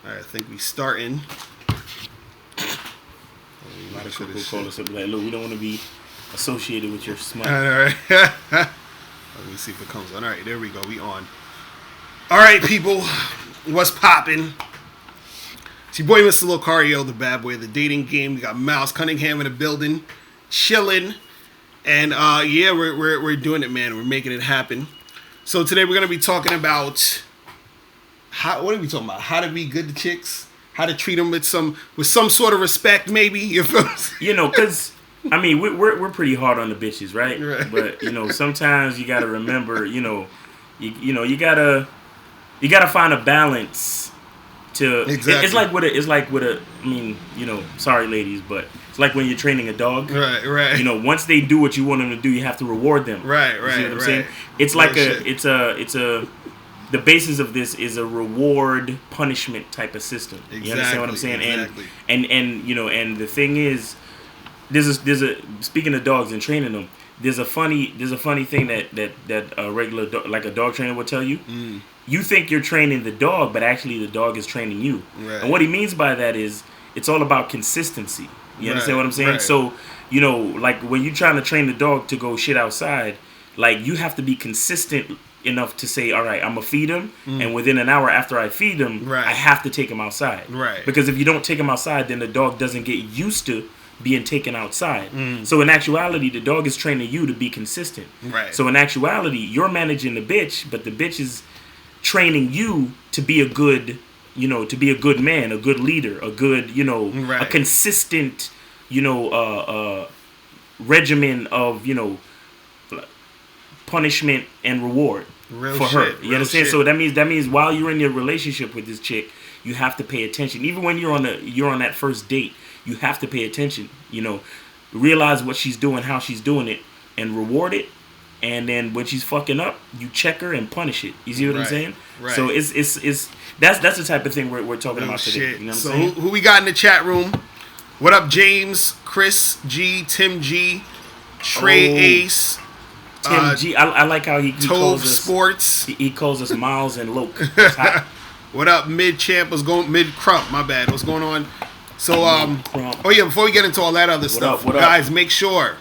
All right, I think we starting. A lot of people call us up like, look, we don't want to be associated with your smut. All right. Let me see if it comes on. All right, there we go. We on. All right, people. What's popping? It's your boy, Mr. Locario, the bad boy of the dating game. We got Miles Cunningham in the building, chilling. And yeah, we're doing it, man. We're making it happen. So today we're going to be talking about... what are we talking about? How to be good to chicks? How to treat them with some sort of respect, maybe. You feel? You know, because I mean, we're pretty hard on the bitches, right? But you know, sometimes you got to remember, you gotta find a balance. Exactly. It's like with a. I mean, you know, sorry, ladies, but it's like when you're training a dog. Right. You know, once they do what you want them to do, you have to reward them. Right. You see what I'm saying? It's like it's a. The basis of this is a reward punishment type of system. You understand what I'm saying? Exactly. And you know, and the thing is, there's a speaking of dogs and training them. There's a funny thing that a regular like a dog trainer will tell you. You think you're training the dog, but actually the dog is training you. Right. And what he means by that is it's all about consistency. You understand what I'm saying? Right. So, you know, like when you're trying to train the dog to go shit outside, like you have to be consistent enough to say, all right, I'm gonna feed him, and within an hour after I feed him, I have to take him outside. Right. Because if you don't take him outside, then the dog doesn't get used to being taken outside. So in actuality, the dog is training you to be consistent. Right. So in actuality, you're managing the bitch, but the bitch is training you to be a good, to be a good man, a good leader, a good, a consistent, regimen of, punishment and reward for her. You understand? So that means while you're in your relationship with this chick, you have to pay attention. Even when you're on that first date, you have to pay attention. Realize what she's doing, how she's doing it, and reward it. And then when she's fucking up, you check her and punish it. You see what I'm saying? Right. So that's the type of thing we're talking about today. You know what I'm saying? Who we got in the chat room? What up, James, Chris G, Tim G, Trey Ace. Tim G. I like how he calls us Sports. He calls us Miles and Loke. What up, Mid Champ? Mid Crump? My bad. What's going on? So before we get into all that other stuff, guys, make sure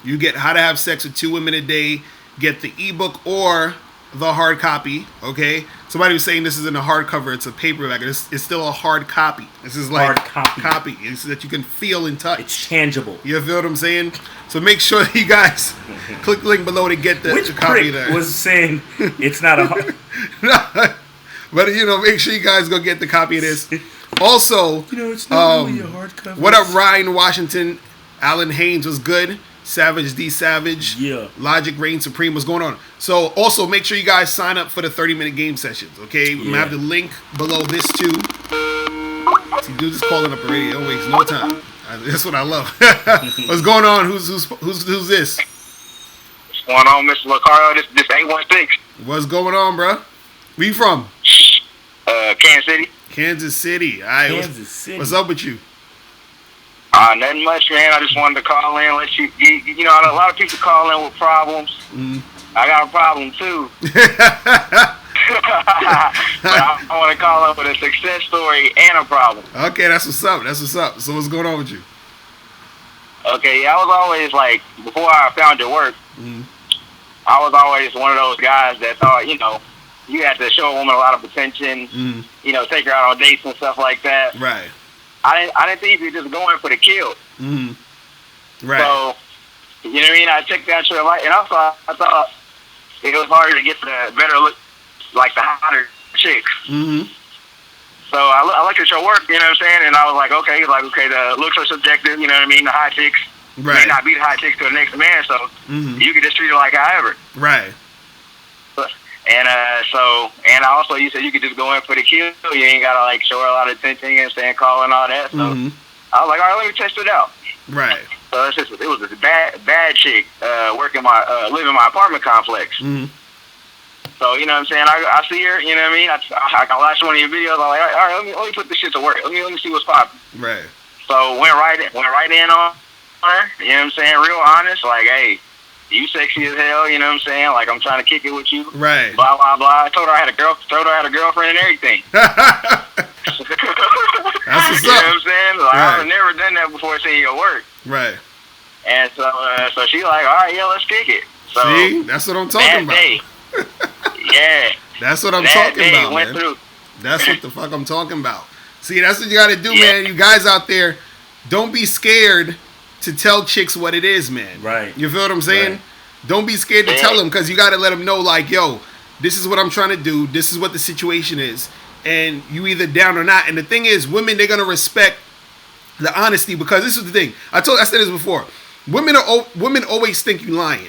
you get How to Have Sex with 2 Women a Day. Get the ebook or the hard copy. Okay. Somebody was saying this isn't a hardcover; it's a paperback. It's still a hard copy. This is like hard copy. It's that you can feel and touch. It's tangible. You feel what I'm saying? So make sure you guys click the link below to get the copy there. Was saying it's not a hard... But make sure you guys go get the copy of this. Also, it's not really a hardcover. What up, Ryan Washington? Alan Haynes was good. Savage D Savage. Yeah. Logic Reign Supreme. What's going on? So also make sure you guys sign up for the 30-minute game sessions. Okay, we're gonna have the link below this too. See, dude is calling up already. Don't waste no time. That's what I love. What's going on? Who's this? What's going on, Mr. Locario? This 816. What's going on, bro? Where you from? Kansas City. Kansas City. All right. Kansas City. What's up with you? Nothing much, man. I just wanted to call in, let you a lot of people call in with problems. I got a problem too. But I want to call in with a success story and a problem. Okay, that's what's up. So what's going on with you? Okay, I was always like, before I found your work, I was always one of those guys that thought, you had to show a woman a lot of attention, take her out on dates and stuff like that. Right. I didn't think you were just going for the kill. Right. So, you know what I mean? I checked that shit out, and also I thought it was harder to get the better look, like the hotter chicks. So I looked at your work, you know what I'm saying? And I was like, okay, the looks are subjective, you know what I mean? The hot chicks may not be the hot chicks to the next man, so you can just treat her like however. Right. And and also you said you could just go in for the kill. You ain't gotta show her a lot of attention and stand call and all that. So I was like, all right, let me test it out. Right. So it was a bad chick living in my apartment complex. So you know what I'm saying? I see her. You know what I mean? I watched one of your videos. I'm like, all right, let me put this shit to work. Let me see what's popping. Right. So went right in on her. You know what I'm saying? Real honest. Like, hey, you sexy as hell, you know what I'm saying? Like, I'm trying to kick it with you. Right. Blah, blah, blah. I told her I had a girlfriend and everything. seen your work. Right. And so she like, all right, yeah, let's kick it. So see, that's what I'm talking about. Day, yeah. That's what I'm talking about, went man. Through. That's what the fuck I'm talking about. See, that's what you got to do, man. You guys out there, don't be scared to tell chicks what it is, man. Right. You feel what I'm saying? Right. Don't be scared to tell them, because you got to let them know, like, yo, this is what I'm trying to do. This is what the situation is. And you either down or not. And the thing is, women, they're going to respect the honesty, because this is the thing. I said this before. Women always think you lying.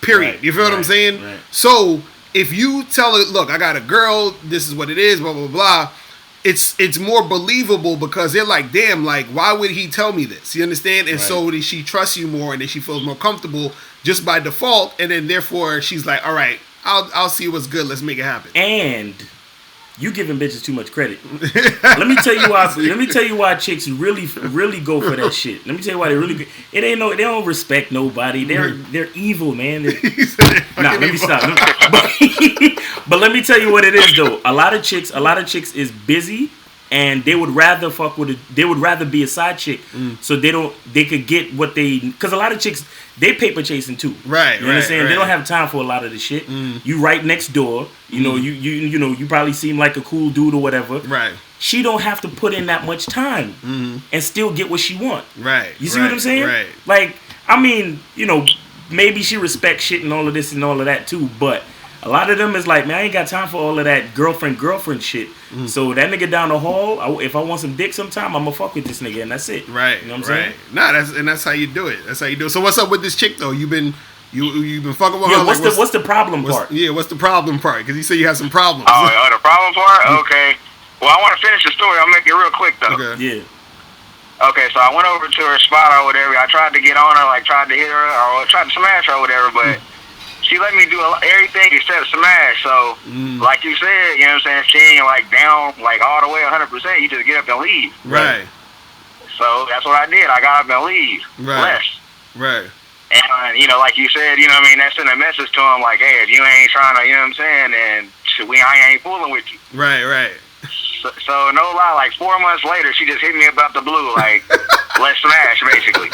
Period. Right. You feel what I'm saying? Right. So if you tell her, look, I got a girl, this is what it is, blah, blah, blah, it's more believable, because they're like, damn, like, why would he tell me this? You understand? And so she trusts you more, and then she feels more comfortable just by default, and then therefore she's like, all right, I'll see what's good, let's make it happen. And you giving bitches too much credit. Let me tell you why. Let me tell you why chicks really go for that shit. Let me tell you why they really. It ain't no. They don't respect nobody. They're evil, man. Let me stop. But let me tell you what it is though. A lot of chicks is busy, and they would rather fuck with they would rather be a side chick, so they could get what they. Because a lot of chicks, they paper chasing too. Right. You understand? Right. They don't have time for a lot of the shit. You right next door. You know, you know, you probably seem like a cool dude or whatever. Right. She don't have to put in that much time and still get what she want. Right. You see what I'm saying? Right. Like, I mean, you know, maybe she respects shit and all of this and all of that too, but a lot of them is like, man, I ain't got time for all of that girlfriend shit. So that nigga down the hall, if I want some dick sometime, I'm gonna fuck with this nigga, and that's it. Right. You know what I'm saying? Nah, that's how you do it. That's how you do it. So what's up with this chick though? You've been fucking with her. Yeah, what's the problem part? Yeah, what's the problem part? Because you said you have some problems. Oh, the problem part? Okay. Well, I want to finish the story. I'll make it real quick though. Okay. Yeah. Okay, so I went over to her spot or whatever. I tried to get on her, like tried to hit her or tried to smash her or whatever, but she let me do everything except smash. So, like you said, you know what I'm saying? She ain't like down like all the way 100%. You just get up and leave. Right. So that's what I did. I got up and leave. Right. Right. And, you know, like you said, you know what I mean? That sent a message to him like, hey, if you ain't trying to, you know what I'm saying, then I ain't fooling with you. Right, right. So no lie, like 4 months later, she just hit me about the blue, like, let's smash, basically.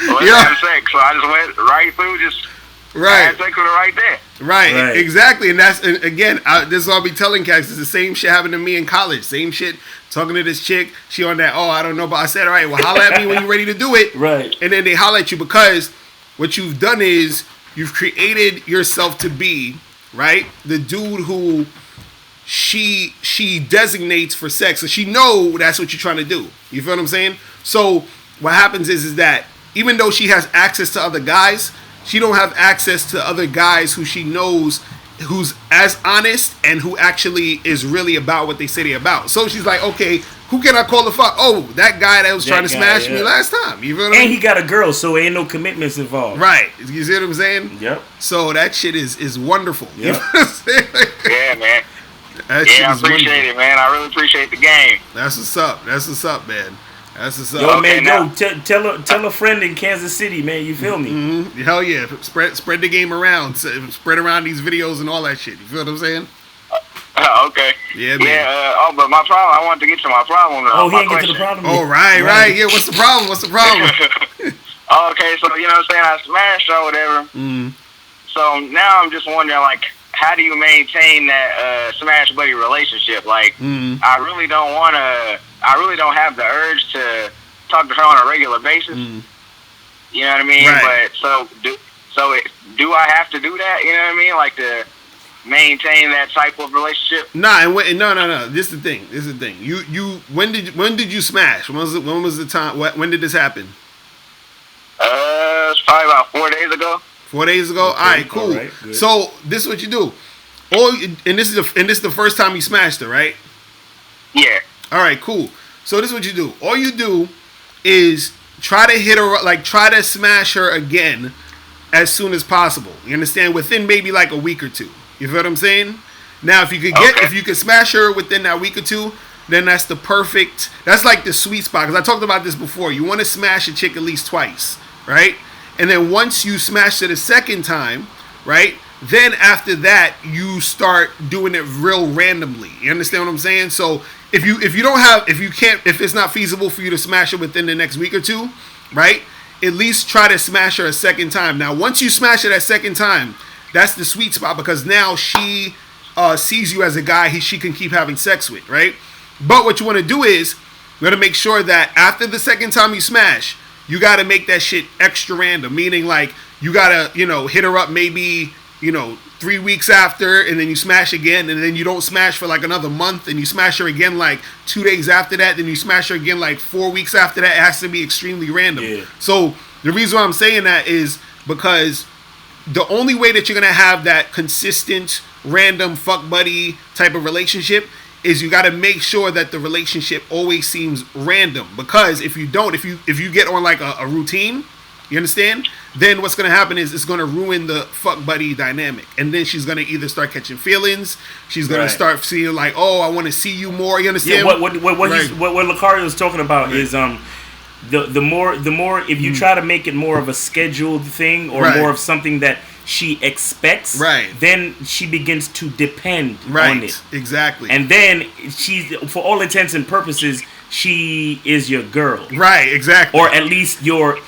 Let's have sex. So I just went right through, just had sex with her right there. Right, exactly. And that's, and again, this is what I'll be telling cats. It's the same shit happened to me in college. Same shit. Talking to this chick, she on that, I don't know, but I said, all right, well, holla at me when you're ready to do it. Right. And then they holla at you, because what you've done is you've created yourself to be, right, the dude who she designates for sex. So she know that's what you're trying to do. You feel what I'm saying? So what happens is that even though she has access to other guys, she don't have access to other guys who she knows who's as honest and who actually is really about what they say they're about. So she's like, okay, who can I call the fuck? Oh, that guy that was trying to smash me last time. You feel what I mean? And he got a girl, so ain't no commitments involved. Right. You see what I'm saying? Yep. So that shit is wonderful. Yep. You know what I'm saying? Yeah, man. That I appreciate it, man. I really appreciate the game. That's what's up. That's what's up, man. That's what's up. Yo, Okay, man, tell a friend in Kansas City, man. You feel me? Mm-hmm. Hell yeah. Spread the game around. Spread around these videos and all that shit. You feel what I'm saying? Okay. Yeah, man. Yeah, but my problem, I wanted to get to my problem. Oh, he ain't get to the problem yet. Oh, right. Yeah, what's the problem? Okay, so, you know what I'm saying? I smashed her or whatever. So now I'm just wondering, like, how do you maintain that smash buddy relationship? Like, I really don't have the urge to talk to her on a regular basis. You know what I mean? Right. But do I have to do that? You know what I mean? Like to maintain that type of relationship? Nah, no. This is the thing. You when did you smash? When was the time? When did this happen? It's probably about 4 days ago. 4 days ago. Okay, all right, cool. All right, so this is what you do. And this is the first time you smashed her, right? Yeah. All right, cool. So this is what you do. All you do is try to hit her, like try to smash her again as soon as possible. You understand? Within maybe like a week or two. You feel what I'm saying? Now, if you could smash her within that week or two, then that's like the sweet spot. Because I talked about this before. You want to smash a chick at least twice, right? And then once you smash her the second time, right? Then after that, you start doing it real randomly. You understand what I'm saying? So if it's not feasible for you to smash it within the next week or two, right? At least try to smash her a second time. Now, once you smash it a second time, that's the sweet spot because now she sees you as a guy she can keep having sex with, right? But what you want to do is you got to make sure that after the second time you smash, you got to make that shit extra random. Meaning, like, you got to, hit her up maybe, 3 weeks after, and then you smash again, and then you don't smash for like another month, and you smash her again like 2 days after that, then you smash her again like 4 weeks after that. It has to be extremely random. Yeah. So the reason why I'm saying that is because the only way that you're going to have that consistent, random fuck buddy type of relationship is you got to make sure that the relationship always seems random. Because if you don't, if you get on like a routine, you understand? Then what's going to happen is it's going to ruin the fuck buddy dynamic. And then she's going to either start catching feelings. She's going to start seeing like, oh, I want to see you more. You understand? Yeah, what Locario is talking about is the more if you try to make it more of a scheduled thing or more of something that she expects, then she begins to depend on it. Exactly. And then she's, for all intents and purposes, she is your girl. Right, exactly. Or at least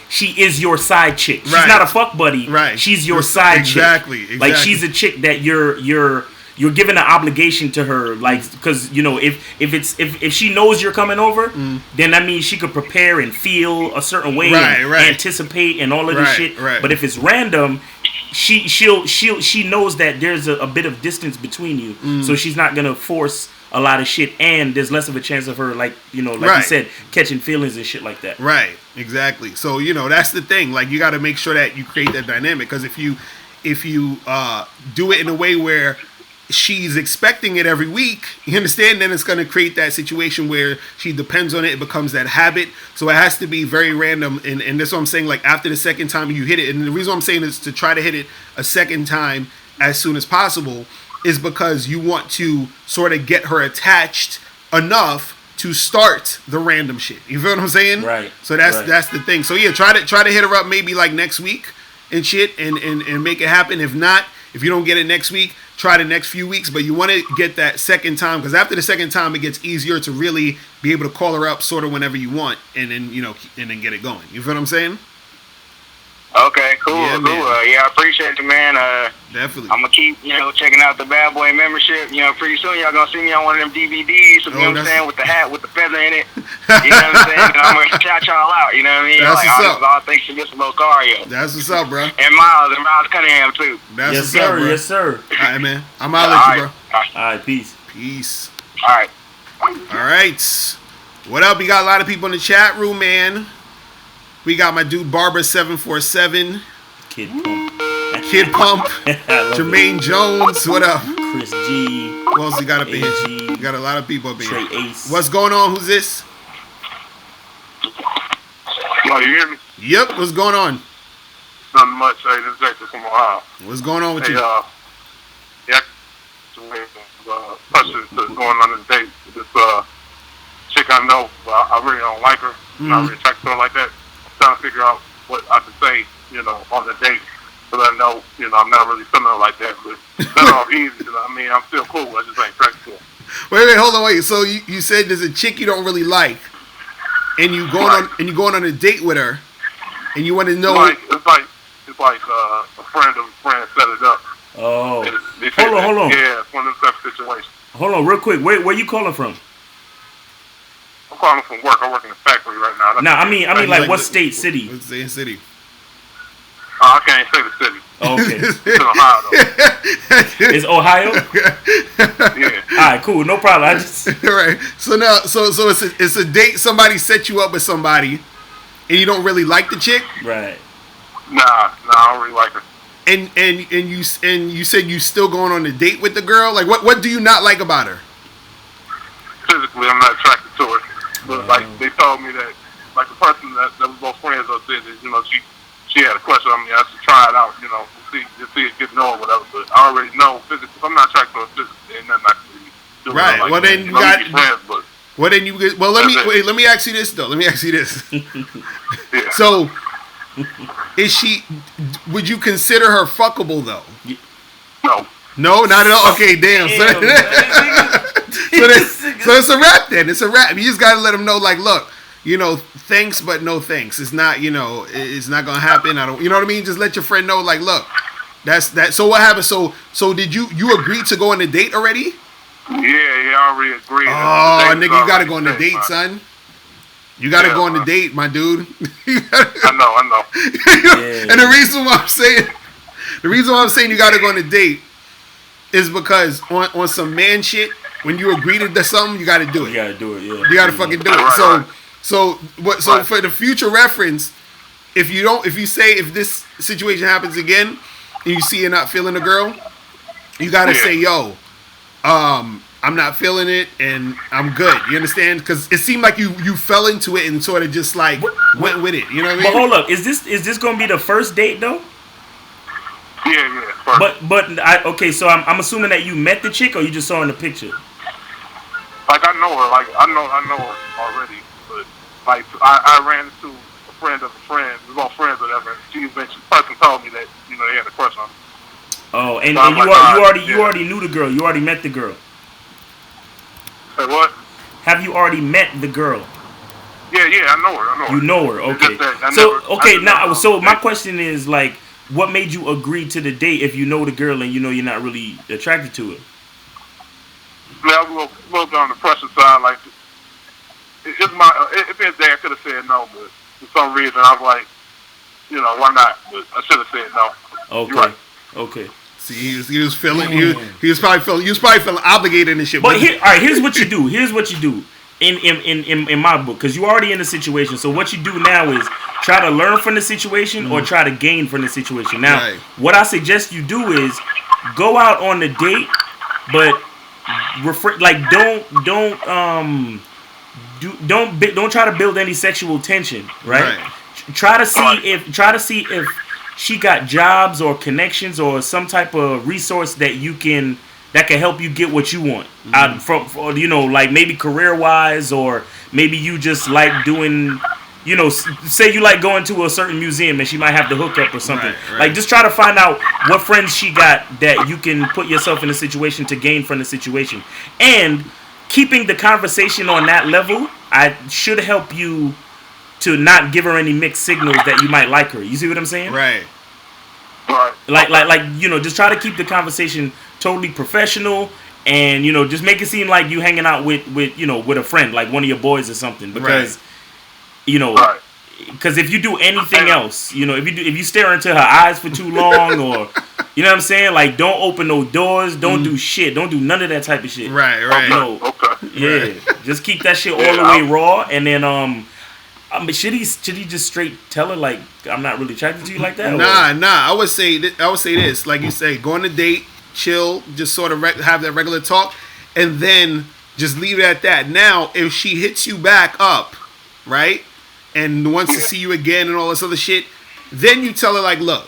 she is your side chick. She's not a fuck buddy. Right. She's your side chick. Exactly. Like, she's a chick that you're giving an obligation to her, like, because if she knows you're coming over, then that means she could prepare and feel a certain way, and anticipate and all of this shit. Right. But if it's random, she knows that there's a bit of distance between you, so she's not gonna force a lot of shit, and there's less of a chance of her, like you said, catching feelings and shit like that. Right. Exactly. So that's the thing. Like, you got to make sure that you create that dynamic, because if you do it in a way where she's expecting it every week, you understand, then it's going to create that situation where she depends on it. It becomes that habit. So it has to be very random. And that's what I'm saying. Like, after the second time you hit it, and the reason I'm saying is to try to hit it a second time as soon as possible is because you want to sort of get her attached enough to start the random shit. You feel what I'm saying? Right. So that's the thing. So yeah, try to hit her up maybe like next week and shit, and make it happen. If not, if you don't get it next week, try the next few weeks. But you want to get that second time, because after the second time, it gets easier to really be able to call her up sort of whenever you want, and then and then get it going. You feel what I'm saying? Okay, cool, cool. I appreciate you, man. Definitely. I'm gonna keep, checking out the Bad Boy membership. Pretty soon y'all gonna see me on one of them DVDs. You know what I'm saying, with the hat with the feather in it. You know what I'm saying? And I'm gonna shout y'all out. You know what I mean? That's what's up. All thanks to Mr. Locario. That's what's up, bro. And Miles Cunningham too. That's yes, sir. Up, bro. Yes, sir. All right, man. I'm out at you, bro. All right, peace. Peace. All right. All right. What up? We got a lot of people in the chat room, man. We got my dude Barber747, Kid Pump, Jermaine Jones. What up? Chris G. Who else we got up in here? We got a lot of people up in Trey here. Ace. What's going on? Who's this? Yo, you hear me? Yep. What's going on? Nothing much. Hey, this is Hector from Ohio. What's going on with you? Questions going on this date. This chick I know, I really don't like her. Not really attracted to her like that. Trying to figure out what I can say, on the date, so that I know, I'm not really feeling like that. But it's not all easy. I'm still cool. I just ain't attracted to her. Wait, hold on, wait. So you said there's a chick you don't really like, and you going on a date with her, and you want to know. It's like a friend of a friend set it up. Oh, hold on. Yeah, it's one of them type of situations. Hold on, real quick. Where you calling from? I'm calling from work. I work in a factory right now. No, I mean, like what state, city? What's the city? I can't say the city. Oh, okay. It's in Ohio, though. It's Ohio? Yeah. All right, cool. No problem. Right. So now, so it's a date. Somebody set you up with somebody, and you don't really like the chick. Right. Nah, I don't really like her. And you said you still going on a date with the girl. Like, what do you not like about her? Physically, I'm not attracted to her. But they told me that, the person that was both friends of said that, she had a question on me. I should try it out, to see it get to know or whatever. But I already know physically. If I'm not attracted to her physically, ain't nothing I can really do. Right. Well, then you got. Friends, let me ask you this though. Let me ask you this. Yeah. So, would you consider her fuckable though? No. No, not at all. Okay, damn. So it's a wrap then. It's a wrap. You just gotta let them know, like, look, thanks, but no thanks. It's not, it's not gonna happen. I don't, you know what I mean? Just let your friend know, like, look, that's that. So what happened? So did you agree to go on a date already? Yeah, I already agreed. Oh, nigga, you gotta go on the date, son. You gotta go on the date, my dude. I know. And the reason why I'm saying you gotta go on a date is because on some man shit, when you agree to something, you gotta do it. You gotta do it, yeah. You gotta fucking do it. Right. So for the future reference, if this situation happens again and you see you're not feeling a girl, you gotta say, yo, I'm not feeling it and I'm good. You understand? Because it seemed like you fell into it and sort of just like went with it. You know what I mean? But hold up, is this gonna be the first date though? Yeah. Okay, so I'm assuming that you met the chick or you just saw in the picture. Like I know her, I know her already, but like I ran into a friend of a friend, we were all friends, whatever. And person told me that they had a crush on me. Oh, and, so and you already knew the girl, you already met the girl. Say what? Have you already met the girl? Yeah, I know her. You know her, okay. So my question is like, what made you agree to the date if you know the girl and you're not really attracted to her? Yeah, I was a little bit on the pressure side. Like, if it's there, I could have said no, but for some reason I was like, why not? But I should have said no. Okay. You're right. Okay. See, he was feeling he was probably feeling obligated and shit. But all right, here's what you do. In my book, because you're already in the situation. So what you do now is try to learn from the situation or try to gain from the situation. Now, what I suggest you do is go out on the date, but don't try to build any sexual tension, right? Try to see if she got jobs or connections or some type of resource that can help you get what you want out from like maybe career wise, or maybe you just like doing, say you like going to a certain museum and she might have the hookup or something. Right. Like just try to find out what friends she got that you can put yourself in a situation to gain from the situation, and keeping the conversation on that level should help you to not give her any mixed signals that you might like her. You see what I'm saying? Right. Like just try to keep the conversation totally professional, and just make it seem like you hanging out with a friend, like one of your boys or something. Because because if you do anything else, if you stare into her eyes for too long, or you know what I'm saying, like don't open no doors, don't do shit, don't do none of that type of shit. Right. Just keep that shit all the way raw, and then should he just straight tell her like, I'm not really attracted to you like that? Nah. I would say this, like you say, go on a date, chill, just sort of have that regular talk, and then just leave it at that. Now, if she hits you back up, right, and wants to see you again and all this other shit, then you tell her like, look,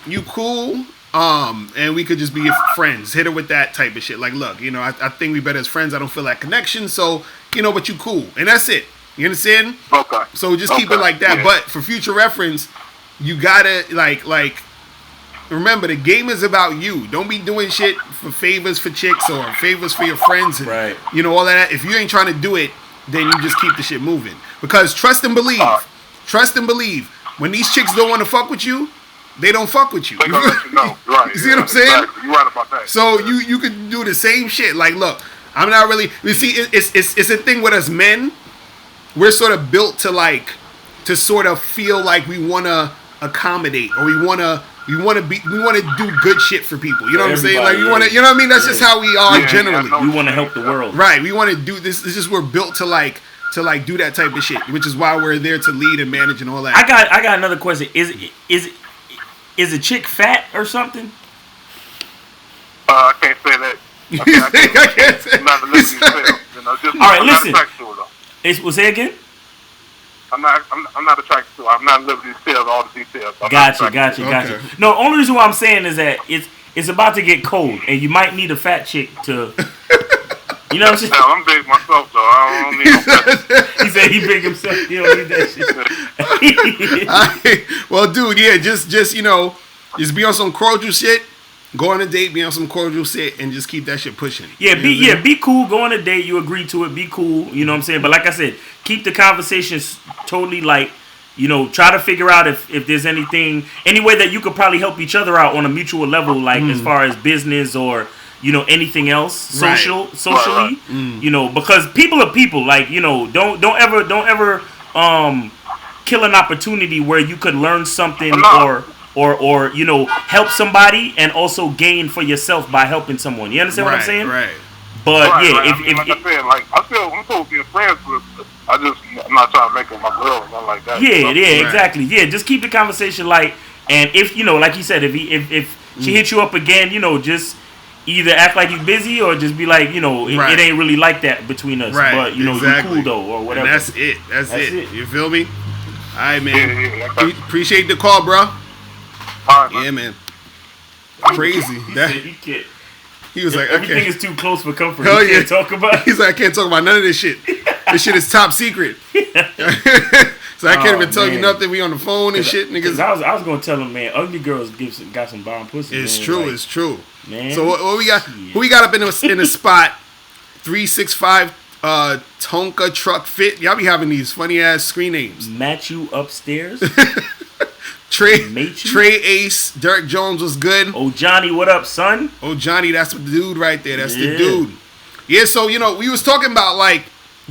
you cool, and we could just be friends. Hit her with that type of shit. Like, look, I think we better as friends. I don't feel that connection, so but you cool, and that's it. You understand? Okay. So just keep it like that. Yeah. But for future reference, you gotta like remember, the game is about you. Don't be doing shit for favors for chicks or favors for your friends. And, right. All of that. If you ain't trying to do it, then you just keep the shit moving. Because trust and believe. When these chicks don't want to fuck with you, they don't fuck with you. They gonna let you know. Right. You see what I'm saying? Exactly. You're right about that. So you can do the same shit. Like, look, I'm not really. You see, it's a thing with us men. We're sort of built to sort of feel like we want to accommodate, or we want to do good shit for people. You know what I'm saying? Like, you want to, you know what I mean? That's just how we are generally. We want to help the world. Right. We want to do this. It's just we're built to do that type of shit, which is why we're there to lead and manage and all that. I got another question. Is a chick fat or something? I can't say that. I can't say. I'm not a living cell. All right, listen. Say again? I'm not attracted to it. I'm not living these details, all the details. Gotcha. No, only reason why I'm saying is that it's about to get cold, and you might need a fat chick to. You know what I'm saying? No, I'm big myself, though. I don't need no fat. He said he big himself. He don't need that shit. Well, dude, yeah, just be on some cordial shit. Go on a date, be on some cordial shit, and just keep that shit pushing. Yeah, be cool. Go on a date. You agree to it. Be cool. You know what I'm saying? But like I said, keep the conversations totally light. You know, try to figure out if there's any way that you could probably help each other out on a mutual level, like as far as business or, you know, anything else socially. You know, because people are people. Like, you know, don't ever kill an opportunity where you could learn something or you know, help somebody and also gain for yourself by helping someone. You understand what I'm saying? Right. But right, yeah, right. I'm cool being friends with. I'm not trying to make her my girl or nothing like that. Exactly. Yeah, just keep the conversation light. And if, you know, like you said, if she hits you up again, you know, just either act like you're busy or just be like, you know, it ain't really like that between us. Right. But, you know, you cool though or whatever. And that's it. That's it. You feel me? All right, man. Appreciate the call, bro. All right, man. Yeah, man. Crazy. He was like, everything is too close for comfort. Hell You can't talk about it. He's like, I can't talk about none of this shit. This shit is top secret. So I can't even tell you nothing. We on the phone and shit, niggas. I was gonna tell him, man, ugly girls got some bomb pussy. It's man. true. Like, it's true. Man, so what we got? Who we got up in the spot? 365 Tonka Truck Fit. Y'all be having these funny ass screen names. Match you upstairs. Trey Ace, Derek Jones was good. Oh Johnny, what up, son? Oh Johnny, that's the dude right there. That's the dude. Yeah, so you know, we was talking about like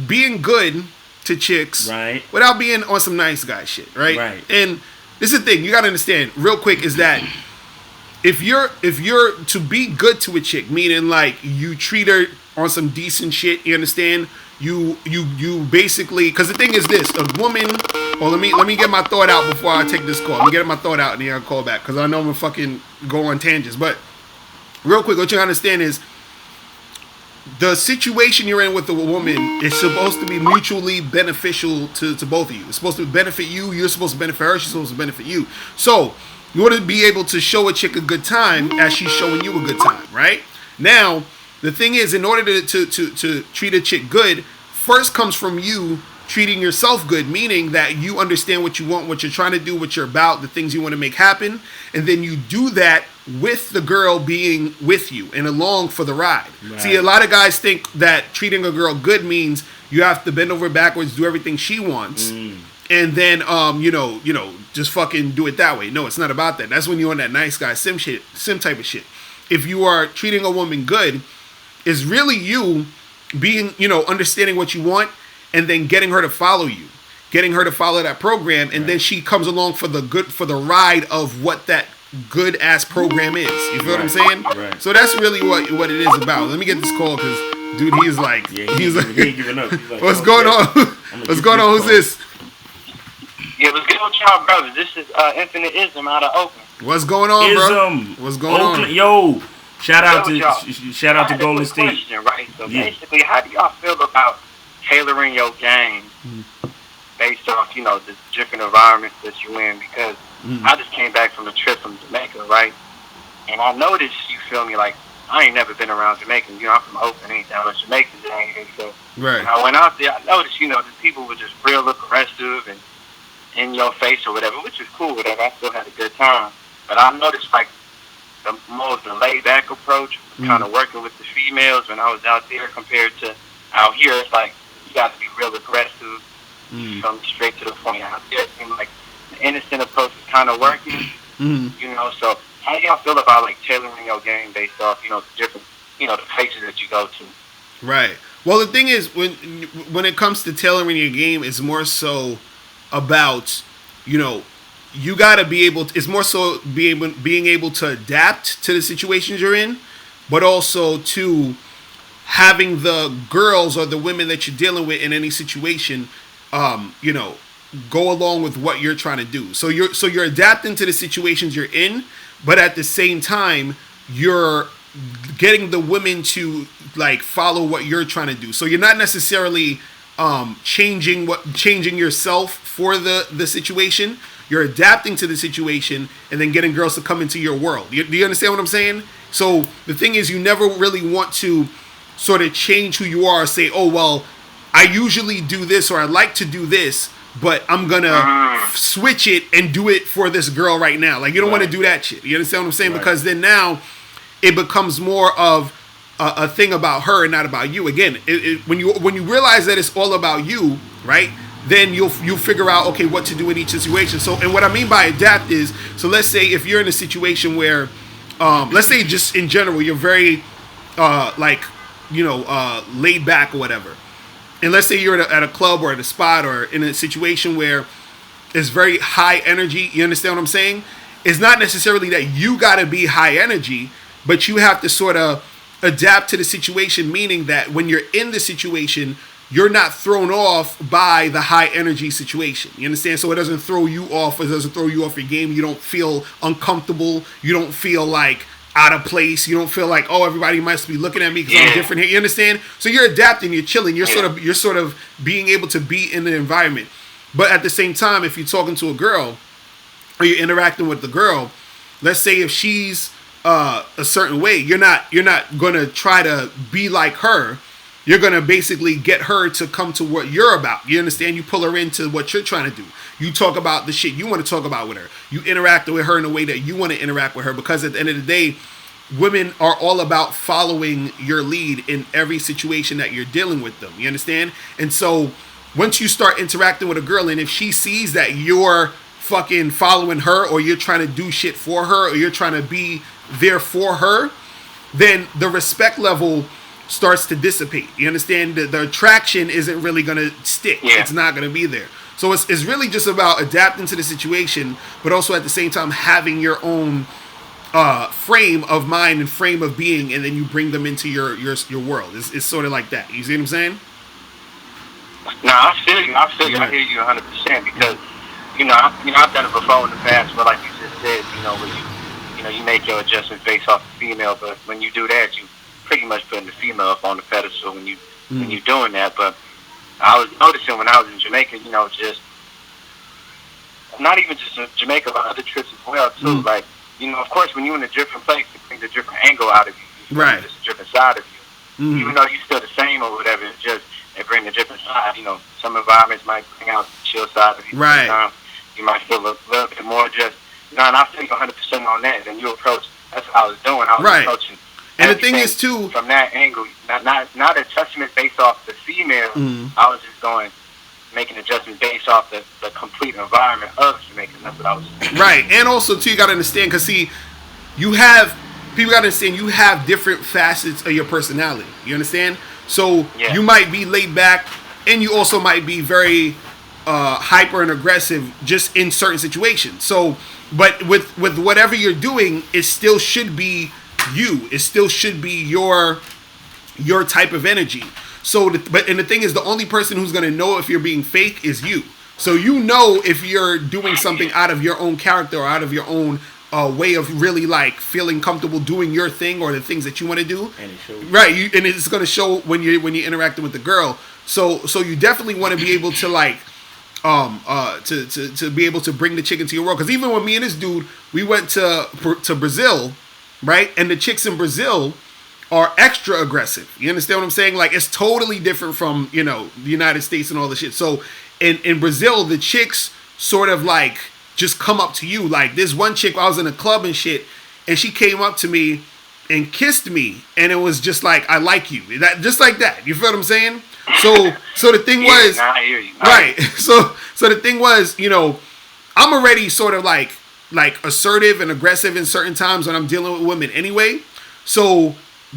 being good to chicks, right, without being on some nice guy shit, right? Right. And this is the thing you gotta understand real quick is that if you're to be good to a chick, meaning like you treat her on some decent shit, you understand? You basically, because the thing is this, a woman. Well, let me get my thought out before I take this call. Let me get my thought out and then I'll call back because I know I'm gonna fucking go on tangents. But real quick, what you understand is the situation you're in with a woman is supposed to be mutually beneficial to both of you. It's supposed to benefit you. You're supposed to benefit her. She's supposed to benefit you. So you want to be able to show a chick a good time as she's showing you a good time, right? Now, the thing is, in order to treat a chick good, first comes from you treating yourself good, meaning that you understand what you want, what you're trying to do, what you're about, the things you want to make happen, and then you do that with the girl being with you and along for the ride. Right. See, a lot of guys think that treating a girl good means you have to bend over backwards, do everything she wants, and then you know, just fucking do it that way. No, it's not about that. That's when you're on that nice guy sim type of shit. If you are treating a woman good, it's really you being, you know, understanding what you want and then getting her to follow you, getting her to follow that program, and then she comes along for the ride of what that good ass program is. You feel what I'm saying? Right. So that's really what it is about. Let me get this call because dude, he's like, he ain't giving up. He's like, what's going on? What's going on? Who's this? Yeah, what's good with y'all, brother? This is Infinite Ism out of Oakland. What's going on, bro? What's going on? Yo, shout out to Golden State. Question, right? So basically, how do y'all feel about tailoring your game based off, you know, the different environments that you're in? Because I just came back from a trip from Jamaica, right? And I noticed, you feel me, like, I ain't never been around Jamaicans. You know, I'm from Oakland, ain't that much Jamaicans down here. So when I went out there, I noticed, you know, the people were just real aggressive and in your face or whatever, which is cool, whatever. I still had a good time. But I noticed, like, the laid-back approach, kind of working with the females when I was out there compared to out here. It's like, you got to be real aggressive, come straight to the point. Out there, it seemed like the innocent approach is kind of working, you know. So how do y'all feel about, like, tailoring your game based off, you know, the different, you know, the places that you go to? Right. Well, the thing is, when it comes to tailoring your game, it's more so about, you know, you got to be able to, it's more so being able to adapt to the situations you're in, but also to having the girls or the women that you're dealing with in any situation, you know, go along with what you're trying to do. So you're adapting to the situations you're in, but at the same time, you're getting the women to like follow what you're trying to do. So you're not necessarily changing yourself for the situation. You're adapting to the situation and then getting girls to come into your world. Do you understand what I'm saying? So the thing is, you never really want to sort of change who you are, say, oh, well, I usually do this or I like to do this, but I'm going to switch it and do it for this girl right now. Like, you don't want to do that shit. You understand what I'm saying? Because then now it becomes more of a thing about her and not about you. Again, when you realize that it's all about you, right? Then you'll figure out, okay, what to do in each situation. So, and what I mean by adapt is, so let's say if you're in a situation where, let's say just in general, you're very, laid back or whatever. And let's say you're at a club or at a spot or in a situation where it's very high energy. You understand what I'm saying? It's not necessarily that you got to be high energy, but you have to sort of adapt to the situation, meaning that when you're in the situation, you're not thrown off by the high energy situation. You understand? So it doesn't throw you off. It doesn't throw you off your game. You don't feel uncomfortable. You don't feel like out of place. You don't feel like, oh, everybody must be looking at me because I'm different here. You understand? So you're adapting. You're chilling. You're sort of being able to be in the environment. But at the same time, if you're talking to a girl or you're interacting with the girl, let's say if she's a certain way, you're not going to try to be like her. You're going to basically get her to come to what you're about. You understand? You pull her into what you're trying to do. You talk about the shit you want to talk about with her. You interact with her in a way that you want to interact with her, because at the end of the day, women are all about following your lead in every situation that you're dealing with them. You understand? And so once you start interacting with a girl, and if she sees that you're fucking following her, or you're trying to do shit for her, or you're trying to be there for her, then the respect level starts to dissipate. You understand? The attraction isn't really going to stick. Yeah. It's not going to be there. So it's really just about adapting to the situation, but also at the same time having your own frame of mind and frame of being, and then you bring them into your world. It's sort of like that. You see what I'm saying? No, I feel you. I hear you 100%, because I've done it before in the past, but like you just said, where you make your adjustments based off the female, but when you do that, you pretty much putting the female up on the pedestal when you're doing that. But I was noticing when I was in Jamaica, just not even just in Jamaica, but other trips as well too. Like, of course, when you're in a different place, it brings a different angle out of you. Right. Just a different side of you. Even though you're still the same or whatever, it's just they bring a different side. Some environments might bring out the chill side of you. Right. Sometimes you might feel a little bit more just, and I feel you 100% on that. And you approach. That's what I was doing. I was approaching. And the thing is too, from that angle, not adjustment based off the female. I was just making adjustments based off the complete environment of Jamaica. That's what I was doing. Right. And also too, you got to understand, because see, people got to understand you have different facets of your personality. You understand? So you might be laid back, and you also might be very hyper and aggressive just in certain situations. So, but with whatever you're doing, it still should be you. It still should be your type of energy. So, and the thing is, the only person who's going to know if you're being fake is you. So if you're doing something out of your own character or out of your own way of really like feeling comfortable doing your thing or the things that you want to do. And it shows. Right, and it's going to show when you're interacting with the girl. So you definitely want to be able to like to be able to bring the chick into your world. Because even when me and this dude, we went to Brazil, right? And the chicks in Brazil are extra aggressive. You understand what I'm saying? Like, it's totally different from, the United States and all the shit. So in Brazil, the chicks sort of like just come up to you. Like, this one chick, I was in a club and shit, and she came up to me and kissed me, and it was just like, I like you. Just like that. You feel what I'm saying? So the thing was, I hear you. Right. So the thing was, I'm already sort of like assertive and aggressive in certain times when I'm dealing with women anyway. So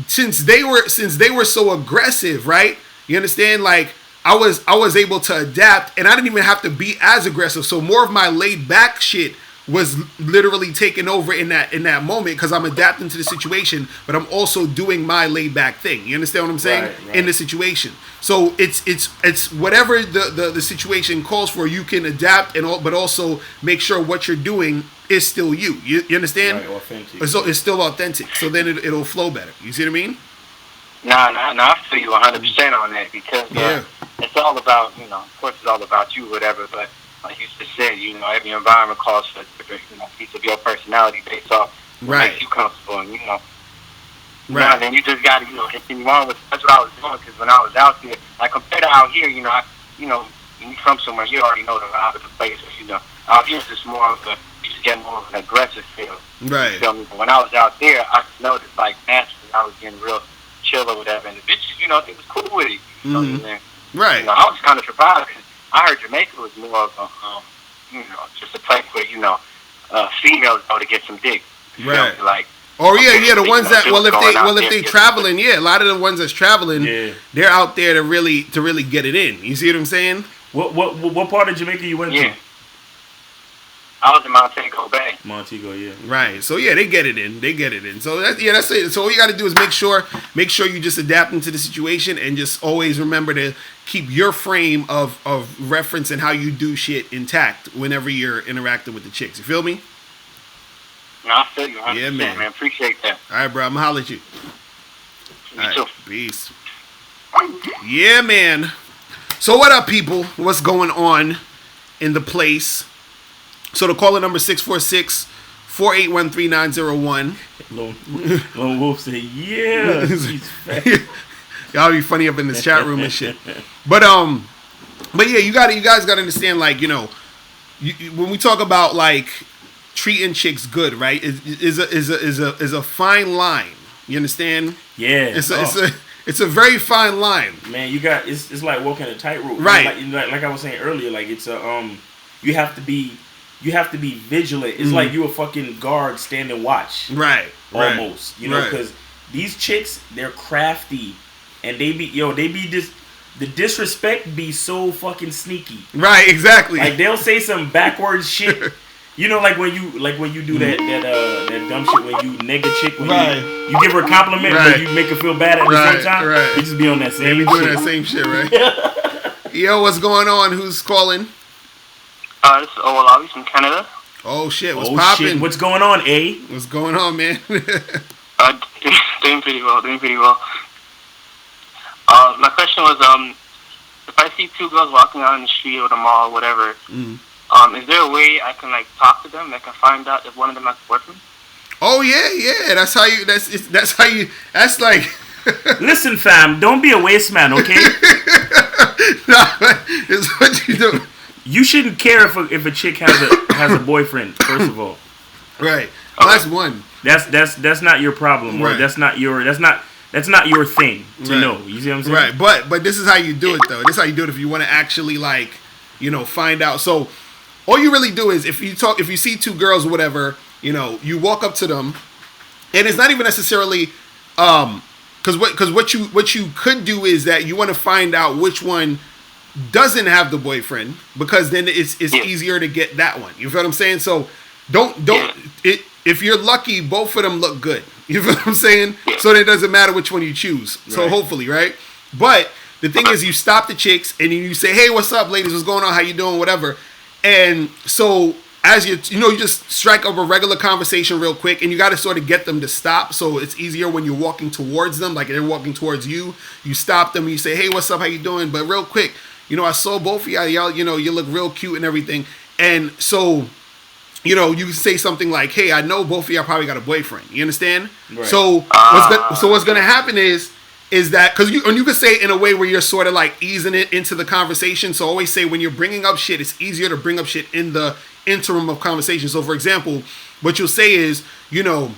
since they were so aggressive, right? You understand? Like, I was able to adapt, and I didn't even have to be as aggressive. So more of my laid back shit was literally taken over in that moment, because I'm adapting to the situation, but I'm also doing my laid back thing. You understand what I'm saying? Right. In the situation. So it's whatever the situation calls for, you can adapt but also make sure what you're doing is still you. You understand? Right, authentic. It's still authentic. So then it'll flow better. You see what I mean? No, I feel you 100% on that, because it's all about, of course it's all about you, whatever, but like you just said, every environment calls for a different, piece of your personality based off what makes you comfortable, and, right. Then you just got to, continue on with, that's what I was doing, because when I was out there, like compared to out here, when you're from somewhere, you already know the vibe of the place, out here it's just more of you just get more of an aggressive feel. Right. You feel me? But when I was out there, I noticed like naturally I was getting real chill or whatever, and the bitches, you know, they was cool with it. You know what I mean? Right. You know, I was kind of surprised because I heard Jamaica was more of a, you know, just a place where, you know, females go to get some dick. Right. Like. Oh yeah, the ones that if they traveling, a lot of the ones that's traveling, they're out there to really get it in. You see what I'm saying? What part of Jamaica you went to? I was in Montego Bay. Montego, yeah. Right. So yeah, they get it in. So that's it. So all you got to do is make sure you just adapt into the situation and just always remember to keep your frame of reference and how you do shit intact whenever you're interacting with the chicks. You feel me? No, I feel you. Yeah, man. Appreciate that. All right, bro. I'm gonna holler at you. You too. Peace. Yeah, man. So what up, people? What's going on in the place? So the caller number 646-481-3901. Lone Wolf said, yeah. Y'all be funny up in this chat room and shit. But yeah, you guys gotta understand, like, you know, when we talk about like treating chicks good, right? Is a fine line. You understand? Yeah. It's a very fine line. Man, it's like walking a tightrope. Right. Like I was saying earlier, like it's you have to be vigilant. It's like you a fucking guard standing watch. Right. Almost. You know, because these chicks, they're crafty, and the disrespect be so fucking sneaky. Right. Exactly. Like they'll say some backwards shit. You know, like when you do that dumb shit when you neg a chick when you give her a compliment but you make her feel bad at the same time. Right. You just be on that same shit. They be doing that same shit, right? Yo, what's going on? Who's calling? This is Owolabi from Canada. Oh shit, what's poppin'? What's going on, A? What's going on, man? Doing pretty well. My question was, if I see two girls walking out in the street or the mall or whatever, is there a way I can like talk to them? I can find out if one of them has a boyfriend? Oh yeah. That's like. Listen, fam, don't be a waste man, okay? It's what you do. You shouldn't care if a chick has a boyfriend. First of all, right. Well, that's one. That's not your problem, or that's not your thing to know. You see what I'm saying? Right. But this is how you do it, though. This is how you do it if you want to actually, like, you know, find out. So all you really do is if you see two girls or whatever, you know, you walk up to them, and it's not even necessarily because what you could do is that you want to find out which one doesn't have the boyfriend, because then it's easier to get that one. You feel what I'm saying? So if you're lucky, both of them look good. You feel what I'm saying? So it doesn't matter which one you choose. So hopefully, right? But the thing is, you stop the chicks and you say, "Hey, what's up, ladies? What's going on? How you doing? Whatever." And so as you just strike up a regular conversation real quick, and you got to sort of get them to stop. So it's easier when you're walking towards them, like they're walking towards you. You stop them. And you say, "Hey, what's up? How you doing?" But real quick, you know, I saw both of y'all. You know, you look real cute and everything. And so, you know, you can say something like, "Hey, I know both of y'all probably got a boyfriend." You understand? Right. So what's gonna happen is that because you can say it in a way where you're sort of like easing it into the conversation. So always say when you're bringing up shit, it's easier to bring up shit in the interim of conversation. So for example, what you'll say is, you know,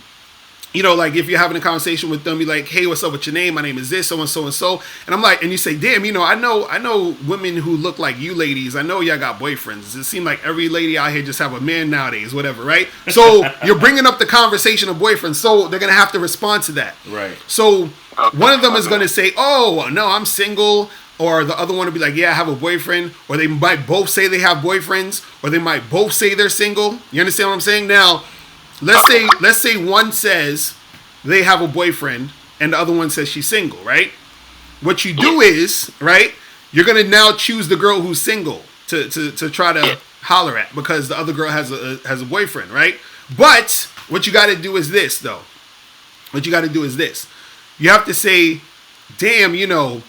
like if you're having a conversation with them, you're like, "Hey, what's up with your name? My name is this, so and so and so." And I'm like, and you say, "Damn, you know, I know women who look like you ladies. I know y'all got boyfriends. It seems like every lady out here just have a man nowadays, whatever, right?" So you're bringing up the conversation of boyfriends, so they're gonna have to respond to that. Right. So one of them is gonna say, "Oh, no, I'm single," or the other one will be like, "Yeah, I have a boyfriend," or they might both say they have boyfriends, or they might both say they're single. You understand what I'm saying? Now, let's say one says they have a boyfriend and the other one says she's single, right? What you do is, right, you're gonna now choose the girl who's single to try to holler at, because the other girl has a boyfriend, right? But what you got to do is this, though. What you got to do is this. You have to say, "Damn, you know,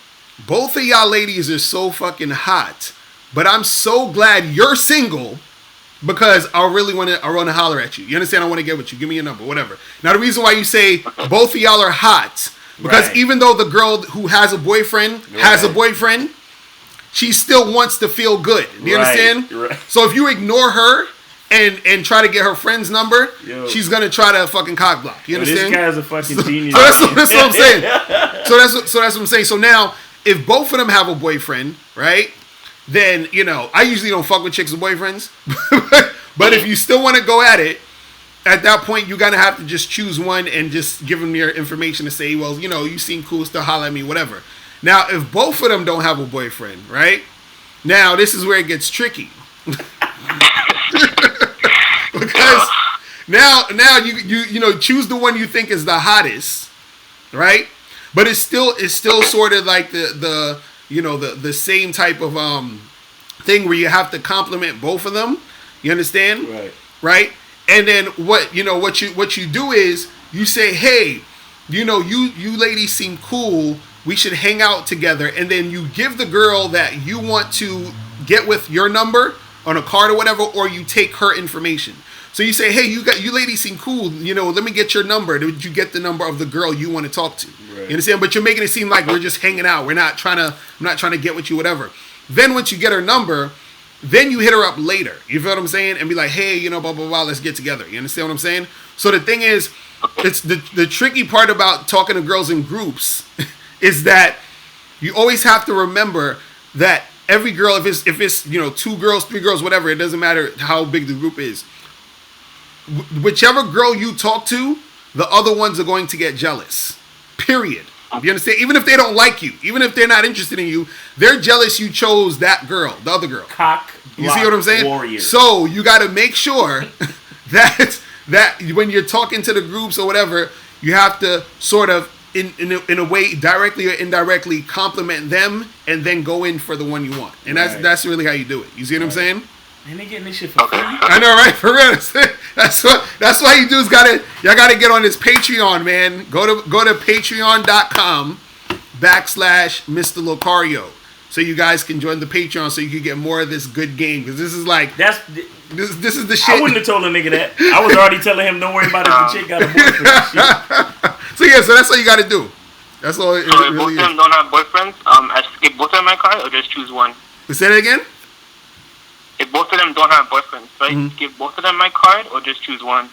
both of y'all ladies are so fucking hot, but I'm so glad you're single, because I really want to holler at you. You understand? I want to get with you. Give me your number, whatever." Now, the reason why you say both of y'all are hot, because even though the girl who has a boyfriend has a boyfriend, she still wants to feel good. You understand? Right. So if you ignore her and try to get her friend's number, she's gonna try to fucking cock block. You understand? This guy's a fucking genius. So that's what I'm saying. So that's what I'm saying. So now, if both of them have a boyfriend, right? Then I usually don't fuck with chicks with boyfriends. But if you still want to go at it, at that point you're gonna have to just choose one and just give them your information to say, well, you seem cool, still holler at me, whatever. Now, if both of them don't have a boyfriend, right? Now this is where it gets tricky. Because now you choose the one you think is the hottest, right? But it's still sort of like the same type of thing where you have to compliment both of them. You understand? Right? And then what you do is you say, hey, you ladies seem cool. We should hang out together. And then you give the girl that you want to get with your number on a card or whatever, or you take her information. So you say, hey, you ladies seem cool. Let me get your number. Did you get the number of the girl you want to talk to? Right. You understand? But you're making it seem like we're just hanging out. I'm not trying to get with you, whatever. Then once you get her number, then you hit her up later. You feel what I'm saying? And be like, hey, blah, blah, blah, let's get together. You understand what I'm saying? So the thing is, it's the tricky part about talking to girls in groups is that you always have to remember that every girl, if it's 2 girls, 3 girls, whatever, it doesn't matter how big the group is. Whichever girl you talk to, the other ones are going to get jealous. Period. You understand? Even if they don't like you, even if they're not interested in you, they're jealous you chose that girl, the other girl. Cock block you see what I'm saying? Warrior. So you got to make sure that when you're talking to the groups or whatever, you have to sort of in a way, directly or indirectly, compliment them and then go in for the one you want. And that's really how you do it. You see what I'm saying? And they getting this shit for free. I know, right? For real. That's why you dudes y'all gotta get on this Patreon, man. Go to patreon.com/Mr. Locario. So you guys can join the Patreon so you can get more of this good game. Because this is like this is the shit. I wouldn't have told a nigga that. I was already telling him, don't worry about it, the chick got a boyfriend and shit. So that's all you gotta do. That's all it really really is. Both of them don't have boyfriends, I skip both of them my card or just choose one? Say that again? If both of them don't have boyfriends, so I give both of them my card or just choose one?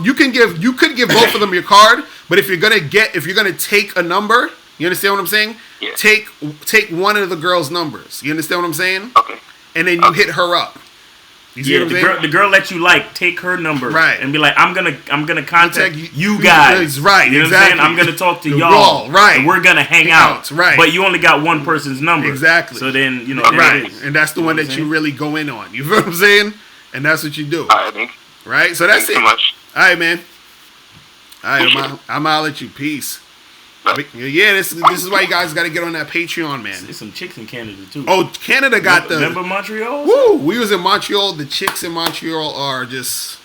You could give both of them your card, but if you're gonna take a number, you understand what I'm saying? Yeah. Take one of the girls' numbers. You understand what I'm saying? Okay. And then you hit her up. You see what I'm saying? The girl that you like, take her number, right, and be like, I'm gonna contact you guys, right? You know exactly. what I'm saying? I'm gonna talk to y'all, right? And we're gonna hang out, right? But you only got one person's number, exactly. So then right, and that's the one that you really go in on. You feel what I'm saying? And that's what you do. I think. Right. So that's it. Too much. All right, man. All right, I'm out at you. Peace. Yeah, this is why you guys got to get on that Patreon, man. There's some chicks in Canada too. Oh, Canada got remember Montreal? Woo! We was in Montreal. The chicks in Montreal are just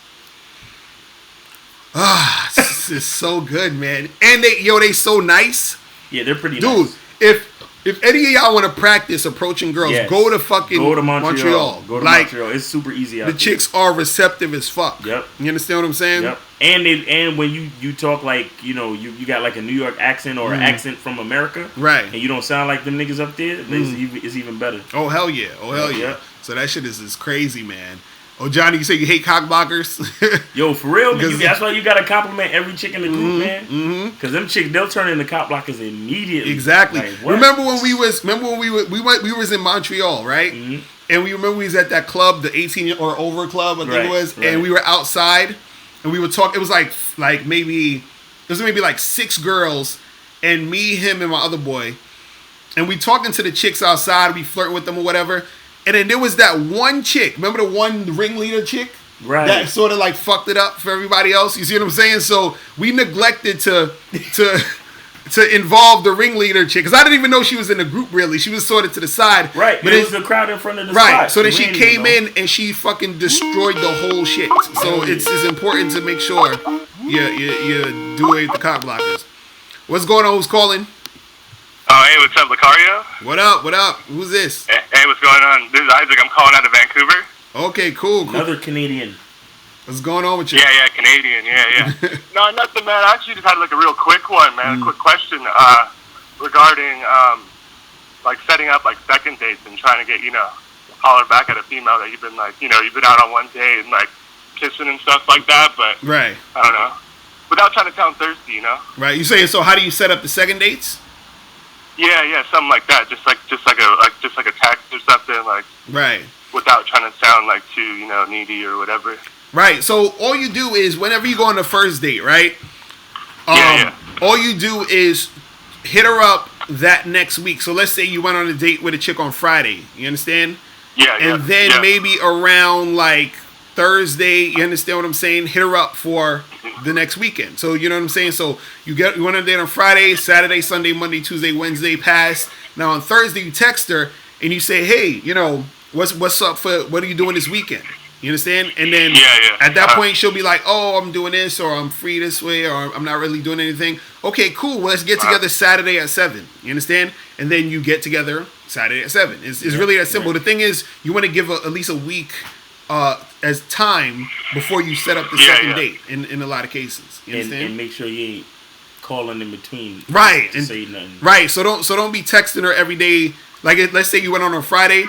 it's so good, man. And they so nice. Yeah, they're pretty dude, nice. If any of y'all want to practice approaching girls, go to Montreal. Go to Montreal. It's super easy out there. The chicks are receptive as fuck. Yep. You understand what I'm saying? Yep. And when you talk like, you got like a New York accent or an accent from America. Right. And you don't sound like them niggas up there, it's even better. Oh, hell yeah. Yeah. So that shit is crazy, man. Oh, Johnny, you say you hate cock blockers? Yo, for real, man. That's why you gotta compliment every chick in the group, man. Because them chicks, they'll turn into cock blockers immediately. Exactly. Like, remember when we was in Montreal, right? Mm-hmm. And we was at that club, the 18 or over club, I think it was, and we were outside, and we were talking. It was like maybe 6 girls, and me, him, and my other boy, and we talking to the chicks outside. We flirting with them or whatever. And then there was that one chick. Remember the one ringleader chick? Right. That sort of like fucked it up for everybody else. You see what I'm saying? So we neglected to involve the ringleader chick. Because I didn't even know she was in the group really. She was sort of to the side. Right. But it was the crowd in front of the spot. Right. So then she came in and she fucking destroyed the whole shit. So it's important to make sure you do it with the cock blockers. What's going on? Who's calling? Oh, hey, what's up, Locario? What up? Who's this? Hey, what's going on? This is Isaac. I'm calling out of Vancouver. Okay, cool. Another Canadian. What's going on with you? Yeah, Canadian, yeah. No, nothing, man. I actually just had like a real quick one, man. A quick question regarding like setting up like second dates and trying to get, holler back at a female that you've been like, you've been out on one day and like kissing and stuff like that. But right, I don't know, without trying to sound thirsty, Right. You saying so? How do you set up the second dates? Yeah, something like that. Just like a text or something, like right, without trying to sound like too needy or whatever. Right. So all you do is whenever you go on the first date, right? Yeah. All you do is hit her up that next week. So let's say you went on a date with a chick on Friday. You understand? Yeah. And then maybe around like Thursday, you understand what I'm saying? Hit her up for the next weekend. So you know what I'm saying? So you went on a date on Friday, Saturday, Sunday, Monday, Tuesday, Wednesday passed. Now on Thursday you text her and you say, hey, what's up what are you doing this weekend? You understand? And then at that point she'll be like, oh, I'm doing this, or I'm free this way, or I'm not really doing anything. Okay, cool. Well, let's get together Saturday at 7. You understand? And then you get together Saturday at 7. It's really that simple. The thing is, you want to give at least a week as time before you set up the second date in a lot of cases. You understand? And make sure you ain't calling in between. Right. To say nothing. Right. So don't be texting her every day. Like let's say you went on Friday.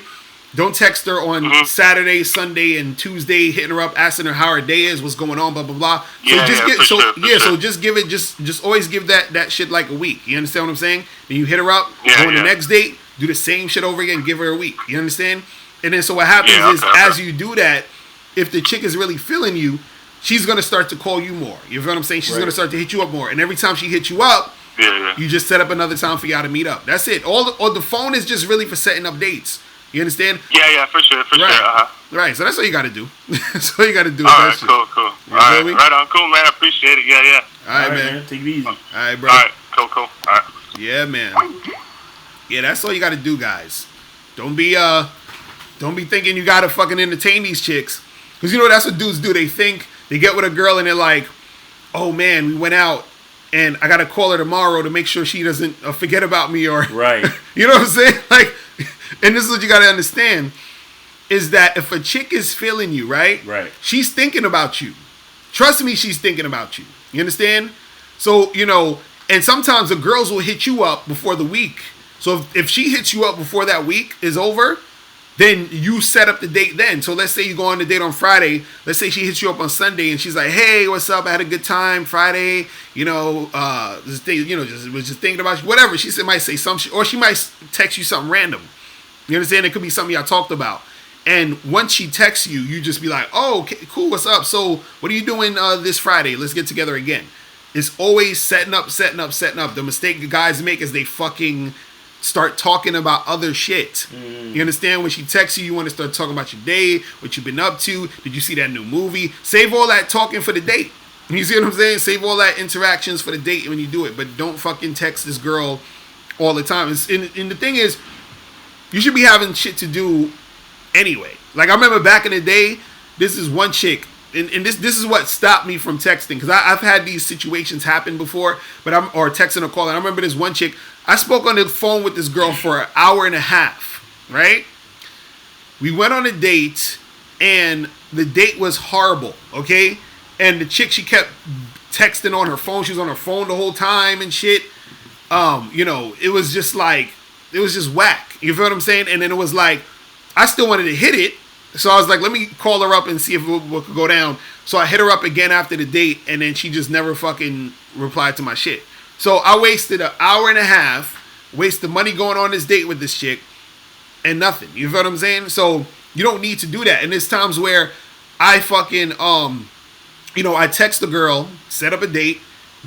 Don't text her on Saturday, Sunday, and Tuesday, hitting her up, asking her how her day is, what's going on, blah blah blah. So just give it, just always give that shit like a week. You understand what I'm saying? Then you hit her up, go on the next date, do the same shit over again, give her a week. You understand? And then so what happens is as you do that, if the chick is really feeling you, she's gonna start to call you more. You know what I'm saying? She's gonna start to hit you up more, and every time she hits you up, you just set up another time for y'all to meet up. That's it. All the phone is just really for setting up dates. You understand? Yeah, for sure. Right, so that's all you got to do. That's all you got to do. All right, cool. All right, right on, cool, man. I appreciate it. Yeah. All right, man. Take it easy. All right, bro. All right, cool. All right. Yeah, man. Yeah, that's all you got to do, guys. Don't be thinking you got to fucking entertain these chicks, because that's what dudes do. They think they get with a girl and they're like, oh man, we went out and I got to call her tomorrow to make sure she doesn't forget about me, or right. You know what I'm saying? Like. And this is what you got to understand, is that if a chick is feeling you, right? She's thinking about you. Trust me, she's thinking about you. You understand? So, and sometimes the girls will hit you up before the week. So if she hits you up before that week is over, then you set up the date then. So let's say you go on the date on Friday. Let's say she hits you up on Sunday and she's like, hey, what's up? I had a good time Friday. Was just thinking about you. Whatever. She might say some shit, or she might text you something random. You understand? It could be something y'all talked about. And once she texts you, you just be like, oh, okay, cool, what's up? So what are you doing this Friday? Let's get together again. It's always setting up. The mistake the guys make is they fucking start talking about other shit. You understand? When she texts you, you want to start talking about your day, what you've been up to. Did you see that new movie? Save all that talking for the date. You see what I'm saying? Save all that interactions for the date when you do it. But don't fucking text this girl all the time. And the thing is, you should be having shit to do anyway. Like, I remember back in the day, this is one chick, and this is what stopped me from texting, because I've had these situations happen before, or texting or calling. I remember this one chick, I spoke on the phone with this girl for an hour and a half, right? We went on a date, and the date was horrible, okay? And the chick, she kept texting on her phone. She was on her phone the whole time and shit. It was just like, it was just whack. You feel what I'm saying? And then it was like, I still wanted to hit it. So I was like, let me call her up and see if what could go down. So I hit her up again after the date, and then she just never fucking replied to my shit. So I wasted an hour and a half, wasted money going on this date with this chick, and nothing. You feel what I'm saying? So you don't need to do that. And there's times where I fucking, I text the girl, set up a date,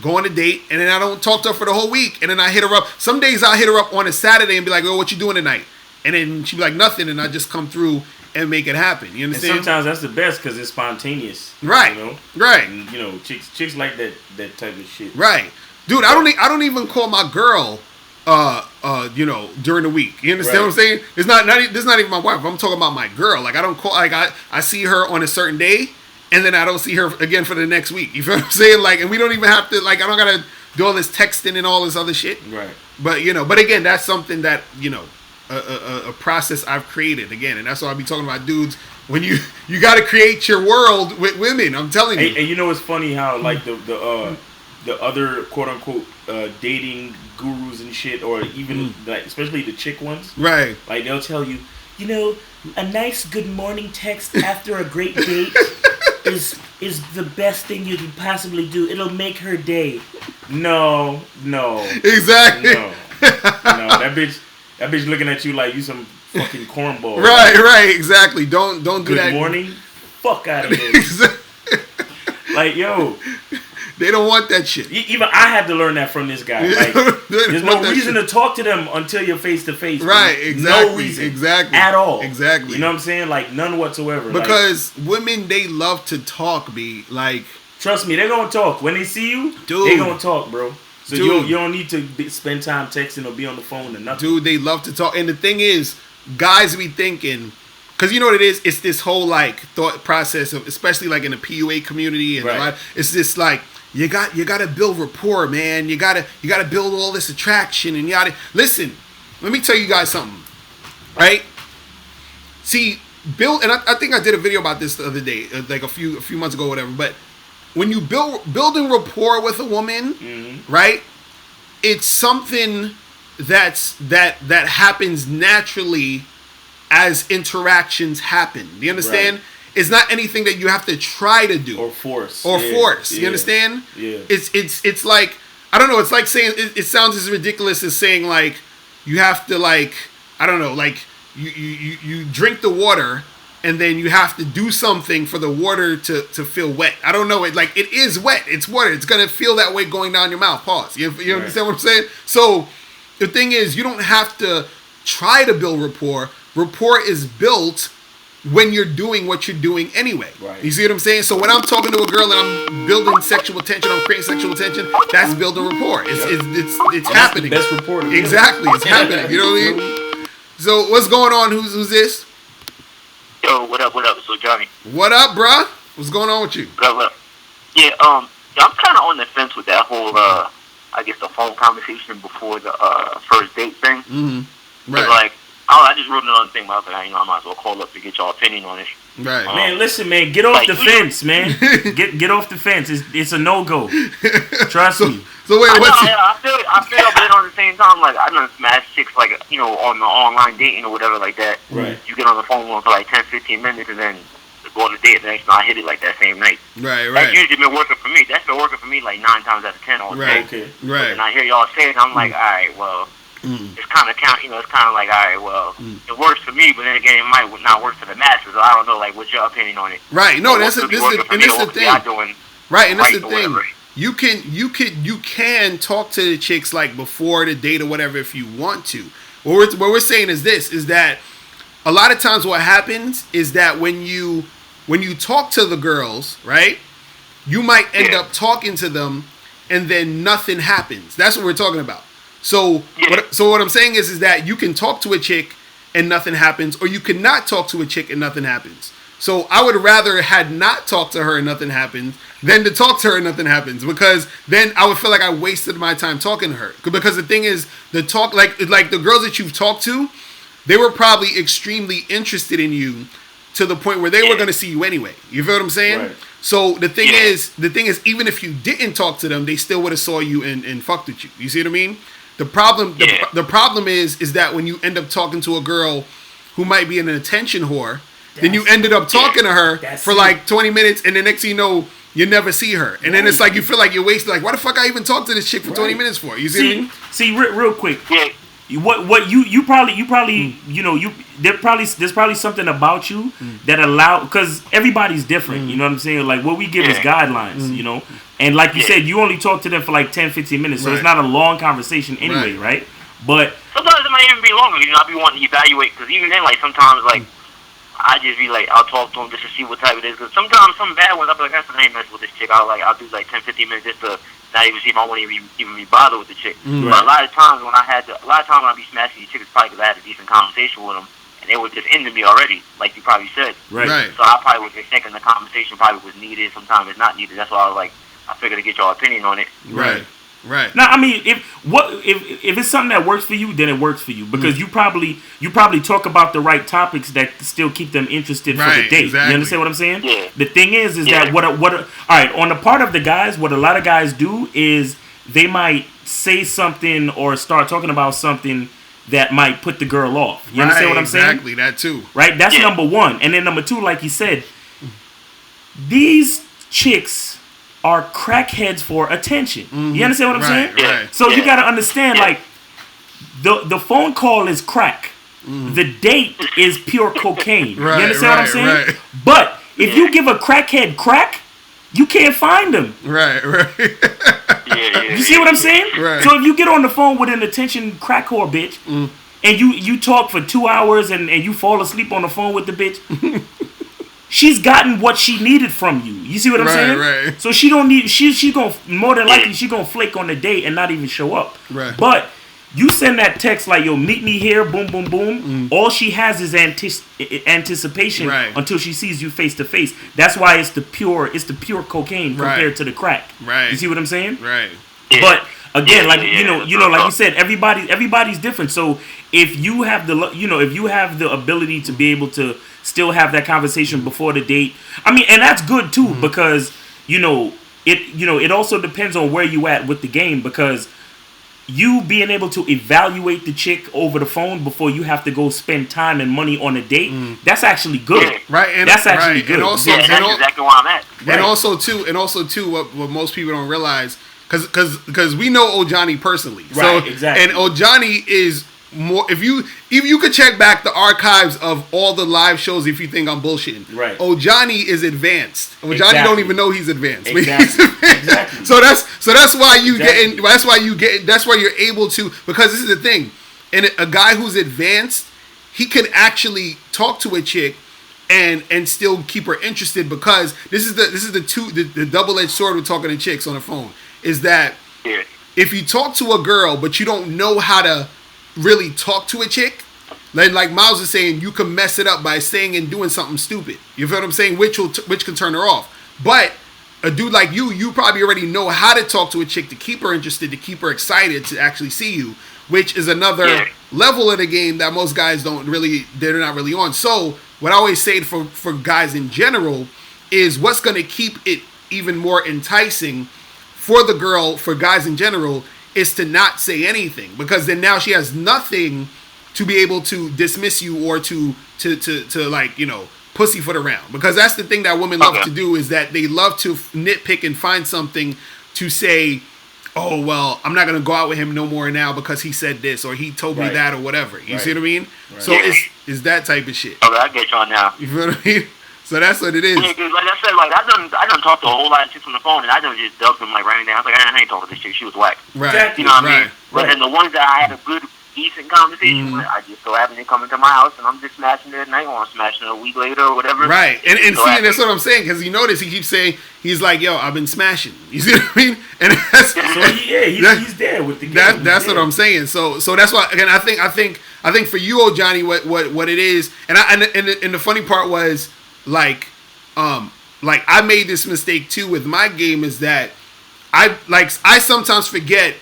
go on a date, and then I don't talk to her for the whole week, and then I hit her up. Some days I'll hit her up on a Saturday and be like, oh, what you doing tonight? And then she'll be like, nothing, and I just come through and make it happen. You understand? And sometimes that's the best because it's spontaneous. Right. Right. And, chicks like that type of shit. Right. Dude, I don't even call my girl during the week. You understand what I'm saying? It's this is not even my wife. I'm talking about my girl. Like, I don't call, like, I see her on a certain day, and then I don't see her again for the next week. You feel what I'm saying? Like, and we don't even have to, like, I don't gotta do all this texting and all this other shit. Right. But but again, that's something that a process I've created again, and that's why I be talking about dudes. When you got to create your world with women, I'm telling you. And it's funny how like the other quote unquote dating gurus and shit, or even like especially the chick ones, right? Like they'll tell you, you know, a nice good morning text after a great date is the best thing you can possibly do. It'll make her day. No. Exactly. No. That bitch looking at you like you some fucking cornball. Right, exactly. Don't do good that. Good morning. Fuck out of here. Like, yo. They don't want that shit. Even I had to learn that from this guy. Like, there's no reason to talk to them until you're face to face. Right, exactly. No reason. Exactly. At all. Exactly. You know what I'm saying? Like, none whatsoever. Because women, they love to talk, B. Like, trust me, they're going to talk. When they see you, they're going to talk, bro. So you don't need to spend time texting or be on the phone or nothing. Dude, they love to talk. And the thing is, guys be thinking... Because you know what it is? It's this whole, like, thought process of... Especially, like, in the PUA community. And it's this, like... You got to build rapport, man. You got to build all this attraction and yada. Listen, let me tell you guys something, right? See, and I think I did a video about this the other day, like a few months ago, or whatever. But when you building rapport with a woman, right? It's something that happens naturally as interactions happen. Do you understand? Right. It's not anything that you have to try to do or force. You understand? Yeah. It's like, I don't know. It's like saying it sounds as ridiculous as saying like you have to, like, I don't know, like you drink the water and then you have to do something for the water to feel wet. I don't know. It is wet. It's water. It's gonna feel that way going down your mouth. Pause. You understand what I'm saying? So the thing is, you don't have to try to build rapport. Rapport is built when you're doing what you're doing anyway. Right. You see what I'm saying? So when I'm talking to a girl and I'm building sexual tension, I'm creating sexual tension, that's building rapport. It's happening. That's the best rapport. Exactly. It's happening. You know what I mean? So what's going on? Who's this? Yo, what up? So Johnny. What up, bruh? What's going on with you? What up? Yeah, I'm kind of on the fence with that whole, I guess, the phone conversation before the first date thing. Mm-hmm. Right. Like, I just wrote another thing, but I was like, I might as well call up to get y'all opinion on it. Right. Man, listen, man, get off the fence, man. Get off the fence. It's a no-go. Trust me. So wait, I feel, but on the same time, like, I done smash chicks, like, you know, on the online dating or whatever like that. Right. You get on the phone with them for like 10, 15 minutes, and then go on the date, and the next night I hit it like that same night. Right. That's usually been working for me. That's been working for me like 9 times out of 10 all day. Right. Okay. Right. And I hear y'all say it, I'm like, all right, well. It's kind of it's kind of like, all right, well, it works for me, but then again, it might not work for the masses. So I don't know, like, what's your opinion on it? Right. No, this is the thing. Right, and that's the thing. Whatever. You can talk to the chicks like before the date or whatever if you want to. What we're saying is this: is that a lot of times what happens is that when you talk to the girls, right, you might end up talking to them, and then nothing happens. That's what we're talking about. So what I'm saying is that you can talk to a chick and nothing happens, or you cannot talk to a chick and nothing happens. So I would rather had not talked to her and nothing happens than to talk to her and nothing happens, because then I would feel like I wasted my time talking to her. Because the thing is, the talk, like the girls that you've talked to, they were probably extremely interested in you to the point where they were going to see you anyway. You feel what I'm saying? Right. So the thing is, even if you didn't talk to them, they still would have saw you and fucked with you. You see what I mean? The problem is that when you end up talking to a girl who might be an attention whore, then you ended up talking to her for like 20 minutes, and the next thing you know, you never see her. And then it's like you feel like you're wasted. Like, why the fuck I even talked to this chick for 20 minutes for? You see what I mean? See, real quick. Yeah. What you probably you know, there's probably something about you that allow, because everybody's different. You know what I'm saying? Like, what we give is guidelines. You know, and like you said, you only talk to them for like 10-15 minutes, so it's not a long conversation anyway, right? But sometimes it might even be longer. You know, I be wanting to evaluate, because even then, like, sometimes like I just be like, I'll talk to them just to see what type it is. Because sometimes some bad ones, I'll be like, I ain't messing with this chick. I'll do like 10-15 minutes just to not even see if I want to even be bothered with the chick. But a lot of times when I be smashing these chicks, it's probably because I had a decent conversation with them, and they were just into me already, like you probably said. Right. So I probably was just thinking the conversation probably was needed. Sometimes it's not needed. That's why I was like, I figured to get your opinion on it. Right. Now, I mean, if it's something that works for you, then it works for you, because you probably talk about the right topics that still keep them interested for the date. Exactly. You understand what I'm saying? Yeah. The thing is that all right, on the part of the guys, what a lot of guys do is they might say something or start talking about something that might put the girl off. You understand what I'm saying? Exactly, that too. Right? That's number one. And then number two, like he said, these chicks are crackheads for attention. You understand what I'm saying? Right. So you got to understand, like, the phone call is crack. The date is pure cocaine. You understand what I'm saying? Right. But if you give a crackhead crack, you can't find him. Right. You see what I'm saying? Right. So if you get on the phone with an attention crack whore bitch, and you talk for 2 hours and you fall asleep on the phone with the bitch, she's gotten what she needed from you. You see what I'm saying? Right. So she don't need. She gonna more than likely she gonna flake on the date and not even show up. Right. But you send that text like, yo, meet me here, boom, boom, boom. All she has is anticipation until she sees you face to face. That's why it's the pure cocaine compared to the crack. Right. You see what I'm saying? Right. But again, like like you said, everybody's different. So if you have the ability to be able to still have that conversation before the date, I mean, and that's good too because it also depends on where you at with the game because you being able to evaluate the chick over the phone before you have to go spend time and money on a date, that's actually good. Right. And that's actually good. And also, that's exactly where I'm at. And also too, what most people don't realize, because we know Ojani personally. Right, so, exactly. And Ojani is more, if you could check back the archives of all the live shows if you think I'm bullshitting. Right. Ojani is advanced. Ojani don't even know he's advanced. Exactly. So that's why you're able to, because this is the thing. And a guy who's advanced, he can actually talk to a chick and still keep her interested, because this is the double-edged sword with talking to chicks on the phone, is that if you talk to a girl but you don't know how to really talk to a chick, like Miles is saying, you can mess it up by saying and doing something stupid. You feel what I'm saying? Which can turn her off. But a dude like you probably already know how to talk to a chick to keep her interested, to keep her excited to actually see you, which is another level of the game that most guys they're not really on. So what I always say for guys in general is, what's going to keep it even more enticing for the girl, for guys in general, is to not say anything, because then now she has nothing to be able to dismiss you or to like, pussyfoot around. Because that's the thing that women love to do, is that they love to nitpick and find something to say, oh, well, I'm not going to go out with him no more now because he said this or he told me that or whatever. You see what I mean? Right. So it's that type of shit. Okay, I get you on now. You feel what I mean? So that's what it is. Yeah, cause like I said, like I done talked to a whole lot of chicks on the phone, and I done just dubbed them like right now. I was like, I ain't talking to this chick. She was whack. Right. Exactly. You know what I mean? But then the ones that I had a good, decent conversation with, I just so happened to come into my house, and I'm just smashing it at night, or I'm smashing it a week later or whatever. Right. And see, that's what I'm saying, because you notice he keeps saying, he's like, yo, I've been smashing. You see what I mean? And that's, he's there with the game. That's what I'm saying. So that's why, again, I think for you, Johnny, what it is, and the funny part was, like I made this mistake too with my game, is that I sometimes forget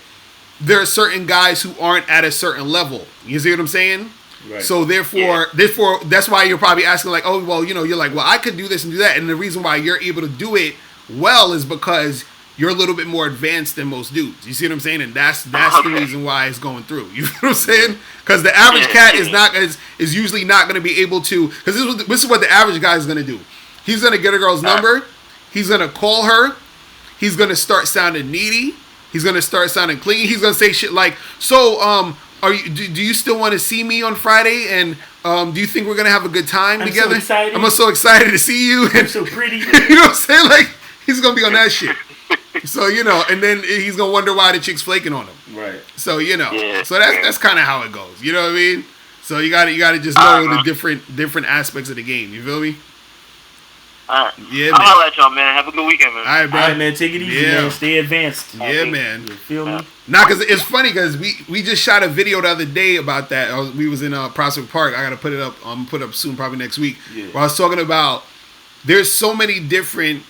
there are certain guys who aren't at a certain level. You see what I'm saying? Right. So therefore, that's why you're probably asking, like, oh, well, you're like, well, I could do this and do that, and the reason why you're able to do it well is because you're a little bit more advanced than most dudes. You see what I'm saying? And that's the reason why it's going through. You know what I'm saying? Because the average cat is usually not going to be able to, because this is what the average guy is going to do. He's going to get a girl's number. He's going to call her. He's going to start sounding needy. He's going to start sounding clingy. He's going to say shit like, so, do you still want to see me on Friday? And do you think we're going to have a good time together? So excited. I'm so excited to see you. I'm so pretty. You know what I'm saying? Like, he's going to be on that shit. So, and then he's going to wonder why the chick's flaking on him. Right. So, so that's kind of how it goes. You know what I mean? So you got to just know the different aspects of the game. You feel me? Yeah, man. I'll let y'all, man. Have a good weekend, man. All right, bro. All right, man. Take it easy, man. Stay advanced. Yeah, man. You feel me? Nah, because it's funny, because we just shot a video the other day about that. We was in Prospect Park. I got to put it up. I'm going to put it up soon, probably next week. Yeah. Where I was talking about, there's so many different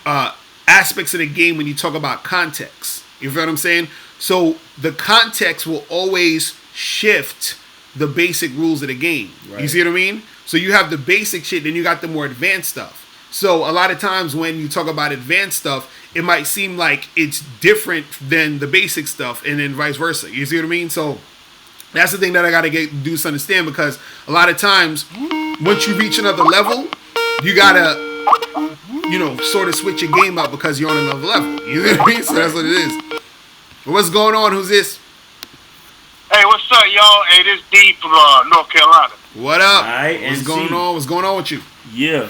aspects of the game when you talk about context. You feel what I'm saying? So the context will always shift the basic rules of the game. Right. You see what I mean? So you have the basic shit, then you got the more advanced stuff. So a lot of times when you talk about advanced stuff, it might seem like it's different than the basic stuff, and then vice versa. You see what I mean? So That's the thing that I gotta get dudes to understand, because a lot of times, once you reach another level, you gotta, sort of switch your game up because you're on another level. You know what I mean? So that's what it is. But what's going on? Who's this? Hey, what's up, y'all? Hey, this D from North Carolina. What up? What's going on? What's going on with you? Yeah.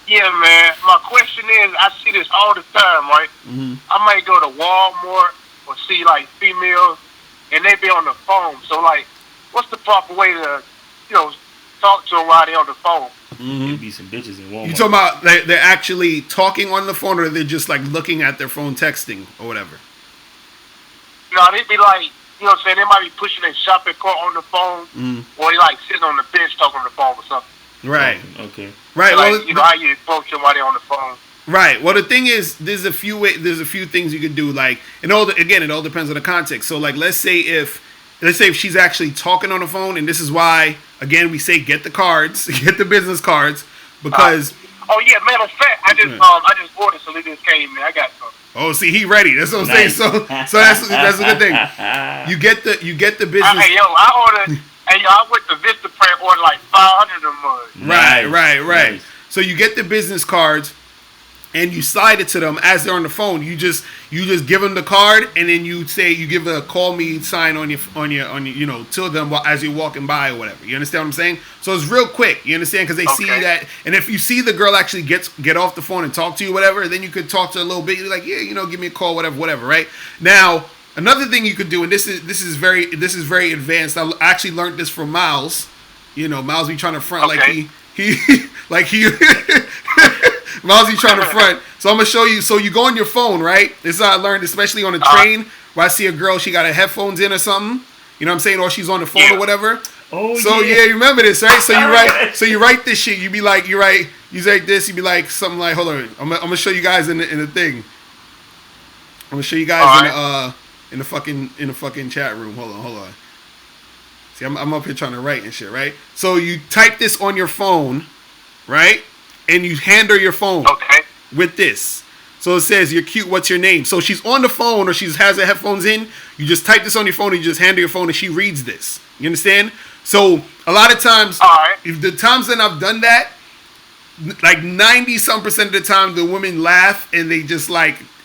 Yeah, man. My question is, I see this all the time, right? Mm-hmm. I might go to Walmart or see, like, females, and they be on the phone. So, like, what's the proper way to, talk to them while they on the phone? Mm-hmm. There'd be some bitches in Walmart. You talking about they're actually talking on the phone, or they're just, like, looking at their phone texting or whatever? No, they'd be like, you know what I'm saying? They might be pushing their shopping cart on the phone, or they like sitting on the bench talking on the phone or something. Right. Okay. Right. Like, well, how you approach them while they're on the phone. Right. Well, the thing is, there's a few things you could do. Like, it all depends on the context. So, like, let's say if she's actually talking on the phone, and this is why, again, we say get the cards, get the business cards, because. Oh yeah, matter of fact, I just ordered, so they just came, man. I got some. Oh, see, he ready. That's what I'm saying. So that's a good thing. You get the business. Hey, yo, I ordered. Hey, yo, I went to Vistaprint, ordered like 500 of them. Right. Nice. So you get the business cards, and you slide it to them as they're on the phone. You just give them the card, and then you give a call me sign on your to them as you're walking by or whatever. You understand what I'm saying? So it's real quick. You understand? Because they see that, and if you see the girl actually get off the phone and talk to you, whatever, then you could talk to her a little bit. You're like, yeah, give me a call, whatever, right? Now, another thing you could do, and this is very advanced. I actually learned this from Miles. Miles be trying to front like he Miles, trying to front. So I'm gonna show you. So you go on your phone, right? This is how I learned, especially on the train, where I see a girl, she got her headphones in or something. You know what I'm saying? Or she's on the phone or whatever. Oh, so yeah, you remember this, right? So you write this shit. You be like, you write this. You be like something like, hold on, I'm gonna show you guys in the thing. I'm gonna show you guys in the fucking chat room. Hold on. See, I'm up here trying to write and shit, right? So you type this on your phone, right? And you hand her your phone with this. So it says, "You're cute, what's your name?" So she's on the phone, or she has her headphones in. You just type this on your phone, and you just hand her your phone, and she reads this. You understand? So a lot of times, if the times that I've done that, like 90-some% of the time, the women laugh, and they just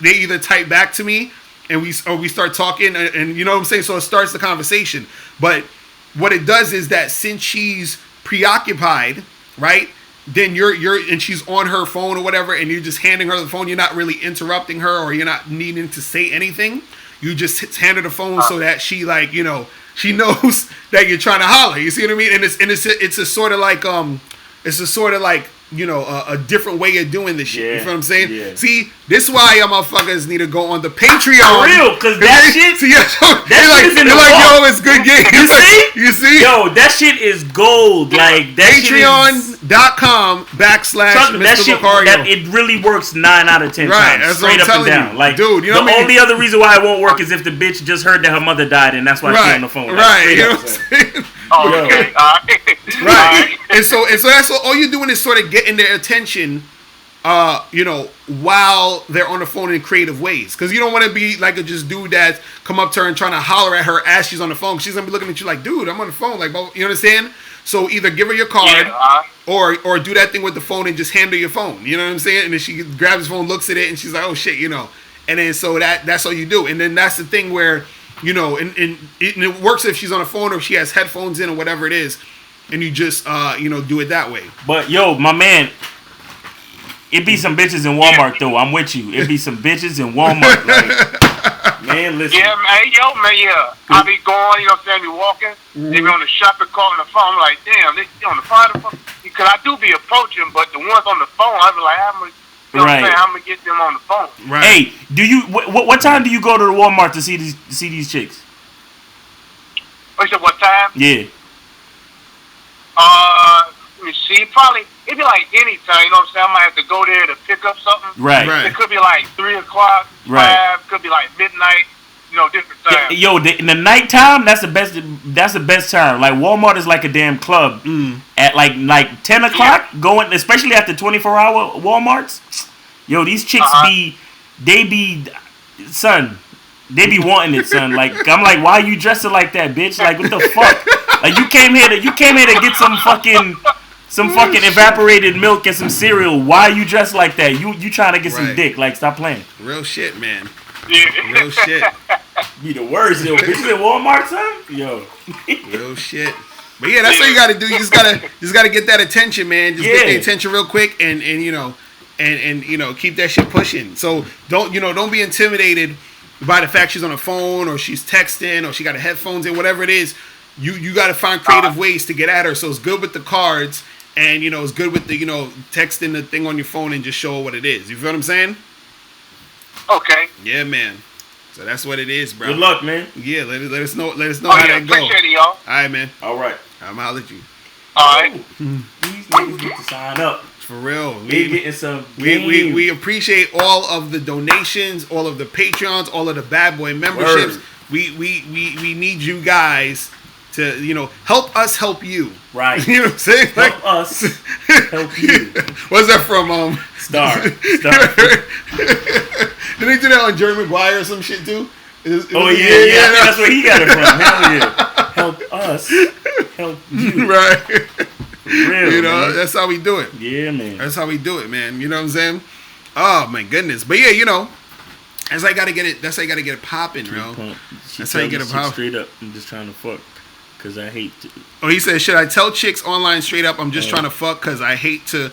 they either type back to me, and we start talking, and you know what I'm saying? So it starts the conversation. But what it does is that since she's preoccupied, right? Then and she's on her phone or whatever, and you're just handing her the phone. You're not really interrupting her, or you're not needing to say anything. You just hand her the phone so that she she knows that you're trying to holler. You see what I mean? And it's a sort of like a different way of doing this shit. You feel what I'm saying? Yeah. See, this is why y'all motherfuckers need to go on the Patreon. For real, because that shit. See, they're like, yo, it's good game. You see? Yo, that shit is gold. Like, that Patreon.com / Mr. Locario. It really works 9 out of 10 right, times. Straight up and down. Like, dude, the only other reason why it won't work is if the bitch just heard that her mother died, and that's why she's on the phone. Right, you know what I'm saying? Oh, okay. Right. And so that's all you're doing is sort of getting their attention, while they're on the phone in creative ways. Because you don't want to be like a just dude that come up to her and trying to holler at her as she's on the phone. She's going to be looking at you like, dude, I'm on the phone. Like, you understand? So either give her your card or do that thing with the phone and just hand her your phone. You know what I'm saying? And then she grabs the phone, looks at it, and she's like, oh, shit, And then so that's all you do. And then that's the thing where, and it works if she's on a phone or if she has headphones in or whatever it is. And you just, do it that way. But, yo, my man, it be some bitches in Walmart, though. I'm with you. It be some bitches in Walmart. Like, man, listen. Yeah, man. Yo, man, yeah. I be going, you know what I'm saying, be walking. They be on the shopping cart on the phone. I'm like, damn, they on the phone. Because I do be approaching, but the ones on the phone, I be like, I'm going to get them on the phone. Right. Hey, what time do you go to the Walmart to see these chicks? You said what time? Yeah. Let me see. Probably, it'd be like any time, you know what I'm saying? I might have to go there to pick up something. Right. It could be like 3 o'clock, 5, could be like midnight, different times. Yo, in the nighttime, that's the best time. Like, Walmart is like a damn club. At like 10 o'clock, going, especially at the 24-hour Walmarts. Yo, these chicks son, They be wanting it, son. Like I'm like, why you dressing like that, bitch? Like what the fuck? Like you came here to get some fucking evaporated milk and some cereal. Why you dressed like that? You trying to get some dick? Like stop playing. Real shit, man. Yeah. Real shit. Be the worst, yo. Bitches at Walmart, son. Yo. Real shit. But yeah, that's what you gotta do. You just gotta get that attention, man. Just get the attention real quick, and you know, and you know, keep that shit pushing. So don't be intimidated by the fact she's on a phone or she's texting or she got her headphones in, whatever it is. You got to find creative ways to get at her. So it's good with the cards, and you know it's good with the texting the thing on your phone and just show her what it is. You feel what I'm saying? Okay. Yeah, man. So that's what it is, bro. Good luck, man. Yeah, let us know how that go. Appreciate it, y'all. All right, man. All right. I'm holler at you. All right. These niggas need to sign up. For real. We getting some. We appreciate all of the donations, all of the Patreons, all of the Bad Boy memberships. Word. We need you guys to help us help you. Right. You know what I'm saying? Help us help you. What's that from? Star. Did they do that on Jerry Maguire or some shit too? Yeah. I think that's where he got it from. Hell yeah. Help us help you. Right. For real, man. That's how we do it. Yeah, man. That's how we do it, man. You know what I'm saying? Oh my goodness. But yeah, that's how you gotta get it. That's how you gotta get it popping, bro. That's how you get it popping. Straight up, I'm just trying to fuck, cause I hate to. Oh, he said, should I tell chicks online straight up? I'm just trying to fuck, cause I hate to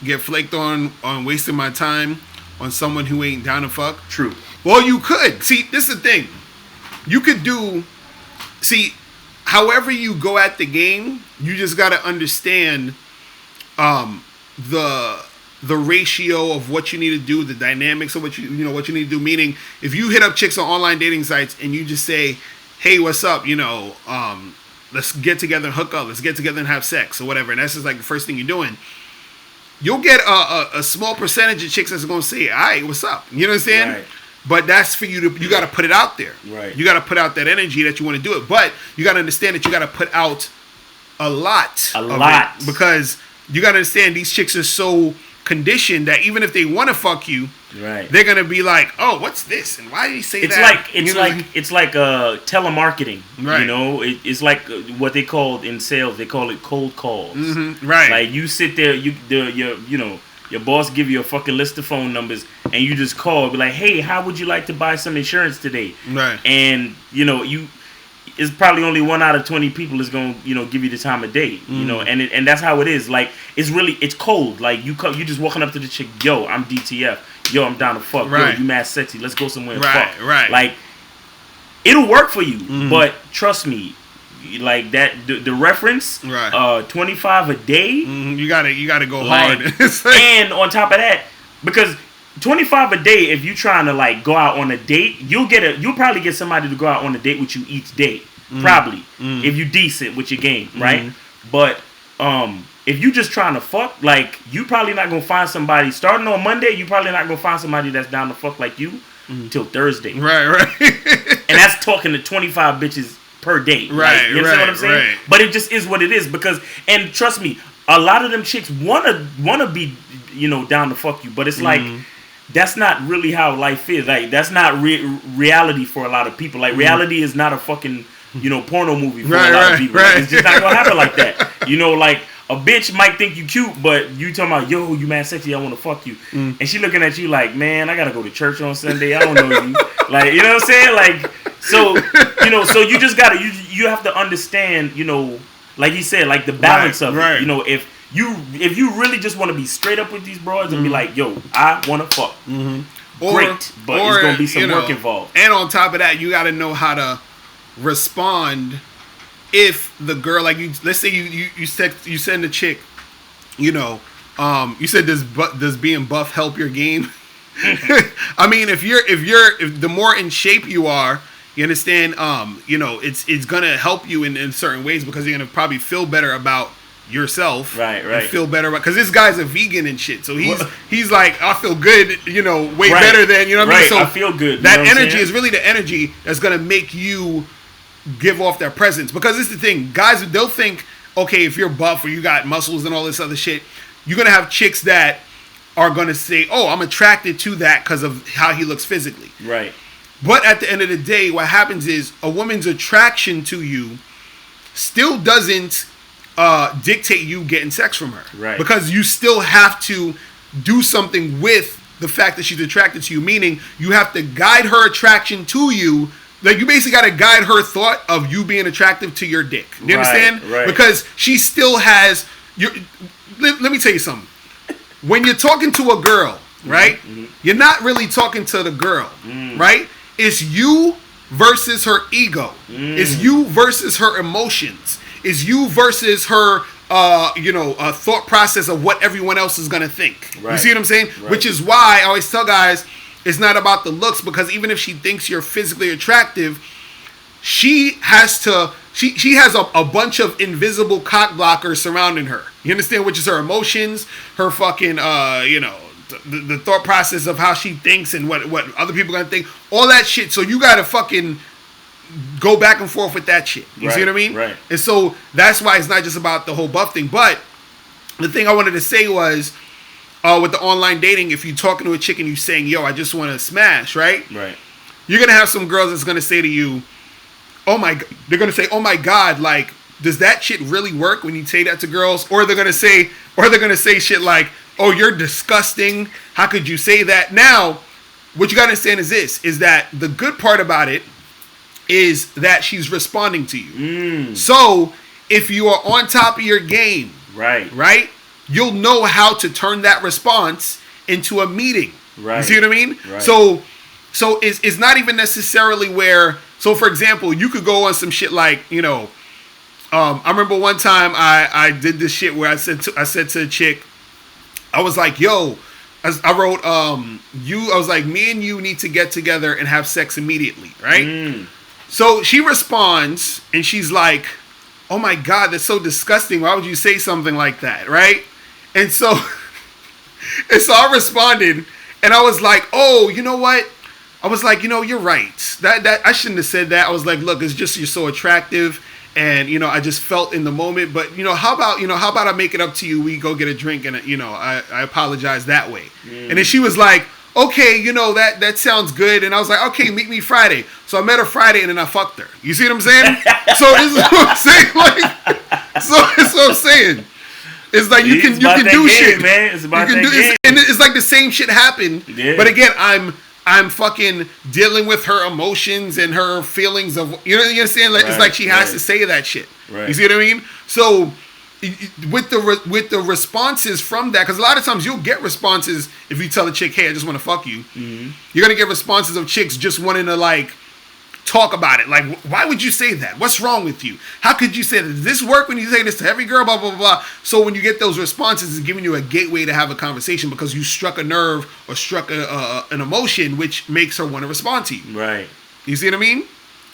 get flaked on wasting my time on someone who ain't down to fuck. True. Well, you could. See, this is the thing. You could however you go at the game, you just got to understand the ratio of what you need to do, the dynamics of what you need to do. Meaning, if you hit up chicks on online dating sites and you just say, hey, what's up? Let's get together and hook up. Let's get together and have sex or whatever. And that's just like the first thing you're doing. You'll get a small percentage of chicks that's going to say, all right, what's up? You know what I'm saying? Right. But that's for you you got to put it out there. Right. You got to put out that energy that you want to do it. But you got to understand that you got to put out a lot. Because you got to understand these chicks are so conditioned that even if they want to fuck you, right, they're going to be like, oh, what's this? And why did he say that? It's like telemarketing. Right. It's like what they call in sales, they call it cold calls. Mm-hmm. Right. Like you sit there, your boss give you a fucking list of phone numbers, and you just call, be like, hey, how would you like to buy some insurance today? Right. And it's probably only 1 out of 20 people is gonna give you the time of day. And that's how it is. Like it's cold. Like you just walking up to the chick, yo, I'm DTF, yo, I'm down to fuck, right, yo, you mad sexy, let's go somewhere and right, fuck. Right. Like it'll work for you, but trust me. Like that, the reference, right? 25 a day. You gotta go hard. And on top of that, because 25 a day, if you trying to go out on a date, you'll probably get somebody to go out on a date with you each day, probably, if you decent with your game, right? But if you just trying to fuck, you probably not gonna find somebody starting on Monday. You probably not gonna find somebody that's down to fuck like you till Thursday, right? And that's talking to 25 bitches per day, right? You understand what I'm saying? Right. But it just is what it is, because, and trust me, a lot of them chicks wanna be down to fuck you, but it's like that's not really how life is. Like that's not reality for a lot of people. Like reality is not a fucking porno movie for a lot of people. Like, it's just not gonna happen like that. Like a bitch might think you cute, but you talking about, yo, you mad sexy, I want to fuck you, and she looking at you like, man, I gotta go to church on Sunday, I don't know you. Like, you know what I'm saying? Like, so so you just gotta you have to understand, like he said, like the balance of it. If you really just want to be straight up with these broads and be like, yo, I want to fuck, great, but it's gonna be some work involved. And on top of that, you gotta know how to respond. If the girl, like let's say you send a chick, you said does being buff help your game? I mean, if the more in shape you are, you understand, it's gonna help you in certain ways, because you're gonna probably feel better about yourself, right, and feel better about, because this guy's a vegan and shit, so he's like, I feel good, way better than, what I mean? So I feel good. That energy is really the energy that's gonna make you give off their presence. Because this is the thing, guys, they'll think, okay, if you're buff or you got muscles and all this other shit, you're gonna have chicks that are gonna say, oh, I'm attracted to that because of how he looks physically. Right. But at the end of the day, what happens is a woman's attraction to you still doesn't dictate you getting sex from her. Right. Because you still have to do something with the fact that she's attracted to you. Meaning you have to guide her attraction to you. Like, you basically got to guide her thought of you being attractive to your dick. You understand? Right. Because she still has... Let me tell you something. When you're talking to a girl, right? Mm-hmm. You're not really talking to the girl, right? It's you versus her ego. It's you versus her emotions. It's you versus her, thought process of what everyone else is going to think. Right. You see what I'm saying? Right. Which is why I always tell guys, it's not about the looks, because even if she thinks you're physically attractive, she has to... She has a bunch of invisible cock blockers surrounding her. You understand? Which is her emotions, her fucking, the thought process of how she thinks and what other people are going to think. All that shit. So you got to fucking go back and forth with that shit. You see what I mean? Right. And so that's why it's not just about the whole buff thing. But the thing I wanted to say was, with the online dating, if you're talking to a chick and you saying, yo, I just want to smash, right? Right. You're going to have some girls that's going to say to you, they're going to say, oh my God, like, does that shit really work when you say that to girls? Or they're going to say shit like, oh, you're disgusting. How could you say that? Now, what you got to understand is this, is that the good part about it is that she's responding to you. So if you are on top of your game, right, you'll know how to turn that response into a meeting. Right. You see what I mean? Right. So it's not even necessarily where, so for example, you could go on some shit like, I remember one time I did this shit where I said to a chick, I was like, yo, I wrote, I was like, me and you need to get together and have sex immediately, right? So she responds and she's like, oh my God, that's so disgusting. Why would you say something like that, right? And so I responded and I was like, oh, you know what? I was like, you're right. That I shouldn't have said that. I was like, look, it's just you're so attractive, and I just felt in the moment. But how about I make it up to you? We go get a drink, and I apologize that way. And then she was like, okay, that sounds good. And I was like, okay, meet me Friday. So I met her Friday, and then I fucked her. You see what I'm saying? So this is what I'm saying. Like, so that's what I'm saying. It's like you can do shit, man. It's about that game. And it's like the same shit happened. Yeah. But again, I'm fucking dealing with her emotions and her feelings of, you understand? Like, it's like she has to say that shit. Right. You see what I mean? So with the responses from that, because a lot of times you'll get responses if you tell a chick, hey, I just want to fuck you. Mm-hmm. You're going to get responses of chicks just wanting to like talk about it. Like, why would you say that? What's wrong with you? How could you say that? Does this work when you say this to every girl? Blah, blah, blah, blah. So when you get those responses, it's giving you a gateway to have a conversation because you struck a nerve or struck an emotion, which makes her want to respond to you. Right. You see what I mean?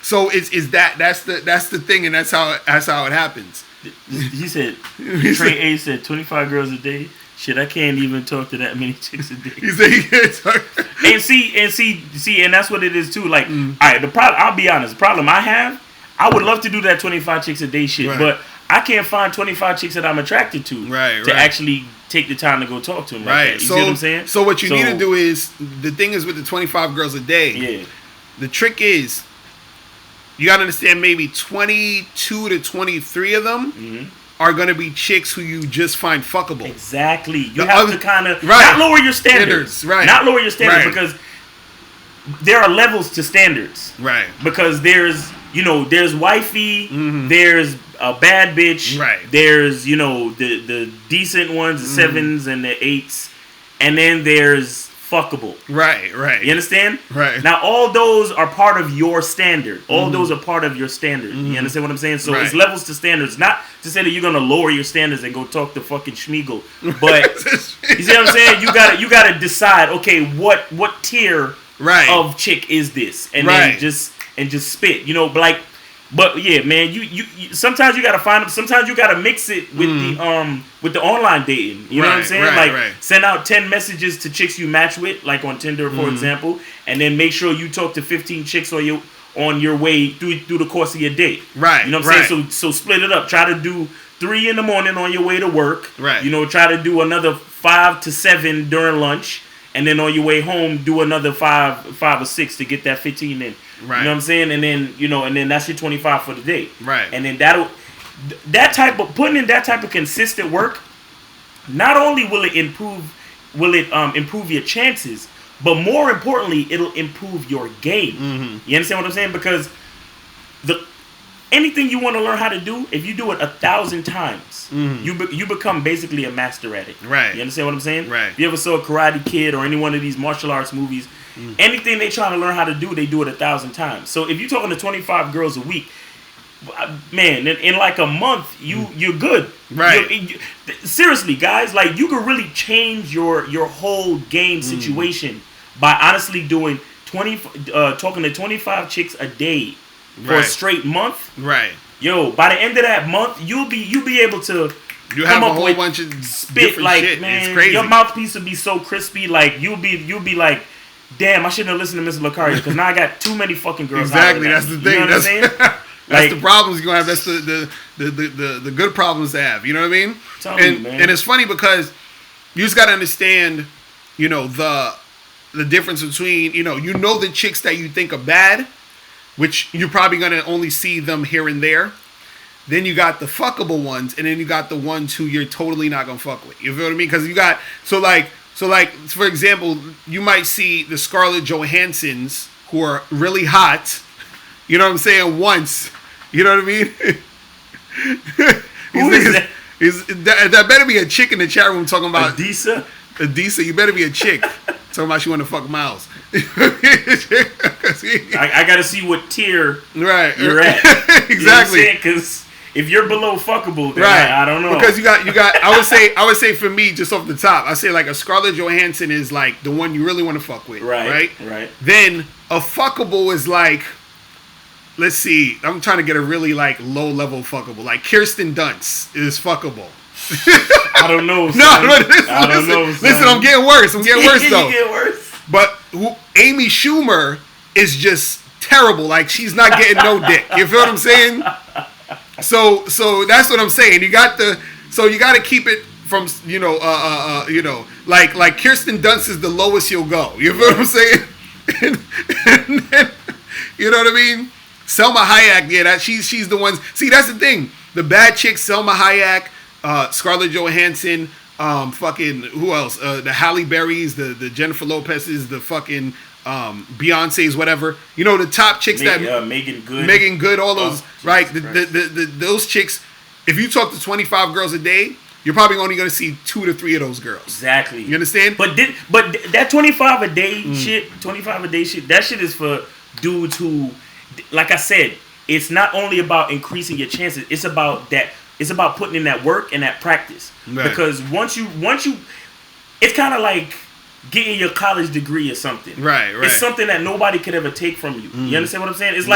So that's the thing, and that's how it happens. He said, Trey A said 25 girls a day. Shit, I can't even talk to that many chicks a day. He said he can't talk. And see, and that's what it is too. Like, all right, the problem. I'll be honest. The problem I have, I would love to do that 25 chicks a day shit, but I can't find 25 chicks that I'm attracted to, to actually take the time to go talk to them. Like that. You see what I'm saying? So what you need to do is, the thing is with the 25 girls a day. Yeah. The trick is, you gotta understand, maybe 22 to 23 of them are going to be chicks who you just find fuckable. Exactly. You have to kind of not lower your standards. Right. Not lower your standards because there are levels to standards. Right. Because there's wifey, there's a bad bitch, there's, the decent ones, the 7s and the 8s, and then there's fuckable. Right. You understand? Right. Now, all those are part of your standard. All those are part of your standard. You understand what I'm saying? So it's levels to standards. Not to say that you're gonna lower your standards and go talk to fucking Schmeagle, but you see what I'm saying? You gotta decide. Okay, what tier of chick is this? And then just spit. But yeah, man, you sometimes you gotta find them. Sometimes you gotta mix it with the online dating. You know what I'm saying? Send out 10 messages to chicks you match with, like on Tinder, for example, and then make sure you talk to 15 chicks on your way through the course of your date. Right. You know what I'm saying? So split it up. Try to do 3 in the morning on your way to work. Right. Try to do another 5 to 7 during lunch. and then on your way home do another five or six to get that 15 in. Right. You know what I'm saying? And then and then that's your 25 for the day. Right. And then putting in that type of consistent work, not only will it improve your chances, but more importantly, it'll improve your game. Mm-hmm. You understand what I'm saying? Because anything you want to learn how to do, if you do it 1,000 times, you become basically a master at it. Right. You understand what I'm saying? Right. If you ever saw a Karate Kid or any one of these martial arts movies, anything they trying to learn how to do, they do it 1,000 times. So if you're talking to 25 girls a week, man, in like a month, you're good. Right. Seriously, guys, like you could really change your whole game situation by honestly doing talking to 25 chicks a day for a straight month. Right. Yo, by the end of that month, you'll be able to you have a whole bunch of spit like shit. Man, it's crazy. Your mouthpiece will be so crispy, like you'll be like, damn, I shouldn't have listened to Mr. Locario because now I got too many fucking girls. Exactly, that's the thing. You know what I'm saying? That's the problems you're gonna have. That's the good problems to have. You know what I mean? And it's funny because you just gotta understand, the difference between the chicks that you think are bad, which you're probably gonna only see them here and there. Then you got the fuckable ones, and then you got the ones who you're totally not gonna fuck with. You feel what I mean? Because you got so like for example, you might see the Scarlett Johanssons who are really hot. You know what I'm saying? Once. You know what I mean? Who is that? That better be a chick in the chat room talking about Adisa, you better be a chick talking about she want to fuck Miles. I gotta see what tier you're at. Exactly. Because if you're below fuckable, then right. I don't know. Because you got. I would say for me, just off the top, I say like a Scarlett Johansson is like the one you really want to fuck with. Right. Then a fuckable is like. Let's see. I'm trying to get a really like low level fuckable. Like Kirsten Dunst is fuckable. I don't know. Son. I don't know. Listen, I'm getting worse. I'm getting worse though. You get worse. But Amy Schumer is just terrible. Like she's not getting no dick. You feel what I'm saying? So that's what I'm saying. You got to keep it from like Kirsten Dunst is the lowest you'll go. You feel what I'm saying? and then, you know what I mean? Selma Hayek, yeah, she's the ones. See, that's the thing. The bad chicks, Selma Hayek, Scarlett Johansson, fucking who else? The Halle Berrys, the Jennifer Lopez's, the fucking Beyonce's, whatever. The top chicks Megan Good, all those, right? Those chicks. If you talk to 25 girls a day, you're probably only going to see 2 to 3 of those girls. Exactly. You understand? But that 25 a day shit, that shit is for dudes who, like I said, it's not only about increasing your chances. It's about that. It's about putting in that work and that practice. Right. Because once you, it's kind of like getting your college degree or something. Right. It's something that nobody could ever take from you. You understand what I'm saying? It's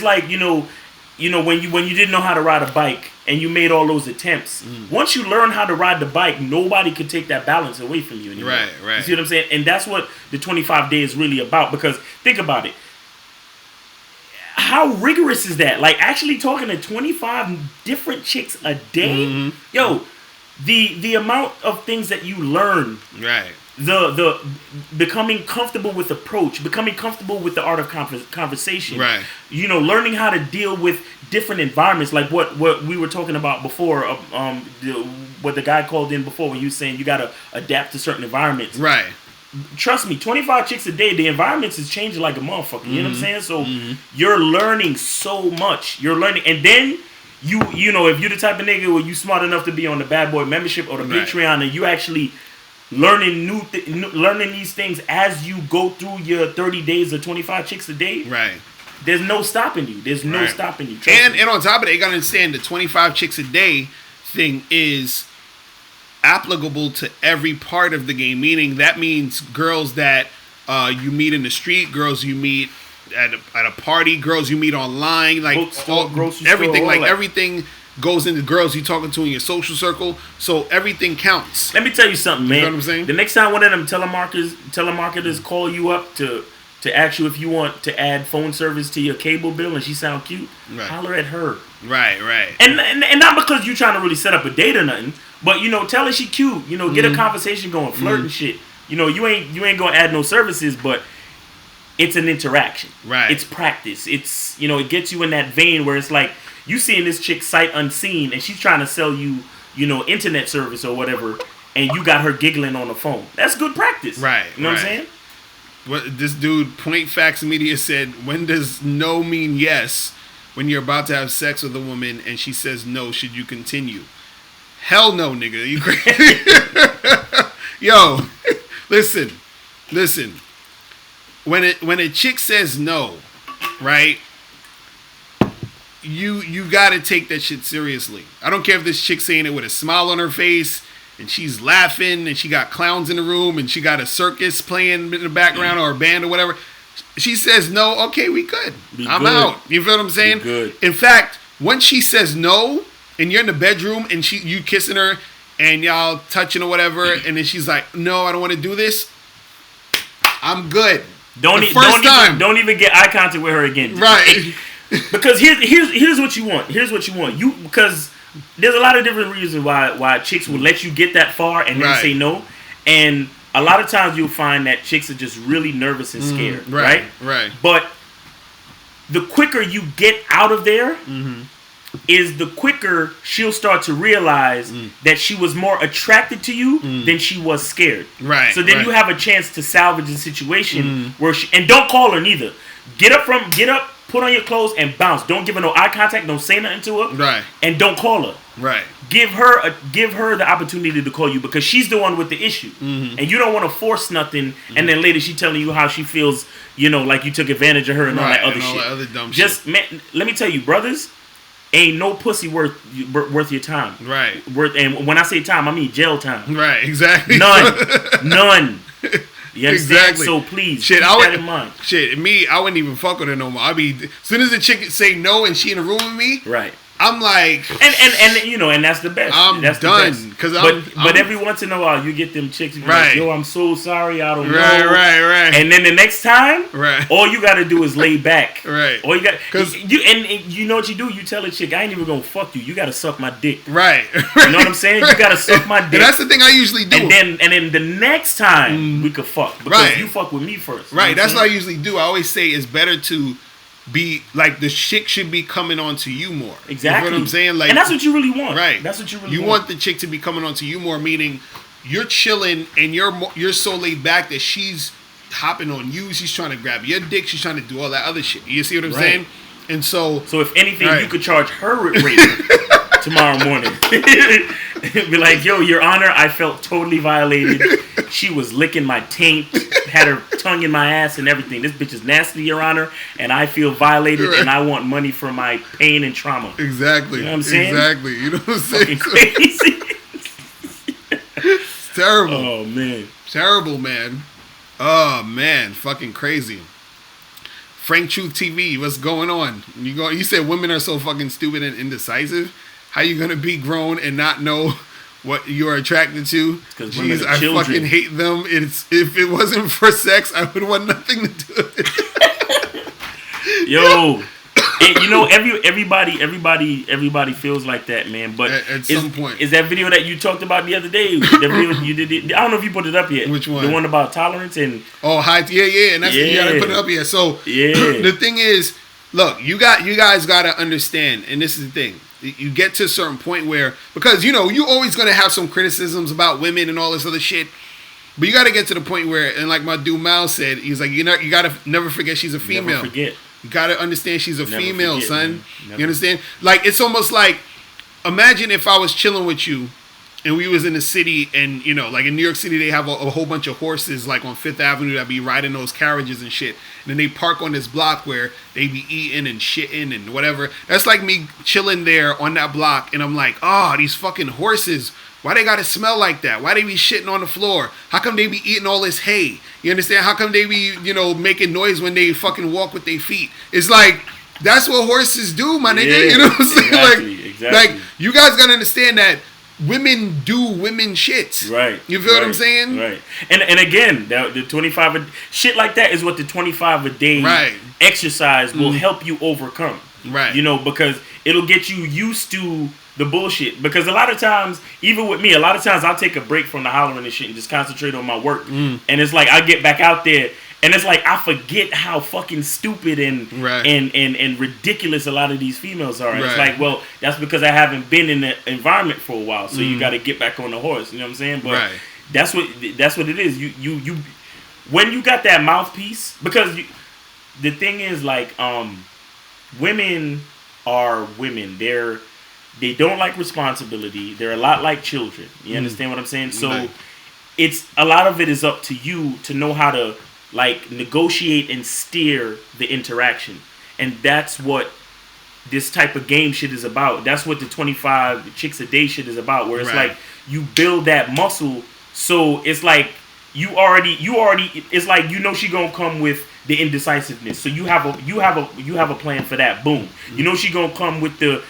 like when you didn't know how to ride a bike and you made all those attempts. Once you learn how to ride the bike, nobody could take that balance away from you anymore. Right. You see what I'm saying? And that's what the 25 day is really about. Because think about it. How rigorous is that? Like actually talking to 25 different chicks a day? Yo, the amount of things that you learn. Right. The becoming comfortable with approach, becoming comfortable with the art of conversation. Right. Learning how to deal with different environments, like what we were talking about before. What the guy called in before when you were saying you gotta adapt to certain environments. Right. Trust me, 25 chicks a day, the environments is changing like a motherfucker. You know what I'm saying? So you're learning so much. You're learning, and then if you're the type of nigga where you smart enough to be on the Bad Boy membership or the Patreon, and you actually learning learning these things as you go through your 30 days of 25 chicks a day. Right. There's no stopping you. There's no stopping you. And on top of that, you gotta understand the 25 chicks a day thing is applicable to every part of the game. Meaning that means girls that you meet in the street, girls you meet at a party, girls you meet online, like bookstore, grocery everything, store, like everything goes into girls you're talking to in your social circle. So everything counts. Let me tell you something, man. You know what I'm saying? The next time one of them telemarketers call you up to ask you if you want to add phone service to your cable bill and she sound cute, holler at her. Right. And not because you trying to really set up a date or nothing, but tell her she cute. Get a conversation going, flirt and shit. you ain't gonna add no services, but it's an interaction. Right. It's practice. It's it gets you in that vein where it's like you seeing this chick sight unseen and she's trying to sell you, internet service or whatever, and you got her giggling on the phone. That's good practice. Right. You know what I'm saying? What this dude Point Facts Media said, when does no mean yes when you're about to have sex with a woman and she says no, should you continue? Hell no, nigga. You crazy? Yo, listen. When a chick says no, right? You gotta take that shit seriously. I don't care if this chick's saying it with a smile on her face and she's laughing and she got clowns in the room and she got a circus playing in the background or a band or whatever. She says no, okay, we good. I'm out. You feel what I'm saying? Be good. In fact, once she says no and you're in the bedroom and you kissing her and y'all touching or whatever, and then she's like, no, I don't want to do this, I'm good. Don't even get eye contact with her again. Right. Because here's what you want. Because there's a lot of different reasons why chicks will let you get that far and then say no. And a lot of times you'll find that chicks are just really nervous and scared. Right. But the quicker you get out of there, is the quicker she'll start to realize that she was more attracted to you than she was scared. Right. So then you have a chance to salvage the situation where and don't call her neither. Get up, put on your clothes and bounce. Don't give her no eye contact, don't say nothing to her. Right. And don't call her. Right. Give her the opportunity to call you because she's the one with the issue. And you don't want to force nothing and then later she telling you how she feels, like you took advantage of her and all that other shit. That other dumb shit. Man, let me tell you, brothers, ain't no pussy worth your time. Right. And when I say time, I mean jail time. Right, exactly. None. You understand? Exactly. So please, keep that in mind. I wouldn't even fuck with her no more. As soon as the chick say no and she in the room with me, right. I'm like, and that's the best. That's done. But every once in a while you get them chicks. Right. Like, yo, I'm so sorry. I don't know. Right. And then the next time, right. All you got to do is lay back. Right. All you got, and you know what you do? You tell a chick, I ain't even gonna fuck you. You got to suck my dick. Right. You know what I'm saying? You got to suck my dick. And that's the thing I usually do. And then the next time we could fuck because you fuck with me first. Right. That's what I usually do. I always say it's better to be like the chick should be coming on to you more. Exactly. You know what I'm saying? Like, and that's what you really want. Right. That's what you really want. You want the chick to be coming on to you more, meaning you're chilling and you're so laid back that she's hopping on you. She's trying to grab your dick. She's trying to do all that other shit. You see what I'm saying? And so if anything, you could charge her rate tomorrow morning. Be like, yo, Your Honor, I felt totally violated. She was licking my taint, had her tongue in my ass and everything. This bitch is nasty, Your Honor, and I feel violated and I want money for my pain and trauma. Exactly. You know what I'm saying? Exactly. You know what I'm saying? Fucking crazy. It's terrible. Oh, man. Terrible, man. Oh, man. Fucking crazy. Frank Truth TV, what's going on? You said women are so fucking stupid and indecisive. How you gonna be grown and not know what you're attracted to? Jeez, I fucking hate them. If it wasn't for sex, I would want nothing to do with it. Yo, and everybody feels like that, man. But at some point, is that video that you talked about the other day? The video you did. I don't know if you put it up yet. Which one? The one about tolerance and yeah, and that's you gotta put it up yet. So the thing is, look, you guys gotta understand, and this is the thing. You get to a certain point where, because you always gonna have some criticisms about women and all this other shit, but you gotta get to the point where, and like my dude Mal said, he's like, you gotta never forget she's a female. Never forget. You gotta understand she's a female, son. You understand? Like, it's almost like, imagine if I was chilling with you and we was in the city and, like in New York City, they have a whole bunch of horses like on 5th Avenue that be riding those carriages and shit. And then they park on this block where they be eating and shitting and whatever. That's like me chilling there on that block and I'm like, these fucking horses, why they gotta smell like that? Why they be shitting on the floor? How come they be eating all this hay? You understand? How come they be, making noise when they fucking walk with their feet? It's like, that's what horses do, my nigga. Yeah, you know what I'm saying? Exactly. Like, you guys gotta understand that women do women shits. Right. You feel what I'm saying? Right. And again, the 25 shit like that is what the 25 a day exercise will help you overcome. Right. You know, because it'll get you used to the bullshit. Because a lot of times, even with me, a lot of times I'll take a break from the hollering and shit and just concentrate on my work. And it's like I get back out there and it's like I forget how fucking stupid and ridiculous a lot of these females are. And it's like, well, that's because I haven't been in the environment for a while. So you got to get back on the horse. You know what I'm saying? But that's what it is. You when you got that mouthpiece, because the thing is, like, women are women. They don't like responsibility. They're a lot like children. You understand what I'm saying? So it's a lot of it is up to you to know how to, like, negotiate and steer the interaction. And that's what this type of game shit is about. That's what the 25 chicks a day shit is about, where it's like you build that muscle. So it's like you already it's like, you know, she gonna come with the indecisiveness. So you have a plan for that. Boom. You know she gonna come with the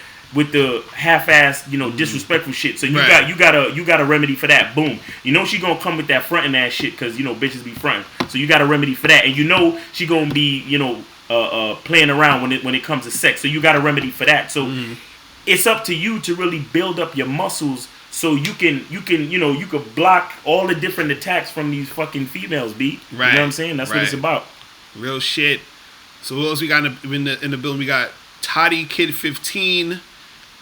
half-assed, you know, disrespectful shit. So you got a remedy for that. Boom. You know she gonna come with that fronting ass shit, because, you know, bitches be fronting. So you got a remedy for that. And you know she gonna be, you know, playing around when it comes to sex. So you got a remedy for that. So it's up to you to really build up your muscles, so you can you know, you could block all the different attacks from these fucking females, B. You know what I'm saying? That's what it's about. Real shit. So what else we got in the building? We got Toddy Kid 15,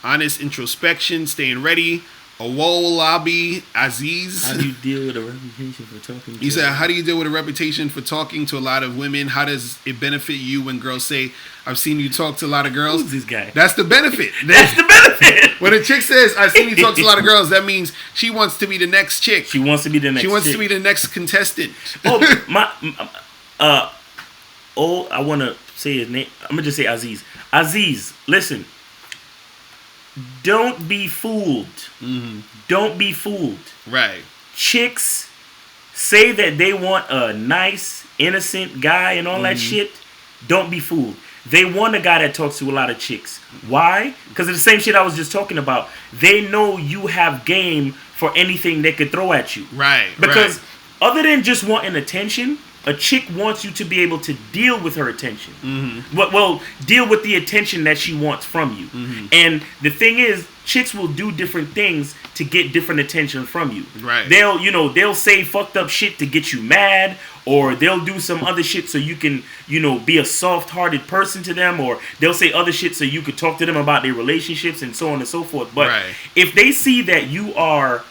Honest Introspection, Staying Ready, Awol Lobby, Aziz. How do you deal with a reputation for talking to He said, how do you deal with a reputation for talking to a lot of women? How does it benefit you when girls say, I've seen you talk to a lot of girls? Who's this guy? That's the benefit. That's the benefit. When a chick says, I've seen you talk to a lot of girls, that means she wants to be the next chick. She wants to be the next She wants chick. to be the next contestant. I want to say his name. I'm going to just say Aziz. Aziz, listen. Don't be fooled. Don't be fooled. Right. Chicks say that they want a nice, innocent guy and all that shit. Don't be fooled. They want a guy that talks to a lot of chicks. Why? Because of the same shit I was just talking about. They know you have game for anything they could throw at you. Right. Because other than just wanting attention, a chick wants you to be able to deal with her attention. Well, deal with the attention that she wants from you. And the thing is, chicks will do different things to get different attention from you. Right. They'll say fucked up shit to get you mad, or they'll do some other shit so you can, you know, be a soft-hearted person to them, or they'll say other shit so you could talk to them about their relationships and so on and so forth. But if they see that you have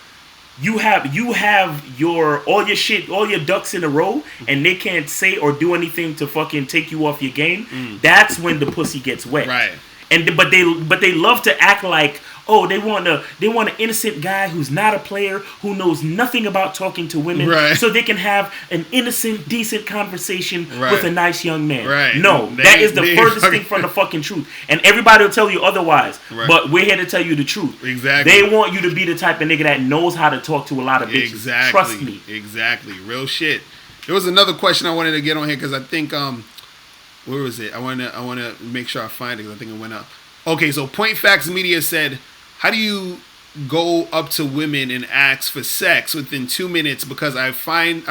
all your shit, all your ducks in a row, and they can't say or do anything to fucking take you off your game, that's when the pussy gets wet. Right. And but they love to act like, oh, they want an innocent guy who's not a player, who knows nothing about talking to women, so they can have an innocent, decent conversation with a nice young man. Right. No, that is the furthest thing from the fucking truth. And everybody will tell you otherwise. Right. But we're here to tell you the truth. Exactly. They want you to be the type of nigga that knows how to talk to a lot of bitches. Exactly. Trust me. Exactly. Real shit. There was another question I wanted to get on here because I think where was it? I want to make sure I find it because I think it went up. Okay, so Point Facts Media said, how do you go up to women and ask for sex within 2 minutes? Because I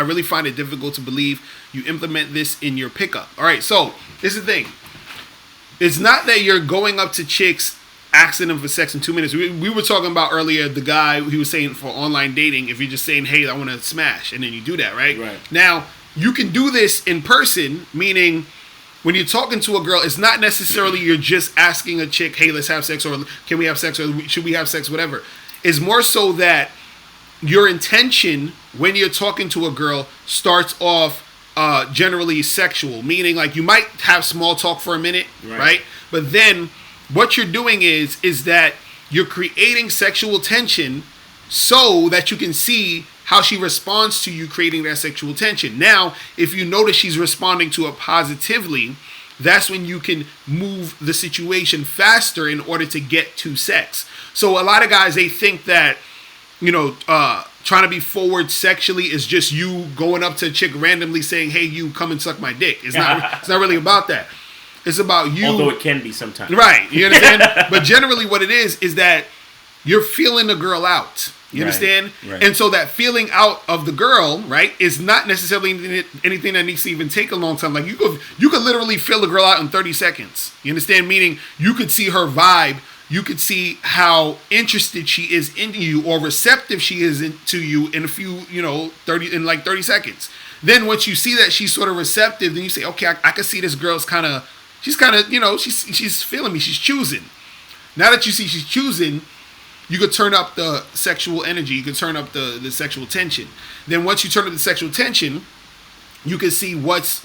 really find it difficult to believe you implement this in your pickup. All right, so this is the thing. It's not that you're going up to chicks asking them for sex in 2 minutes. We were talking about earlier the guy, he was saying for online dating, if you're just saying, hey, I want to smash, and then you do that, right? Now, you can do this in person, meaning when you're talking to a girl, it's not necessarily you're just asking a chick, hey, let's have sex, or can we have sex, or should we have sex, whatever. It's more so that your intention when you're talking to a girl starts off generally sexual, meaning like you might have small talk for a minute, right? But then what you're doing is that you're creating sexual tension so that you can see how she responds to you creating that sexual tension. Now, if you notice she's responding to it positively, that's when you can move the situation faster in order to get to sex. So a lot of guys, they think that, you know, trying to be forward sexually is just you going up to a chick randomly saying, hey, you come and suck my dick. It's not really about that. It's about you. Although it can be sometimes. Right. You understand? But generally what it is that you're feeling the girl out. You understand? Right. And so that feeling out of the girl, right, is not necessarily anything that needs to even take a long time. Like you could literally feel the girl out in 30 seconds. You understand? Meaning you could see her vibe. You could see how interested she is in you or receptive she is to you in a few, 30 seconds. Then once you see that she's sort of receptive, then you say, okay, I can see this girl's she's feeling me. She's choosing. Now that you see she's choosing, you could turn up the sexual energy. You could turn up the sexual tension. Then once you turn up the sexual tension, you can see what's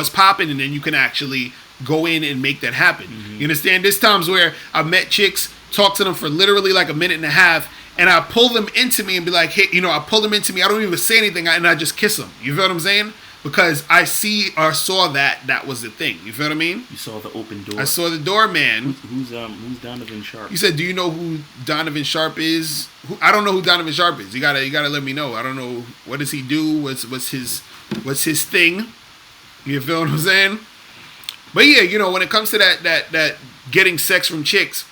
popping, and then you can actually go in and make that happen. Mm-hmm. You understand? There's times where I've met chicks, talk to them for literally like a minute and a half, and I pull them into me and be like, hey, I pull them into me. I don't even say anything, and I just kiss them. You feel what I'm saying? Because I see or saw that was the thing. You feel what I mean? You saw the open door. I saw the door, man. Who's Donovan Sharp? You said, do you know who Donovan Sharp is? I don't know who Donovan Sharp is. You gotta let me know. I don't know. What does he do? What's his thing? You feel what I'm saying? But yeah, when it comes to that getting sex from chicks,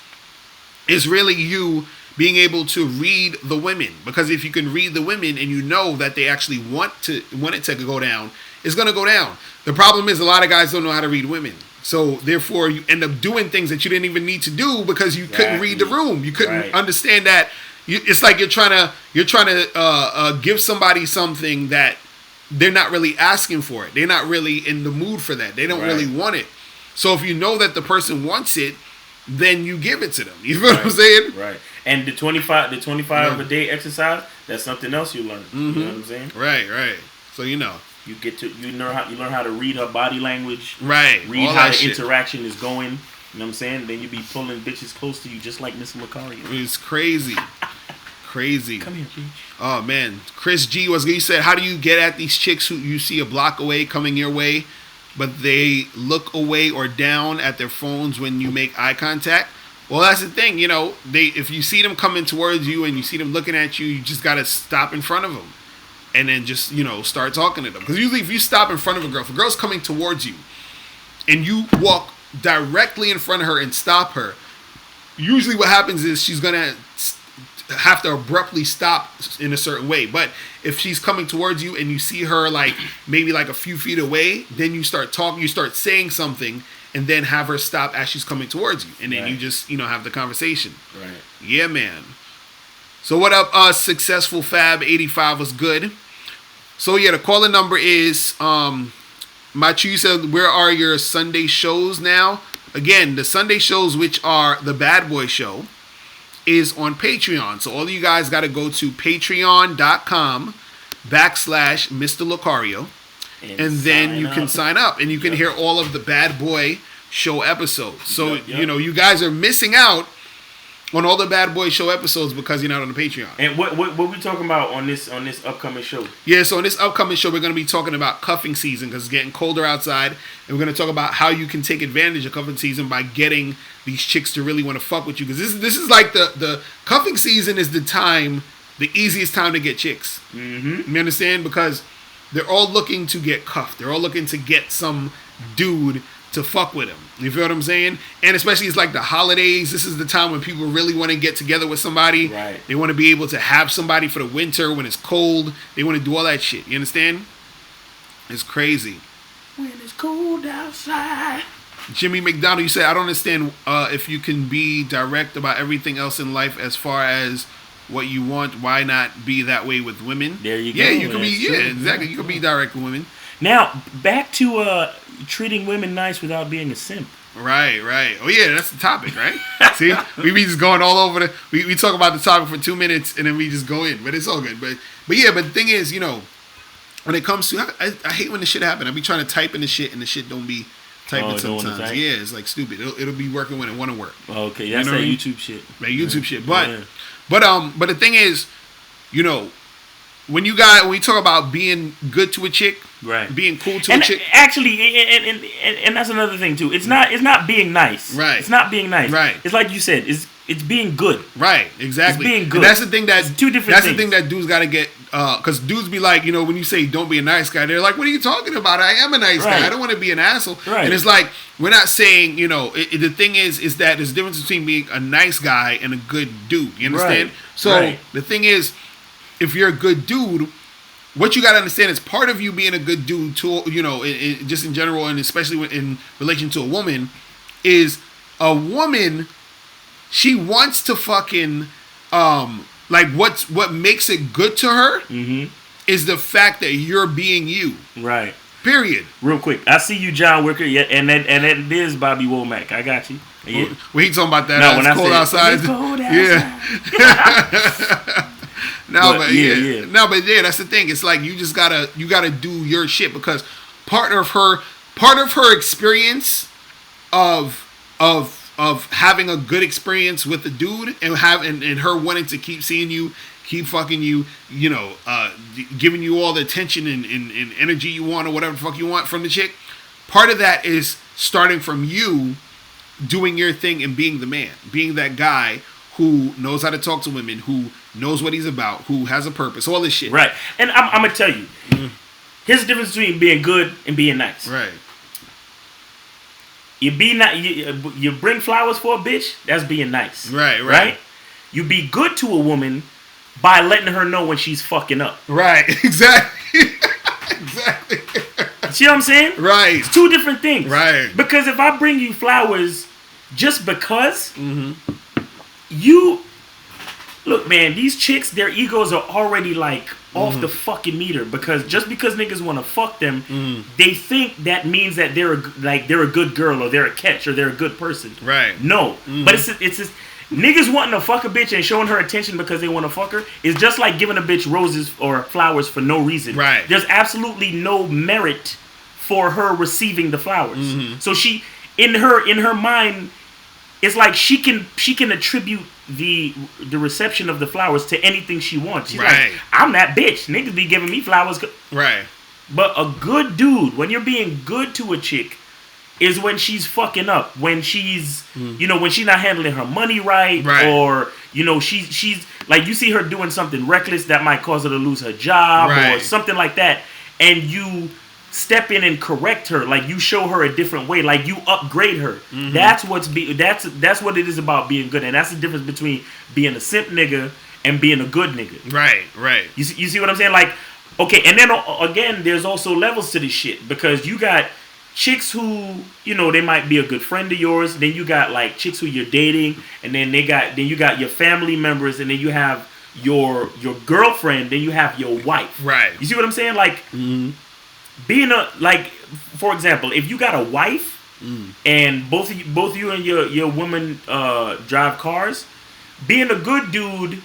it's really you being able to read the women. Because if you can read the women and you know that they actually want it to go down, it's going to go down. The problem is a lot of guys don't know how to read women. So therefore you end up doing things that you didn't even need to do because you couldn't read the room. You couldn't understand that. It's like you're trying to give somebody something that they're not really asking for it. They're not really in the mood for that. They don't really want it. So if you know that the person wants it, then you give it to them. You feel what I'm saying? Right. And the 25 of a day exercise, that's something else you learn. Mm-hmm. You know what I'm saying? Right. So you learn how to read her body language. Right. Read how the interaction is going. You know what I'm saying? Then you be pulling bitches close to you just like Miss Locario. It's crazy. Crazy. Come here, Peach. Oh man. Chris G was good. He said, how do you get at these chicks who you see a block away coming your way, but they look away or down at their phones when you make eye contact? Well, that's the thing, if you see them coming towards you and you see them looking at you, you just got to stop in front of them and then just, start talking to them. Because usually if you stop in front of a girl, if a girl's coming towards you and you walk directly in front of her and stop her, usually what happens is she's going to have to abruptly stop in a certain way. But if she's coming towards you and you see her maybe a few feet away, then you start talking, you start saying something, and then have her stop as she's coming towards you. And then you just, have the conversation. Right. Yeah, man. So what up, Successful Fab 85 was good. So yeah, the calling number is, Machu said, where are your Sunday shows now? Again, the Sunday shows, which are the Bad Boy Show, is on Patreon. So all of you guys got to go to patreon.com/Mr. Locario. And then you can sign up and you can hear all of the Bad Boy Show episodes. So, you guys are missing out on all the Bad Boy Show episodes because you're not on the Patreon. And what we talking about on this upcoming show? Yeah, so on this upcoming show, we're going to be talking about cuffing season because it's getting colder outside. And we're going to talk about how you can take advantage of cuffing season by getting these chicks to really want to fuck with you. Because this is like the cuffing season is the easiest time to get chicks. Mm-hmm. You understand? Because they're all looking to get cuffed. They're all looking to get some dude to fuck with them. You feel what I'm saying? And especially it's like the holidays. This is the time when people really want to get together with somebody. Right. They want to be able to have somebody for the winter when it's cold. They want to do all that shit. You understand? It's crazy. When it's cold outside. Jimmy McDonald, you said, I don't understand if you can be direct about everything else in life as far as what you want, why not be that way with women? There you go. Yeah, you can be. Yeah, exactly. You can be direct with women. Now back to treating women nice without being a simp. Right. Oh yeah, that's the topic, right? See, we be just going all over we talk about the topic for 2 minutes and then we just go in, but it's all good. But the thing is, when it comes to, I hate when this shit happen. I be trying to type in the shit and the shit don't be typing sometimes. Yeah, it's like stupid. It'll be working when it want to work. Okay, that's that YouTube shit. That YouTube shit, but the thing is, when we talk about being good to a chick, right, being cool to a chick, actually, and that's another thing too. It's not being nice, right? It's not being nice, right? It's like you said, it's being good, right? Exactly. It's being good. And that's the thing it's two different. That's things. the thing that dudes got to get because dudes be like, when you say don't be a nice guy, they're like, what are you talking about? I am a nice guy. I don't want to be an asshole. Right. And it's like, we're not saying, the thing is that there's a difference between being a nice guy and a good dude. You understand? Right. So the thing is, if you're a good dude, what you got to understand is part of you being a good dude, to, just in general, and especially in relation to a woman, is a woman, she wants to fucking, what makes it good to her is the fact that you're being you. Right. Period. Real quick, I see you, John Wicker, and it is Bobby Womack. I got you. Yeah. We ain't talking about that. No, when it's cold outside. It's cold outside. Yeah. No, but that's the thing. It's like you gotta do your shit, because part of her experience of having a good experience with the dude and her wanting to keep seeing you, keep fucking you, giving you all the attention and energy you want or whatever the fuck you want from the chick. Part of that is starting from you doing your thing and being the man, being that guy who knows how to talk to women, who knows what he's about, who has a purpose, all this shit. Right. And I'm going to tell you, here's the difference between being good and being nice. Right. You bring flowers for a bitch, that's being nice. Right. You be good to a woman by letting her know when she's fucking up. Right. Exactly. Exactly. See what I'm saying? Right. It's two different things. Right. Because if I bring you flowers just because, you... Look, man, these chicks, their egos are already, off the fucking meter. Because just because niggas want to fuck them, they think that means that they're a good girl, or they're a catch, or they're a good person. Right. No. But it's just... Niggas wanting to fuck a bitch and showing her attention because they want to fuck her is just like giving a bitch roses or flowers for no reason. Right. There's absolutely no merit for her receiving the flowers. So she, in her mind, it's like she can attribute the reception of the flowers to anything she wants. She's like, I'm that bitch. Niggas be giving me flowers. Right. But a good dude, when you're being good to a chick, is when she's fucking up, when she's, when she's not handling her money right. Or, she's like, you see her doing something reckless that might cause her to lose her job or something like that, and you step in and correct her, like you show her a different way, like you upgrade her. That's what it is about being good, and that's the difference between being a simp nigga and being a good nigga. Right. You see what I'm saying? Like, okay, and then again, there's also levels to this shit, because you got chicks who, they might be a good friend of yours. Then you got like chicks who you're dating, and then you got your family members, and then you have your girlfriend, then you have your wife. Right. You see what I'm saying? Like, being for example, if you got a wife and both you and your woman drive cars, being a good dude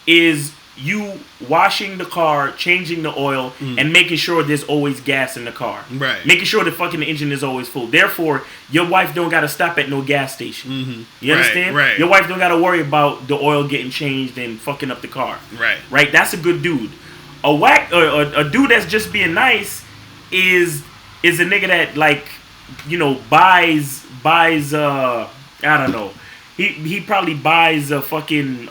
is you washing the car, changing the oil, and making sure there's always gas in the car. Right. Making sure the fucking engine is always full. Therefore, your wife don't got to stop at no gas station. You understand? Right. Your wife don't got to worry about the oil getting changed and fucking up the car. Right. That's a good dude. A dude that's just being nice is a nigga that buys I don't know. He probably buys a fucking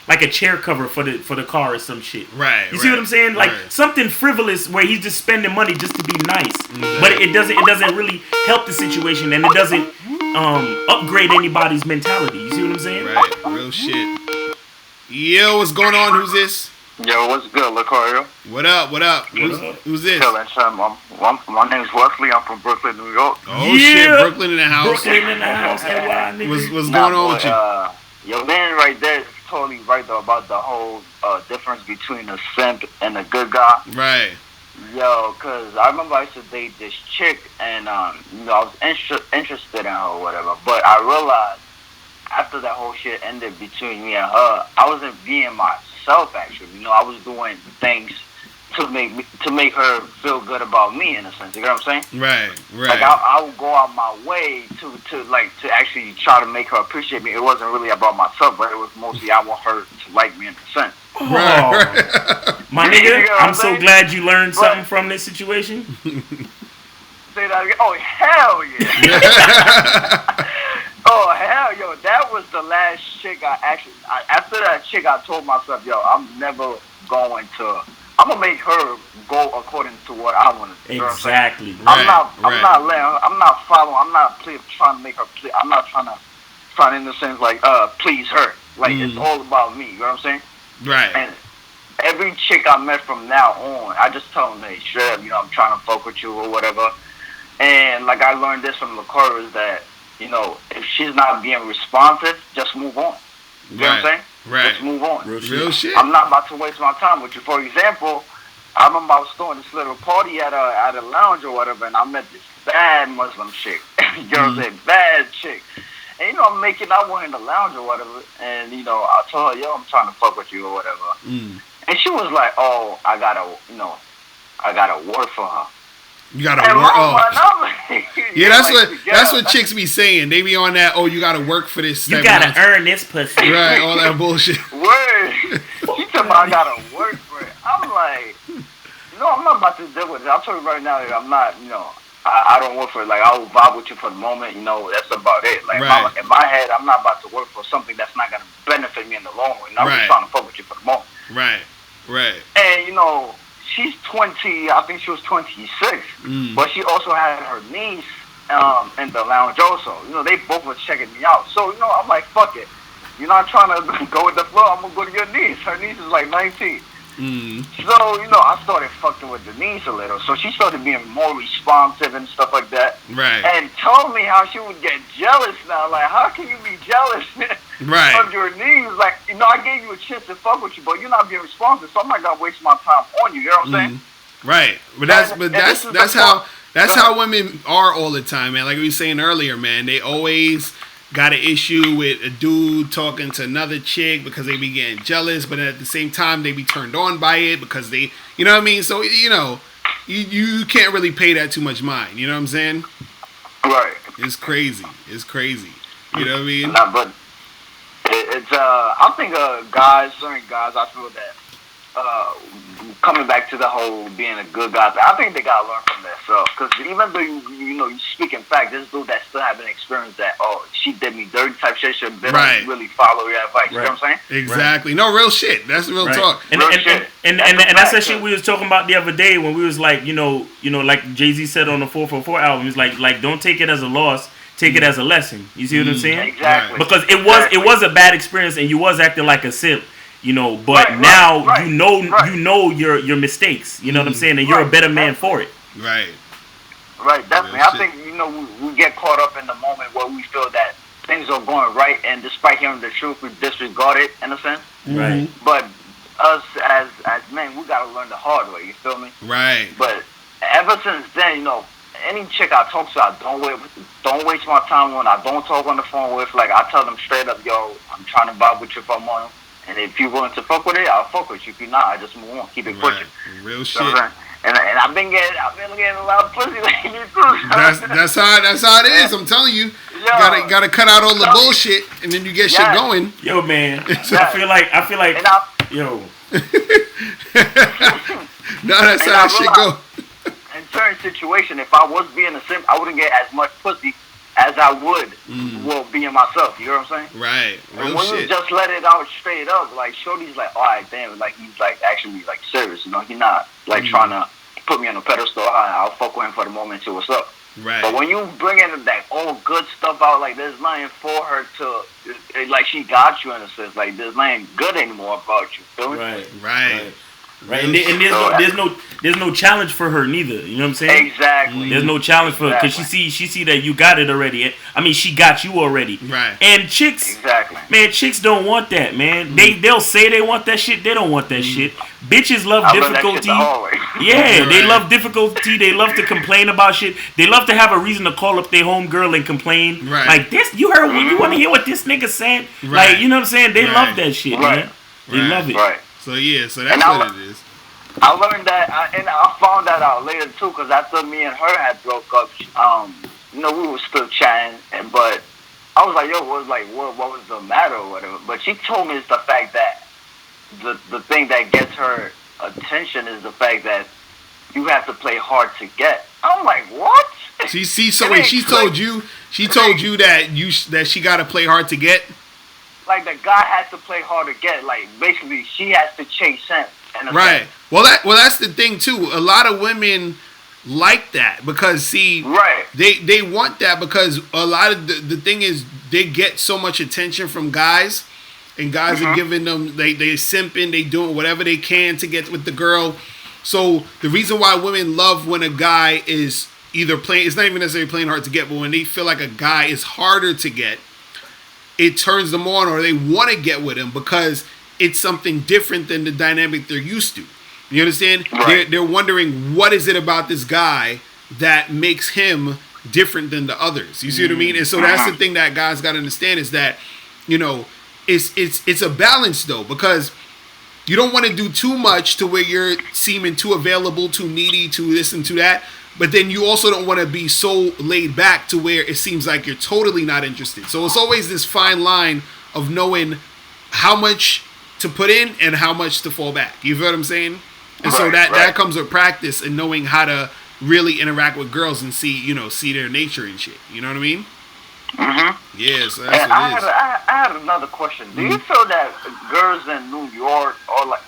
like a chair cover for the car or some shit. Right. You see what I'm saying? Like something frivolous where he's just spending money just to be nice. But it doesn't really help the situation, and it doesn't upgrade anybody's mentality. You see what I'm saying? Right. Real shit. Yo, what's going on? Who's this? Yo, what's good, Locario? What up? Who's this? My name's Wesley. I'm from Brooklyn, New York. Oh shit, Brooklyn in the house. Brooklyn in the house. What's going on with you? Your man right there is totally right though about the whole difference between a simp and a good guy. Right. Yo, cause I remember I used to date this chick, and I was interested in her or whatever. But I realized after that whole shit ended between me and her, I wasn't being myself. Actually, I was doing things to make her feel good about me, in a sense. You know what I'm saying? Right. Like I would go out my way to actually try to make her appreciate me. It wasn't really about myself, but it was mostly I want her to like me, in a sense. Right. My nigga, I'm so glad you learned something from this situation. Say that again. Oh, hell yeah. Oh hell, yo, that was the last chick after that chick, I told myself, yo, I'm never going to. I'm gonna make her go according to what I want to do. Exactly. You know I'm not following. I'm not trying to make her. I'm not trying in the sense like please her. Like it's all about me. You know what I'm saying? Right. And every chick I met from now on, I just tell them, hey, straight up, I'm trying to fuck with you or whatever. And like I learned this from Locario is that, if she's not being responsive, just move on. You know what I'm saying? Right. Just move on. Real shit. I'm not about to waste my time with you. For example, I remember I was throwing this little party at a lounge or whatever, and I met this bad Muslim chick. You know what I'm saying? Bad chick. And I'm making out with her in the lounge or whatever, and I told her, yo, I'm trying to fuck with you or whatever. And she was like, oh, I gotta work for her. You gotta work. Yeah, that's what chicks be saying. They be on that. Oh, you gotta work for this. You gotta earn this pussy. Right, all that bullshit. Word. She told me I gotta work for it. I'm like, I'm not about to deal with it. I'll tell you right now that I'm not. I don't work for it. Like I'll vibe with you for the moment. That's about it. Like in my head, I'm not about to work for something that's not gonna benefit me in the long run. I'm just trying to fuck with you for the moment. Right. And she's 20. I think she was 26. But she also had her niece in the lounge also. They both were checking me out. So I'm like, fuck it. You're not trying to go with the flow. I'm gonna go to your niece. Her niece is like 19. So I started fucking with the niece a little. So she started being more responsive and stuff like that. Right. And told me how she would get jealous now. Like, how can you be jealous? Right. Of your knees, like I gave you a chance to fuck with you, but you're not being responsive, so I'm not gonna waste my time on you. You know what I'm saying? Right, but that's how women are all the time, man. Like we were saying earlier, man, they always got an issue with a dude talking to another chick because they be getting jealous, but at the same time they be turned on by it because they, you know what I mean? So you can't really pay that too much mind. You know what I'm saying? Right. It's crazy. You know what I mean? Nah, but it's I think certain guys, I feel that coming back to the whole being a good guy, I think they gotta learn from that. So, because even though you speak in fact, this dude that still haven't experienced that, oh, she did me dirty type shit, they don't really follow your advice. You know what I'm saying? Exactly. No, real shit. That's real talk. And that's that shit we was talking about the other day when we was like, like Jay-Z said on the 444 album, he's like, don't take it as a loss. Take it as a lesson. You see what I'm saying? Exactly. Because it was a bad experience and you was acting like a simp, but now you know your mistakes. You know what I'm saying? And you're a better man for it. Right. Right, definitely. I think, we get caught up in the moment where we feel that things are going right, and despite hearing the truth, we disregard it in a sense. Right. But us as men, we gotta learn the hard way, you feel me? Right. But ever since then, any chick I talk to, I don't waste my time on. I don't talk on the phone with. Like, I tell them straight up, yo, I'm trying to vibe with you for a moment. And if you're willing to fuck with it, I'll fuck with you. If you're not, I just move on. Keep it pushing. Real shit. And I've been getting a lot of pussy lately too. That's how it is. I'm telling you. You gotta cut out all the bullshit, and then you get shit going. Yo, man. I feel like. Yo. No, that's how that shit go. In certain situation, if I was being a simp, I wouldn't get as much pussy as I would being myself. You know what I'm saying? Right. And when you just let it out straight up, like Shorty's like, all right, damn, like he's like actually like serious. He's not like trying to put me on a pedestal. I'll fuck with him for the moment, see what's up. Right. But when you bring in that all good stuff out, like there's nothing for her to, like she got you in a sense. Like there's nothing good anymore about you. Feel me? Right. Right, and there's no challenge for her neither. You know what I'm saying? Exactly. There's no challenge for her because she see that you got it already. I mean, she got you already. Right. And chicks, chicks don't want that, man. They'll say they want that shit. They don't want that shit. Bitches love difficulty. Yeah, they love difficulty. They love to complain about shit. They love to have a reason to call up their homegirl and complain. Right. Like this, you heard? You want to hear what this nigga said? Right. Like, you know what I'm saying? They love that shit, man. They love it. Right. So that's what it is. I learned that, and I found that out later too, because after me and her had broke up, we were still chatting, but I was like, yo, what was the matter or whatever? But she told me it's the fact that the thing that gets her attention is the fact that you have to play hard to get. I'm like, what? She told you that she got to play hard to get. Like the guy has to play hard to get. Like basically, she has to chase him. Right. Sense. Well, that's the thing too. A lot of women like that because they want that because a lot of the thing is they get so much attention from guys, and guys are giving them they simping, they doing whatever they can to get with the girl. So the reason why women love when a guy is either playing, it's not even necessarily playing hard to get, but when they feel like a guy is harder to get, it turns them on or they want to get with him because it's something different than the dynamic they're used to. You understand? Right. They're wondering what is it about this guy that makes him different than the others. You see what I mean? And so that's the thing that guys got to understand is that, it's a balance though, because you don't want to do too much to where you're seeming too available, too needy, too this and to that. But then you also don't want to be so laid back to where it seems like you're totally not interested. So it's always this fine line of knowing how much to put in and how much to fall back. You feel what I'm saying? And so that comes with practice and knowing how to really interact with girls and see their nature and shit. You know what I mean? Mm-hmm. Yeah, so that's what it is. I had another question. Do you feel that girls in New York are like,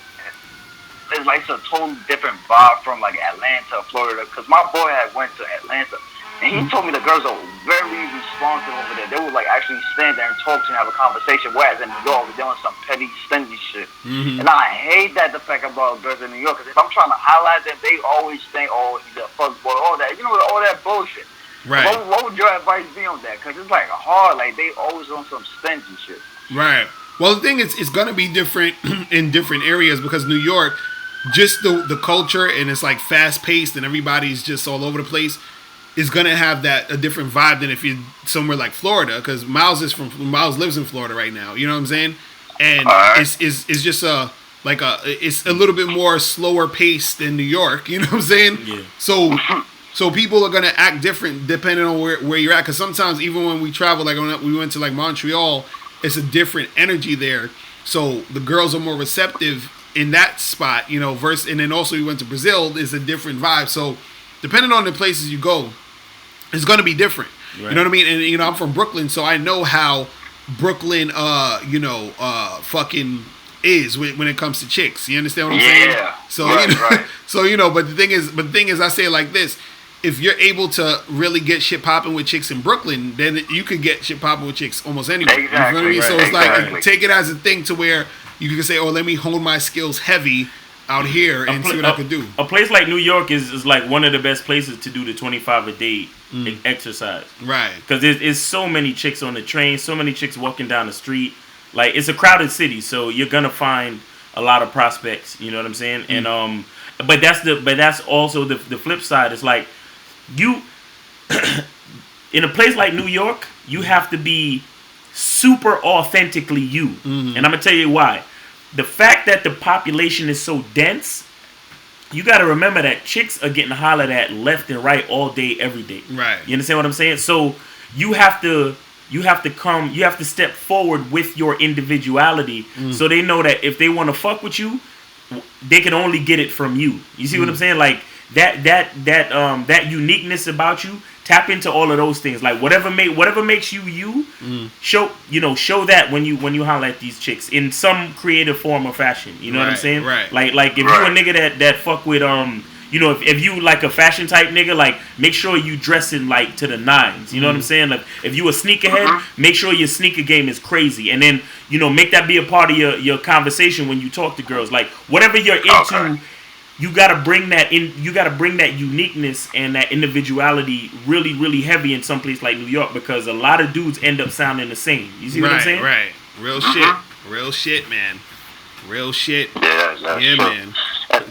it's like a totally different vibe from like Atlanta, Florida? Because my boy had went to Atlanta, and he told me the girls are very responsive over there. They would like actually stand there and talk to you and have a conversation, whereas in New York, we're doing some petty, stingy shit. Mm-hmm. And I hate that the fact about girls in New York, because if I'm trying to highlight them, they always think, oh, he's a fuckboy, all that. All that bullshit. Right. What would your advice be on that? Because it's like hard, like they always on some stingy shit. Right. Well, the thing is, it's going to be different in different areas because New York, just the culture and it's like fast paced and everybody's just all over the place is going to have a different vibe than if you're somewhere like Florida, because Miles lives in Florida right now. You know what I'm saying? And it's just it's a little bit more slower paced than New York. You know what I'm saying? Yeah. So people are going to act different depending on where you're at. Because sometimes even when we travel, like when we went to like Montreal, it's a different energy there. So the girls are more receptive in that spot, versus, and then also we went to Brazil, is a different vibe. So depending on the places you go, it's going to be different. Right. You know what I mean? And, I'm from Brooklyn, so I know how Brooklyn, fucking is when it comes to chicks. You understand what I'm saying? Yeah. So, right. So, but the thing is, I say it like this. If you're able to really get shit popping with chicks in Brooklyn, then you could get shit popping with chicks almost anywhere. Exactly, you know what I mean? Right, so it's like, take it as a thing to where you can say, oh, let me hone my skills heavy out here and see what I can do. A place like New York is like one of the best places to do the 25 a day exercise. Right. Because there's so many chicks on the train, so many chicks walking down the street. Like, it's a crowded city, so you're going to find a lot of prospects. You know what I'm saying? And but that's also the flip side. It's like, you in a place like New York, you have to be super authentically you. Mm-hmm. And I'm gonna tell you why. The fact that the population is so dense, you got to remember that chicks are getting hollered at left and right all day, every day. Right. You understand what I'm saying? So you have to step forward with your individuality, so they know that if they want to fuck with you, they can only get it from you. You see what I'm saying? Like, that uniqueness about you, tap into all of those things. Like whatever makes you show that when you holler at these chicks in some creative form or fashion. You know what I'm saying? Right. Like if you a nigga that fuck with if you like a fashion type nigga, like make sure you dressing like to the nines. You know what I'm saying? Like if you a sneakerhead, make sure your sneaker game is crazy, and then make that be a part of your conversation when you talk to girls. Like whatever you're into. Okay. You gotta bring that in. You gotta bring that uniqueness and that individuality really, really heavy in some place like New York, because a lot of dudes end up sounding the same. You see what I'm saying? Right. Real shit, man. Real shit. Yeah, true. Man.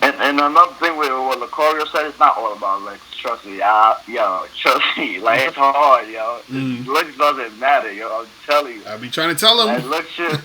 And another thing with what Locario said, it's not all about looks. Trust me, trust me. Like it's hard, yo. Looks doesn't matter, yo. I'm telling you. I be trying to tell him. That look shit,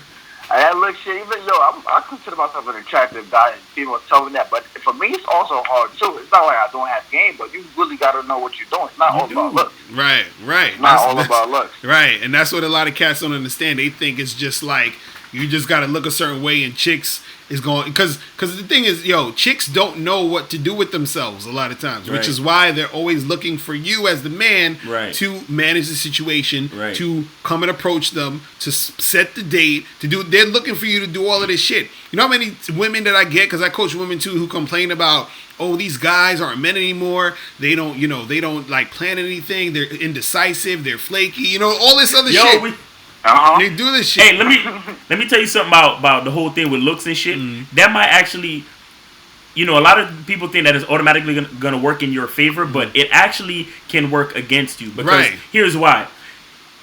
even I consider myself an attractive guy, and people tell me that. But for me, it's also hard too. It's not like I don't have game, but you really got to know what you're doing. It's not all about looks. Right. It's not all about looks. Right, and that's what a lot of cats don't understand. They think it's just like You just got to look a certain way, and chicks is going because the thing is, chicks don't know what to do with themselves a lot of times, which is why they're always looking for you as the man to manage the situation, to come and approach them, to set the date, to do. They're looking for you to do all of this shit. You know how many women that I get, because I coach women too, who complain about, oh, these guys aren't men anymore. They don't, they don't like plan anything. They're indecisive. They're flaky. All this other shit. They do this shit. Hey, let me tell you something about the whole thing with looks and shit. That might actually, a lot of people think that it's automatically gonna work in your favor, but it actually can work against you. Because here's why: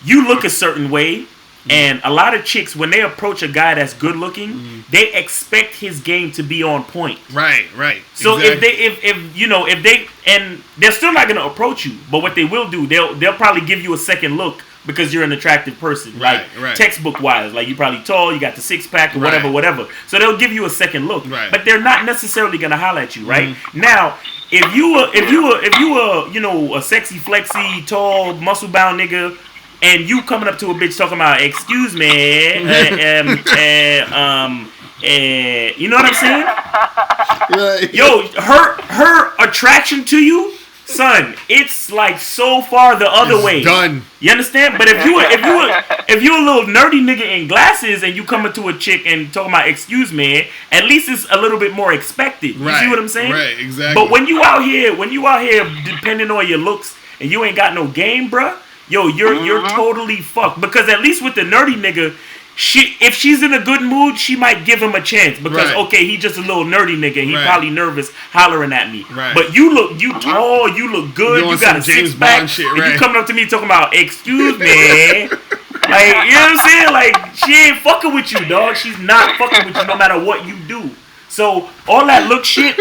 you look a certain way, and a lot of chicks, when they approach a guy that's good looking, they expect his game to be on point. Right. So if they and they're still not gonna approach you, but what they will do, they'll probably give you a second look. Because you're an attractive person, right? Textbook wise, like you're probably tall, you got the 6-pack or whatever. So they'll give you a second look, but they're not necessarily gonna holler at you, right? Now, if you were a sexy, flexy, tall, muscle bound nigga, and you coming up to a bitch talking about, excuse me, you know what I'm saying? Yo, her attraction to you. Son, it's like so far the other way. Done. You understand? But if you a little nerdy nigga in glasses and you coming to a chick and talking about excuse me, at least it's a little bit more expected. You see what I'm saying? Right, exactly. But when you out here depending on your looks and you ain't got no game, bruh, you're totally fucked. Because at least with the nerdy nigga, if she's in a good mood, she might give him a chance because he just a little nerdy nigga and he probably nervous hollering at me. Right. But you tall, you look good, you got a James Bond shit, and you coming up to me talking about excuse me, like you know what I'm saying? Like she ain't fucking with you, dog. She's not fucking with you no matter what you do. So all that look shit,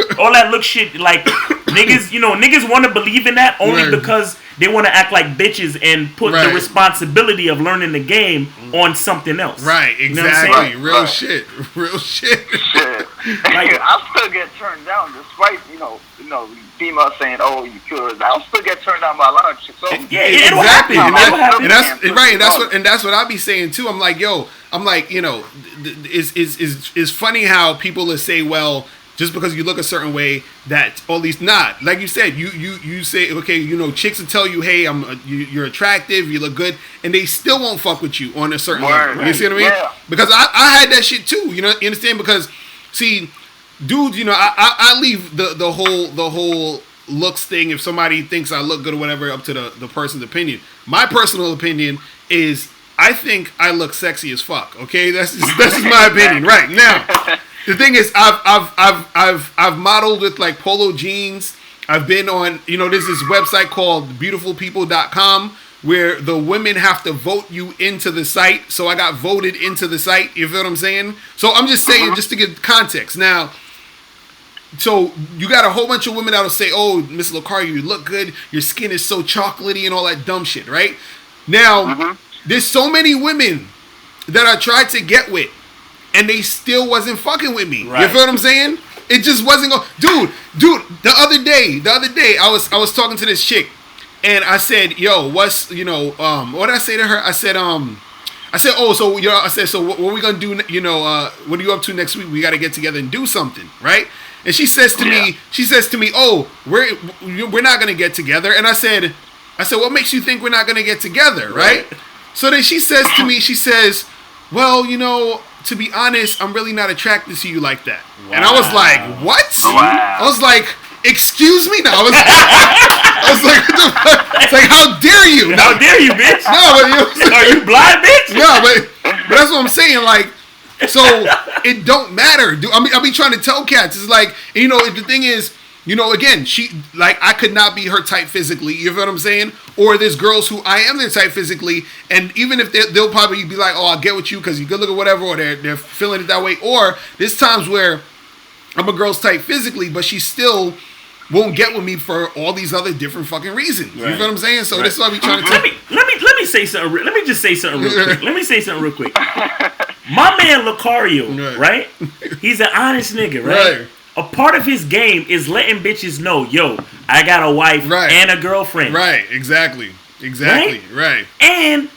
like niggas want to believe in that only because they want to act like bitches and put the responsibility of learning the game on something else. Right, exactly. You know shit. Real shit. Like, I still get turned down despite, females saying, oh, you could. I'll still get turned down by a lot of chicks. So, it'll happen. And that's what I be saying too. I'm like, it's funny how people will say, well, just because you look a certain way, that all these not like you said, you say okay, chicks will tell you, hey, you're attractive, you look good, and they still won't fuck with you on a certain level. You see what I mean? Yeah. Because I had that shit too. You understand? Because see, dudes, I leave the whole looks thing. If somebody thinks I look good or whatever, up to the person's opinion. My personal opinion is I think I look sexy as fuck. Okay, that's just my opinion. Right now. The thing is, I've modeled with like polo jeans. I've been on, there's this website called beautifulpeople.com where the women have to vote you into the site. So I got voted into the site. You feel what I'm saying? So I'm just saying, just to give context. Now, so you got a whole bunch of women that'll say, oh, Miss Locario, you look good. Your skin is so chocolatey and all that dumb shit, right? Now, there's so many women that I tried to get with. And they still wasn't fucking with me. Right. You feel what I'm saying? It just wasn't going. Dude. The other day, I was talking to this chick, and I said, "Yo, what's what did I say to her? I said, oh, so so what are we gonna do? What are you up to next week? We got to get together and do something, right?" And she says to me, "Oh, we're not gonna get together." And I said, "What makes you think we're not gonna get together, right?" So then she says to me, "Well, to be honest, I'm really not attracted to you like that." Wow. And I was like, what? Wow. I was like, excuse me? No, I was like, what the fuck? It's like, how dare you? How dare you, bitch? No, but are you blind, bitch? No, but that's what I'm saying. Like, so it don't matter. I be trying to tell cats. It's like, the thing is, again, she, like, I could not be her type physically, you know what I'm saying? Or there's girls who I am their type physically, and even if they'll probably be like, oh, I'll get with you because you're good looking or whatever, or they're feeling it that way. Or there's times where I'm a girl's type physically, but she still won't get with me for all these other different fucking reasons. Right. You know what I'm saying? So this is what I be trying to tell. Let me say something. Let me just say something real quick. Let me say something real quick. My man Locario, right? He's an honest nigga, right? A part of his game is letting bitches know, yo, I got a wife and a girlfriend. Right, exactly. Right? And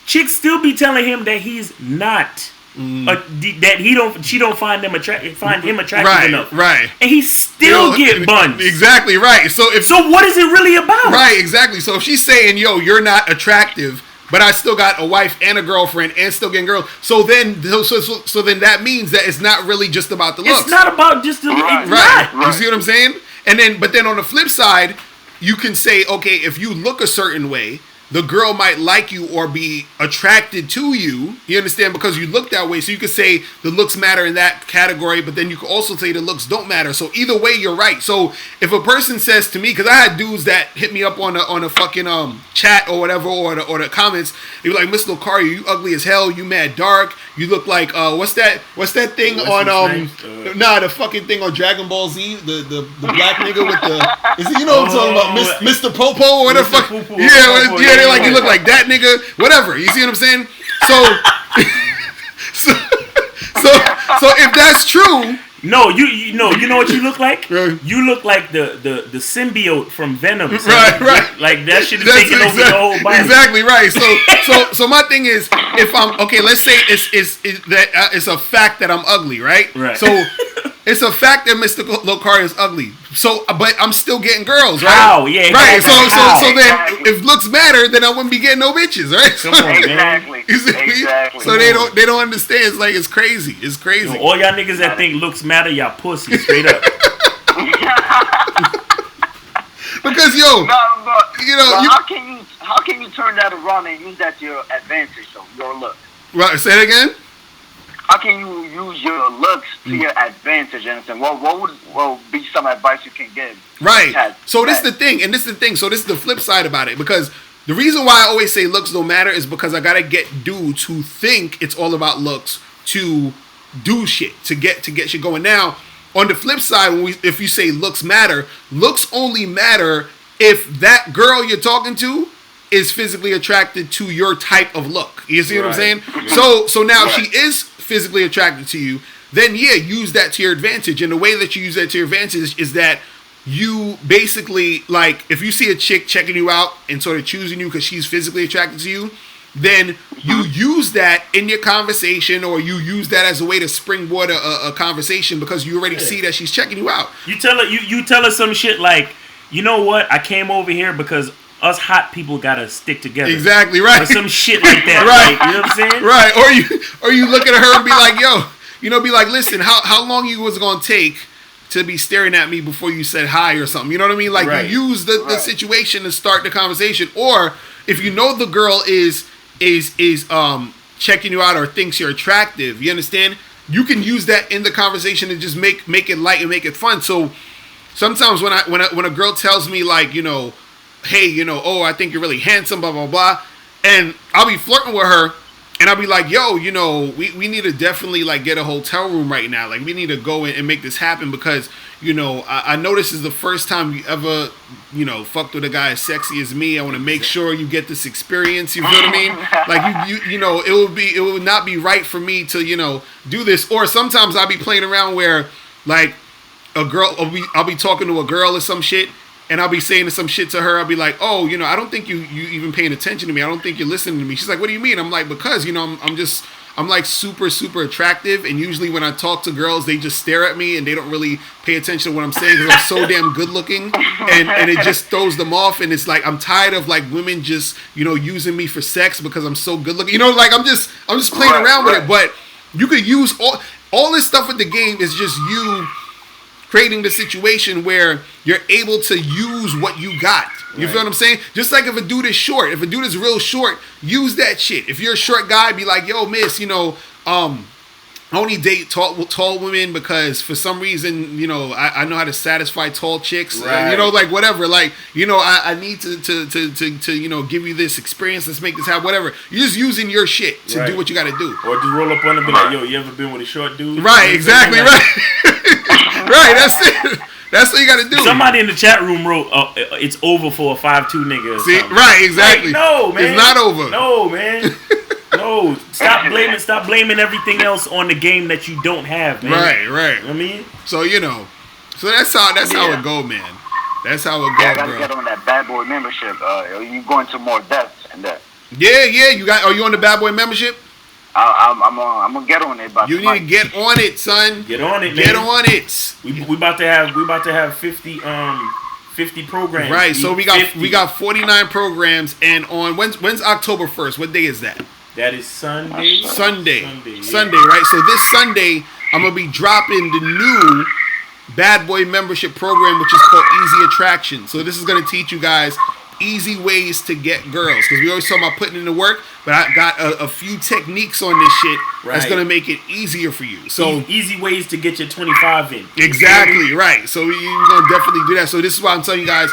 chicks still be telling him that he's not that she don't find him attractive enough, right, and he still get buns. Exactly right. So what is it really about? Right, exactly. So if she's saying, "Yo, you're not attractive," but I still got a wife and a girlfriend and still getting girls. So then that means that it's not really just about the looks. It's not about just the looks. Right. You see what I'm saying? But then on the flip side, you can say, okay, if you look a certain way, the girl might like you or be attracted to you. You understand? Because you look that way. So you could say the looks matter in that category, but then you could also say the looks don't matter. So either way, you're right. So if a person says to me, because I had dudes that hit me up on a fucking chat or whatever, or the comments, they were like, "Mr. Locario, you ugly as hell. You mad dark. You look like what's that thing the fucking thing on Dragon Ball Z, the black nigga with the you know what I'm talking about, Mr. Popo or whatever fuck. Yeah, they're like, you look like that nigga, whatever. You see what I'm saying? So if that's true, no, you know what you look like? You look like the symbiote from Venom. Right. Like that shit is taking over the whole body. Exactly right. So my thing is, if I'm okay, let's say it's a fact that I'm ugly, right? Right. So it's a fact that Mr. Locario is ugly. So, but I'm still getting girls, right? How? Yeah. Right. Exactly. So then, if looks matter, then I wouldn't be getting no bitches, right? Come on, exactly. man. Exactly. So they don't understand. It's like it's crazy. It's crazy. Yo, all y'all niggas that think looks matter, y'all pussy straight up. Because how can you turn that around and use that to your advantage? So your look. Right. Say it again. How can you use your looks to your advantage? And what would be some advice you can give? Right. So this is the thing, and this is the thing. So this is the flip side about it, because the reason why I always say looks don't matter is because I gotta get dudes who think it's all about looks to do shit, to get shit going. Now, on the flip side, if you say looks matter, looks only matter if that girl you're talking to is physically attracted to your type of look. You see what I'm saying? So now if she is physically attracted to you, then use that to your advantage. And the way that you use that to your advantage is that you basically, like, if you see a chick checking you out and sort of choosing you because she's physically attracted to you, then you use that in your conversation, or you use that as a way to springboard a conversation, because you already see that she's checking you out. You tell her some shit like, you know what, I came over here because us hot people gotta stick together. Exactly right. Or some shit like that. Right. Like, you know what I'm saying? Right. Or you look at her and be like, yo, be like, listen, how long you was gonna take to be staring at me before you said hi or something? You know what I mean? Like, you use the situation to start the conversation. Or if you know the girl is checking you out or thinks you're attractive, you understand? You can use that in the conversation and just make it light and make it fun. So sometimes when a girl tells me, like, hey, oh, I think you're really handsome, blah, blah, blah, and I'll be flirting with her, and I'll be like, yo, we need to definitely, like, get a hotel room right now. Like, we need to go and make this happen, because, I know this is the first time you ever, fucked with a guy as sexy as me. I want to make sure you get this experience. You feel what I mean? Like, it would not be right for me to, do this. Or sometimes I'll be playing around where, like, I'll be talking to a girl or some shit, and I'll be saying some shit to her. I'll be like, oh, I don't think you even paying attention to me. I don't think you're listening to me. She's like, what do you mean? I'm like, because, I'm like super, super attractive. And usually when I talk to girls, they just stare at me and they don't really pay attention to what I'm saying, because I'm so damn good looking. And it just throws them off. And it's like, I'm tired of, like, women just, using me for sex because I'm so good looking. Like, I'm just playing around with it. But you could use all this stuff with the game is just you creating the situation where you're able to use what you got. You feel what I'm saying? Just like if a dude is short, if a dude is real short, use that shit. If you're a short guy, be like, yo, miss, I only date tall women because for some reason, I know how to satisfy tall chicks. Right. Like whatever. Like, I need to give you this experience. Let's make this happen. Whatever. You're just using your shit to do what you got to do. Or just roll up on them and be like, yo, you ever been with a short dude? Right. Exactly. Right. Right. That's it. That's what you got to do. Somebody in the chat room wrote, "It's over for a 5'2" nigga." See, right? Exactly. Like, no, man. It's not over. No, man. No. Stop blaming everything else on the game that you don't have, man. Right. I mean, so so that's how it go, man. That's how it go, I gotta bro. get on that bad boy membership. You go into more depth in that. Yeah. Are you on the bad boy membership? I'm gonna get on it. You need to get on it, son. Get on it, man. Get on it. We about to have 50 programs. Right. So we got 49 programs, and on when's October 1st? What day is that? That is Sunday. Sunday, yeah. right? So this Sunday, I'm gonna be dropping the new Bad Boy membership program, which is called Easy Attraction. So this is gonna teach you guys easy ways to get girls, because we always talk about putting in the work, but I got a few techniques on this shit that's gonna make it easier for you. So easy ways to get your 25 in. Exactly, right. So you're gonna definitely do that. So this is why I'm telling you guys,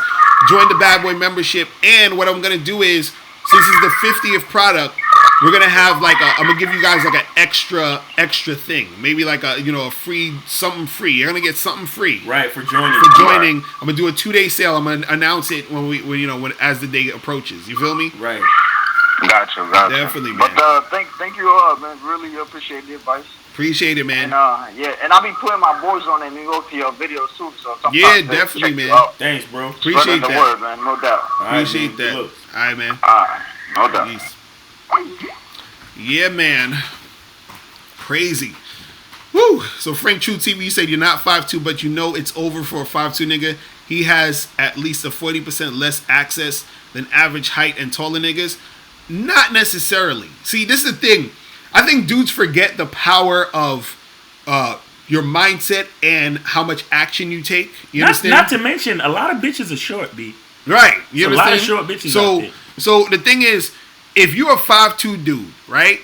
join the Bad Boy membership. And what I'm gonna do is, since it's the 50th product, we're gonna have I'm gonna give you guys like an extra thing, maybe like a free something free. You're gonna get something free, right, for joining. I'm gonna do a 2-day sale. I'm gonna announce it when as the day approaches. You feel me? Right. Gotcha. Definitely, man. But thank you, man. Really appreciate the advice. Appreciate it, man. And and I'll be putting my boys on and go to your videos too. So definitely, man. Thanks, bro. Appreciate that. Word, man. No doubt. Appreciate that. All right, man. No doubt. Peace. Yeah, man. Crazy. Woo. So Frank True TV, you said you're not 5'2", but you know it's over for a 5'2" nigga. He has at least a 40% less access than average height and taller niggas. Not necessarily. See, this is the thing. I think dudes forget the power of your mindset and how much action you take. You understand? Not to mention, a lot of bitches are short, B. Right. You understand? A lot of short bitches out there. So the thing is, if you're a 5'2" dude, right,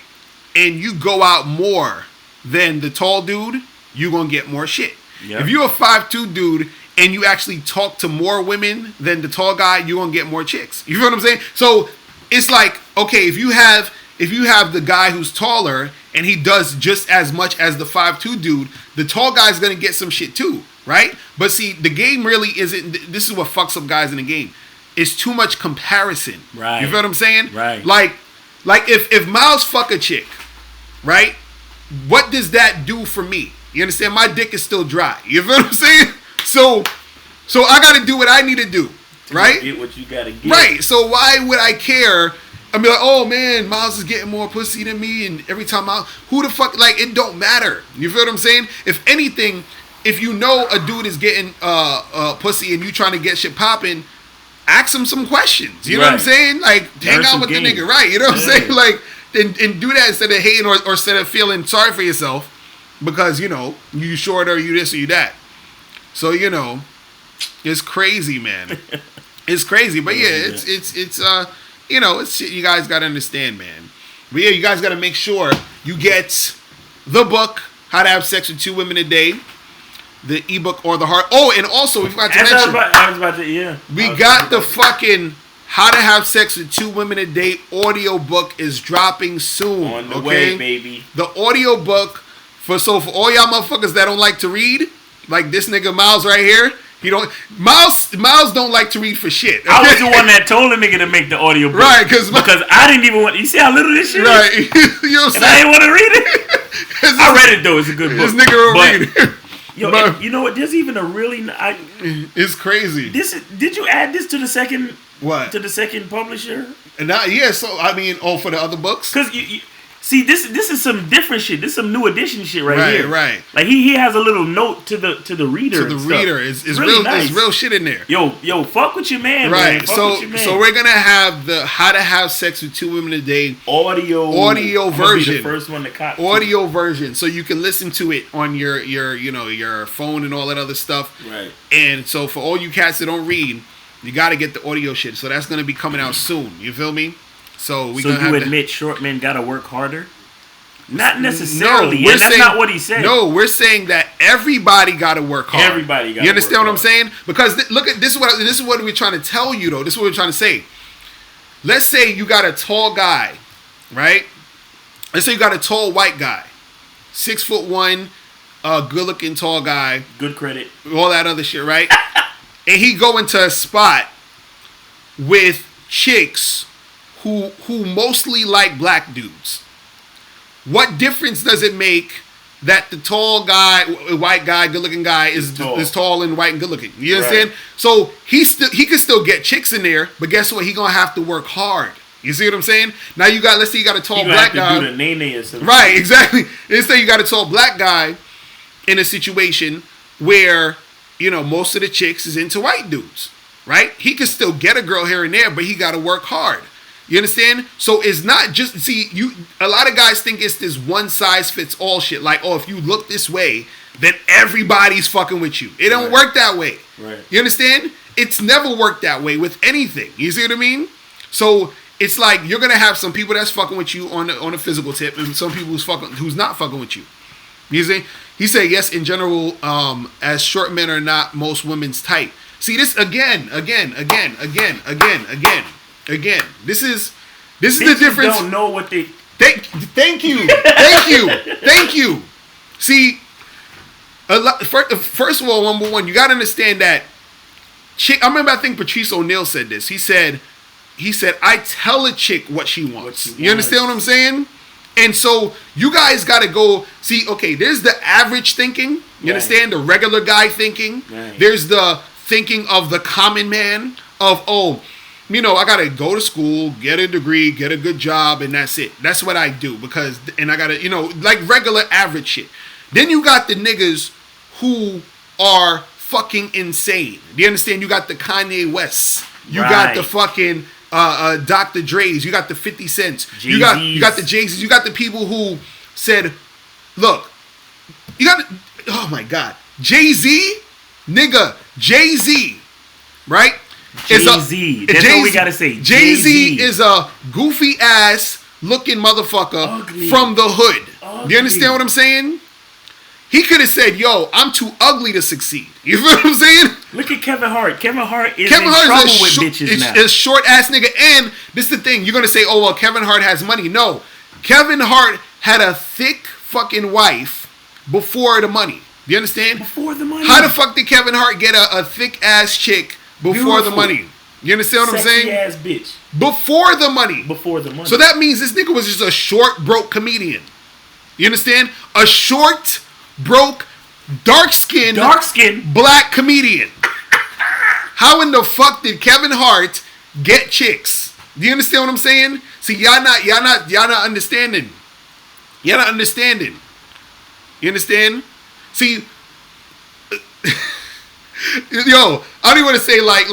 and you go out more than the tall dude, you're going to get more shit. Yep. If you're a 5'2" dude and you actually talk to more women than the tall guy, you're going to get more chicks. You feel what I'm saying? So it's like, okay, if you have the guy who's taller and he does just as much as the 5'2" dude, the tall guy's going to get some shit too, right? But see, the game really isn't, this is what fucks up guys in the game. It's too much comparison. Right. You feel what I'm saying? Right. Like if Miles fuck a chick, right? What does that do for me? You understand? My dick is still dry. You feel what I'm saying? So I got to do what I need to do, right? Get what you got to get. Right. So why would I care? I mean, like, oh man, Miles is getting more pussy than me, and every time who the fuck? Like, it don't matter. You feel what I'm saying? If anything, if you know a dude is getting pussy and you trying to get shit popping, ask him some questions. You know what I'm saying? Like, hang out with the nigga, right? You know what I'm saying? Like, and do that instead of hating or instead of feeling sorry for yourself because, you short or you this or you that. So, it's crazy, man. It's crazy. But yeah, it's it's shit you guys got to understand, man. But yeah, you guys got to make sure you get the book, How to Have Sex with 2 Women a Day. The ebook or the hard. Oh, and also we forgot to mention. I was about to. We got the fucking How to Have Sex with 2 Women a Day audio book is dropping soon. On the way, baby. The audio book for all y'all motherfuckers that don't like to read, like this nigga Miles right here. Miles don't like to read for shit. Okay? I was the one that told the nigga to make the audio book. Right, because I didn't even want. You see how little this shit is? Right. You know what I'm saying? I didn't want to read it. I read it though. It's a good book. This nigga will read it. Yo, you know what? There's even a really. It's crazy. Did you add this to the second? What? To the second publisher? So I mean, for the other books. Because you see, this is some different shit. This is some new edition shit right here. Right. Like he has a little note to the reader. To the reader, it's really real. Nice. There's real shit in there. Yo, fuck with your man. Right. Man. Fuck with your man. So we're gonna have the How to Have Sex with 2 Women a Day audio version. Be the first one to cop. Audio version, so you can listen to it on your phone and all that other stuff. Right. And so for all you cats that don't read, you got to get the audio shit. So that's gonna be coming out soon. You feel me? So you admit short men gotta work harder? Not necessarily. No, that's not what he said. No, we're saying that everybody got to work hard. Everybody got to work hard. You understand what I'm saying? Because look at this is what we're trying to tell you though. This is what we're trying to say. Let's say you got a tall guy, right? Let's say you got a tall white guy, 6'1", good-looking tall guy, good credit, all that other shit, right? And he go into a spot with chicks who mostly like black dudes. What difference does it make that the tall guy, white guy, good-looking guy is tall and white and good-looking? You understand? Right. So he can still get chicks in there, but guess what? He gonna have to work hard. You see what I'm saying? Now you got, let's say you got a tall black guy. Do the nene or something. Right, exactly. Let's say you got a tall black guy in a situation where, you know, most of the chicks is into white dudes, right? He could still get a girl here and there, but he got to work hard. You understand? So it's not just, a lot of guys think it's this one size fits all shit. Like, oh, if you look this way, then everybody's fucking with you. It don't work that way. Right. You understand? It's never worked that way with anything. You see what I mean? So it's like you're gonna have some people that's fucking with you on a physical tip, and some people who's not fucking with you. You see? He said, yes, in general, as short men are not most women's type. See this again. This is the difference. Don't know what they. Thank you. See, first of all, number one, you gotta understand that. I remember, I think Patrice O'Neal said this. He said, I tell a chick what she wants. You understand what I'm saying? And so you guys got to go see, okay, there's the average thinking. You understand? The regular guy thinking. Right. There's the thinking of the common man of, oh, you know, I got to go to school, get a degree, get a good job, and that's it. That's what I do and I got to, you know, like regular average shit. Then you got the niggas who are fucking insane. Do you understand? You got the Kanye Wests. You got the fucking Dr. Dre's. You got the 50 Cents. You got the Jay-Z's. You got the people who said, look, you got, oh my God, Jay-Z, nigga, Jay-Z, right? Jay-Z. That's what we gotta say. Jay-Z is a goofy ass looking motherfucker from the hood. Do you understand what I'm saying? He could have said, yo, I'm too ugly to succeed. You feel what I'm saying? Look at Kevin Hart. Kevin Hart is in trouble with bitches now. A short ass nigga. And this is the thing. You're going to say, oh, well, Kevin Hart has money. No. Kevin Hart had a thick fucking wife before the money. Do you understand? Before the money. How the fuck did Kevin Hart get a thick ass chick before the money? You understand what I'm saying? Sexy ass bitch. Before the money. Before the money. So that means this nigga was just a short, broke comedian. You understand? A short, broke, dark-skinned black comedian. How in the fuck did Kevin Hart get chicks? Do you understand what I'm saying? See, y'all not understanding. Y'all not understanding. You understand? See, yo, I don't even want to say like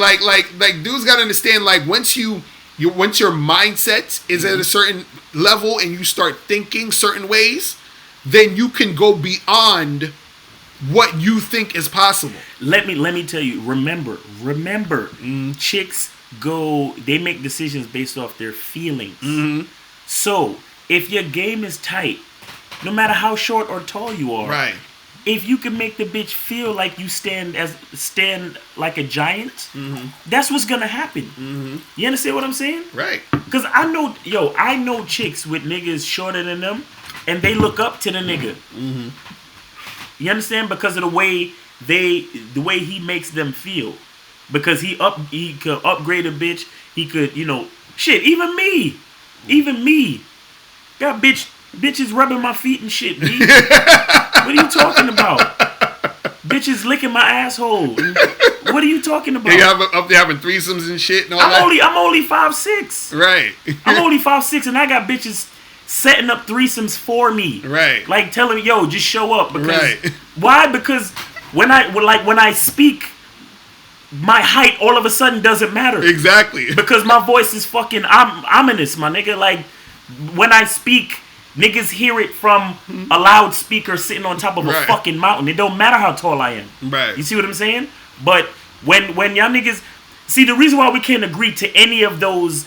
dudes gotta understand, like once your mindset is at a certain level and you start thinking certain ways, then you can go beyond what you think is possible. Let me tell you, remember, chicks they make decisions based off their feelings. Mm-hmm. So if your game is tight, no matter how short or tall you are, right? If you can make the bitch feel like you stand like a giant, mm-hmm. that's what's gonna happen. Mm-hmm. You understand what I'm saying? Right. Because I know chicks with niggas shorter than them, and they look up to the nigga. Mm-hmm. You understand? Because of the way he makes them feel. Because he could upgrade a bitch. He could, shit. Even me, got bitches rubbing my feet and shit. B. What are you talking about? Bitches licking my asshole. What are you talking about? They up there having threesomes and shit and all that. I'm only 5'6". Right. I'm only 5'6", and I got bitches setting up threesomes for me. Right. Like telling me, yo, just show up. Because right. Why? Because when I speak, my height all of a sudden doesn't matter. Exactly. Because my voice is fucking ominous, my nigga. Like when I speak, niggas hear it from a loudspeaker sitting on top of a fucking mountain. It don't matter how tall I am. Right. You see what I'm saying? But when y'all niggas see, the reason why we can't agree to any of those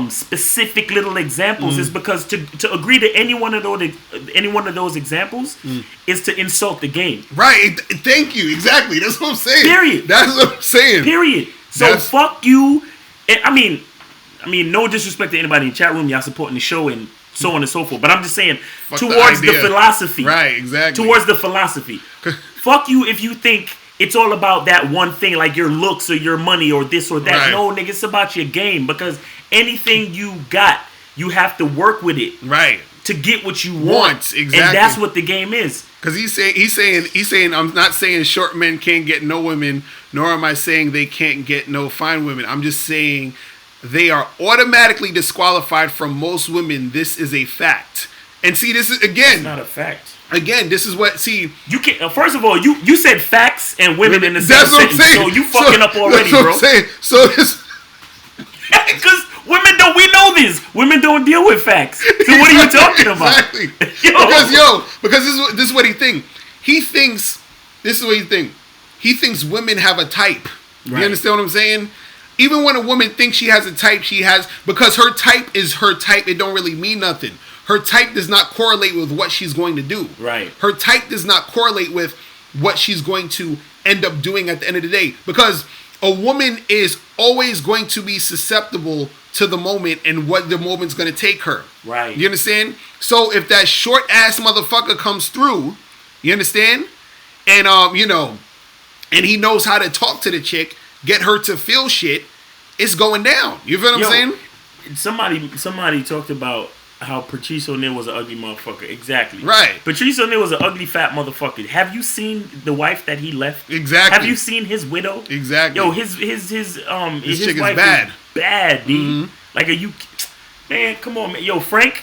specific little examples is because to agree to any one of those examples is to insult the game. Right. Thank you. Exactly. That's what I'm saying. Period. That's what I'm saying. Period. So fuck you. And I mean, no disrespect to anybody in the chat room. Y'all supporting the show and so on and so forth. But I'm just saying, towards the philosophy. Right, exactly. Towards the philosophy. Fuck you if you think it's all about that one thing, like your looks or your money or this or that. Right. No, nigga, it's about your game. Because anything you got, you have to work with it. Right. To get what you want. Exactly. And that's what the game is. Because he's saying, I'm not saying short men can't get no women, nor am I saying they can't get no fine women. I'm just saying they are automatically disqualified from most women. This is a fact. And see, this is again. It's not a fact. Again, this is what. See, you can. First of all, you said facts and women in the same sentence, so you fucking up already, that's what bro. I'm saying. So this. Because women don't. We know this. Women don't deal with facts. So what are you talking about? Exactly. Because this is what he thinks. He thinks. This is what he thinks. He thinks women have a type. Right. You understand what I'm saying? Even when a woman thinks she has a type, she has, because her type is her type. It don't really mean nothing. Her type does not correlate with what she's going to do. Right. Her type does not correlate with what she's going to end up doing at the end of the day. Because a woman is always going to be susceptible to the moment and what the moment's going to take her. Right. You understand? So if that short ass motherfucker comes through, you understand? And and he knows how to talk to the chick, get her to feel shit, it's going down. You feel what I'm saying? Somebody talked about how Patrice O'Neal was an ugly motherfucker. Exactly. Right. Patrice O'Neal was an ugly fat motherfucker. Have you seen the wife that he left? Exactly. Have you seen his widow? Exactly. Yo, his chick wife is bad. Is bad, dude. Mm-hmm. Like, are you, man? Come on, man. Yo, Frank,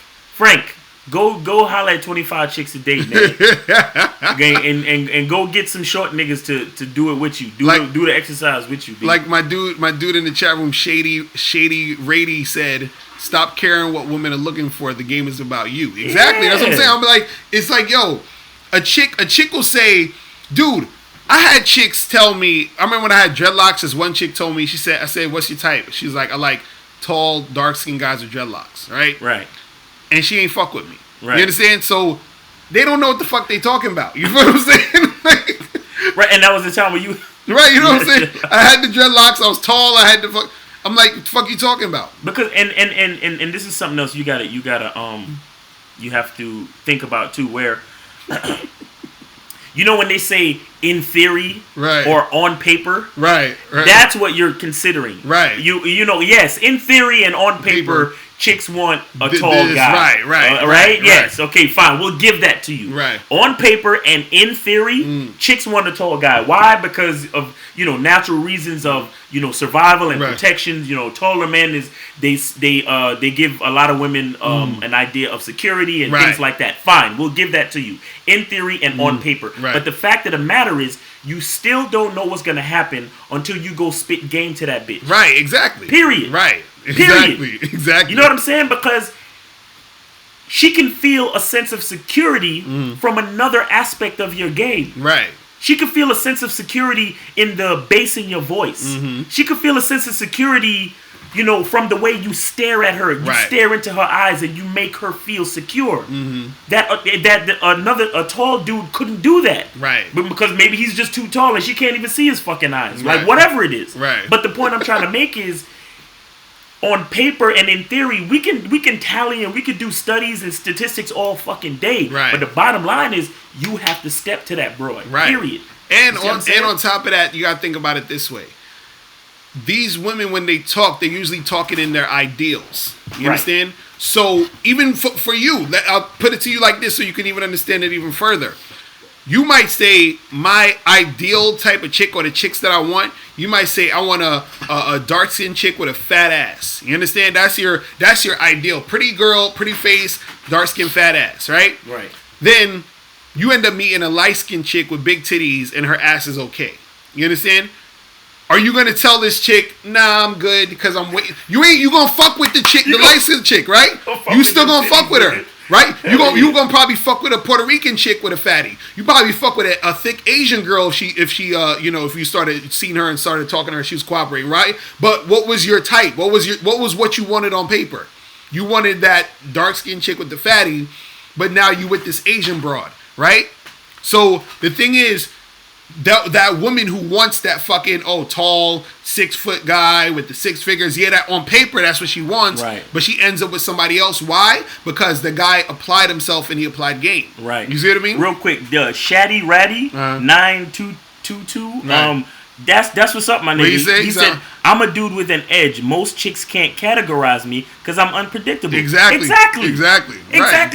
go holler at 25 chicks a day, man. Okay, and go get some short niggas to do it with you. Do the exercise with you, dude. Like my dude in the chat room, Shady Rady said, "Stop caring what women are looking for. The game is about you." Exactly. That's what I'm saying. I'm like, it's like, yo, a chick will say, dude, I had chicks tell me. I remember when I had dreadlocks. This one chick told me. I said, "What's your type?" She's like, "I like tall, dark skinned guys with dreadlocks." Right. Right. And she ain't fuck with me. Right. You understand? So they don't know what the fuck they talking about. You feel what I'm saying? Right. And that was the time when you. Right. You know what I'm saying? I had the dreadlocks. I was tall. I had the fuck. I'm like, what the fuck you talking about? Because and this is something else you gotta you have to think about too, where you know when they say in theory, right, or on paper, right, that's what you're considering, right. You know, yes, in theory and on paper chicks want a tall guy, right, yes, okay, fine, we'll give that to you, right. On paper and in theory, chicks want a tall guy. Why? Because of natural reasons of survival and protection. Taller men is they give a lot of women an idea of security and things like that. Fine, we'll give that to you in theory and on paper. But the fact of the matter is, you still don't know what's gonna happen until you go spit game to that bitch. Right, exactly. Period. Right. Period. Exactly. You know what I'm saying? Because she can feel a sense of security from another aspect of your game. Right. She could feel a sense of security in the bass in your voice. She could feel a sense of security, from the way you stare at her. You stare into her eyes and you make her feel secure. A tall dude couldn't do that. Right. But because maybe he's just too tall and she can't even see his fucking eyes. Like, whatever it is. Right. But the point I'm trying to make is, on paper and in theory, we can tally and we can do studies and statistics all fucking day. Right. But the bottom line is, you have to step to that broad. Right. Period. And on top of that, you gotta think about it this way. These women, when they talk, they're usually talking in their ideals. You understand? So even for you, I'll put it to you like this so you can even understand it even further. You might say my ideal type of chick, or the chicks that I want. You might say I want a dark skinned chick with a fat ass. You understand? That's your ideal. Pretty girl, pretty face, dark skin, fat ass. Right. Right. Then you end up meeting a light skinned chick with big titties and her ass is okay. You understand? Are you gonna tell this chick, nah, I'm good because I'm waiting? You gonna fuck with the chick, the light skinned chick, right? You still gonna fuck with her. Right? You gonna probably fuck with a Puerto Rican chick with a fatty. You probably fuck with a thick Asian girl if you started seeing her and started talking to her, she was cooperating, right? But what was your type? What was what you wanted on paper? You wanted that dark skinned chick with the fatty, but now you with this Asian broad, right? So the thing is, that woman who wants that fucking tall 6 foot guy with the 6 figures, that on paper that's what she wants, right? But she ends up with somebody else. Why? Because the guy applied himself and he applied game. Right. You see what I mean? Real quick, Shaddy Ratty 9222. Right. That's what's up, my nigga. He said, I'm a dude with an edge. Most chicks can't categorize me because I'm unpredictable. Exactly. Right.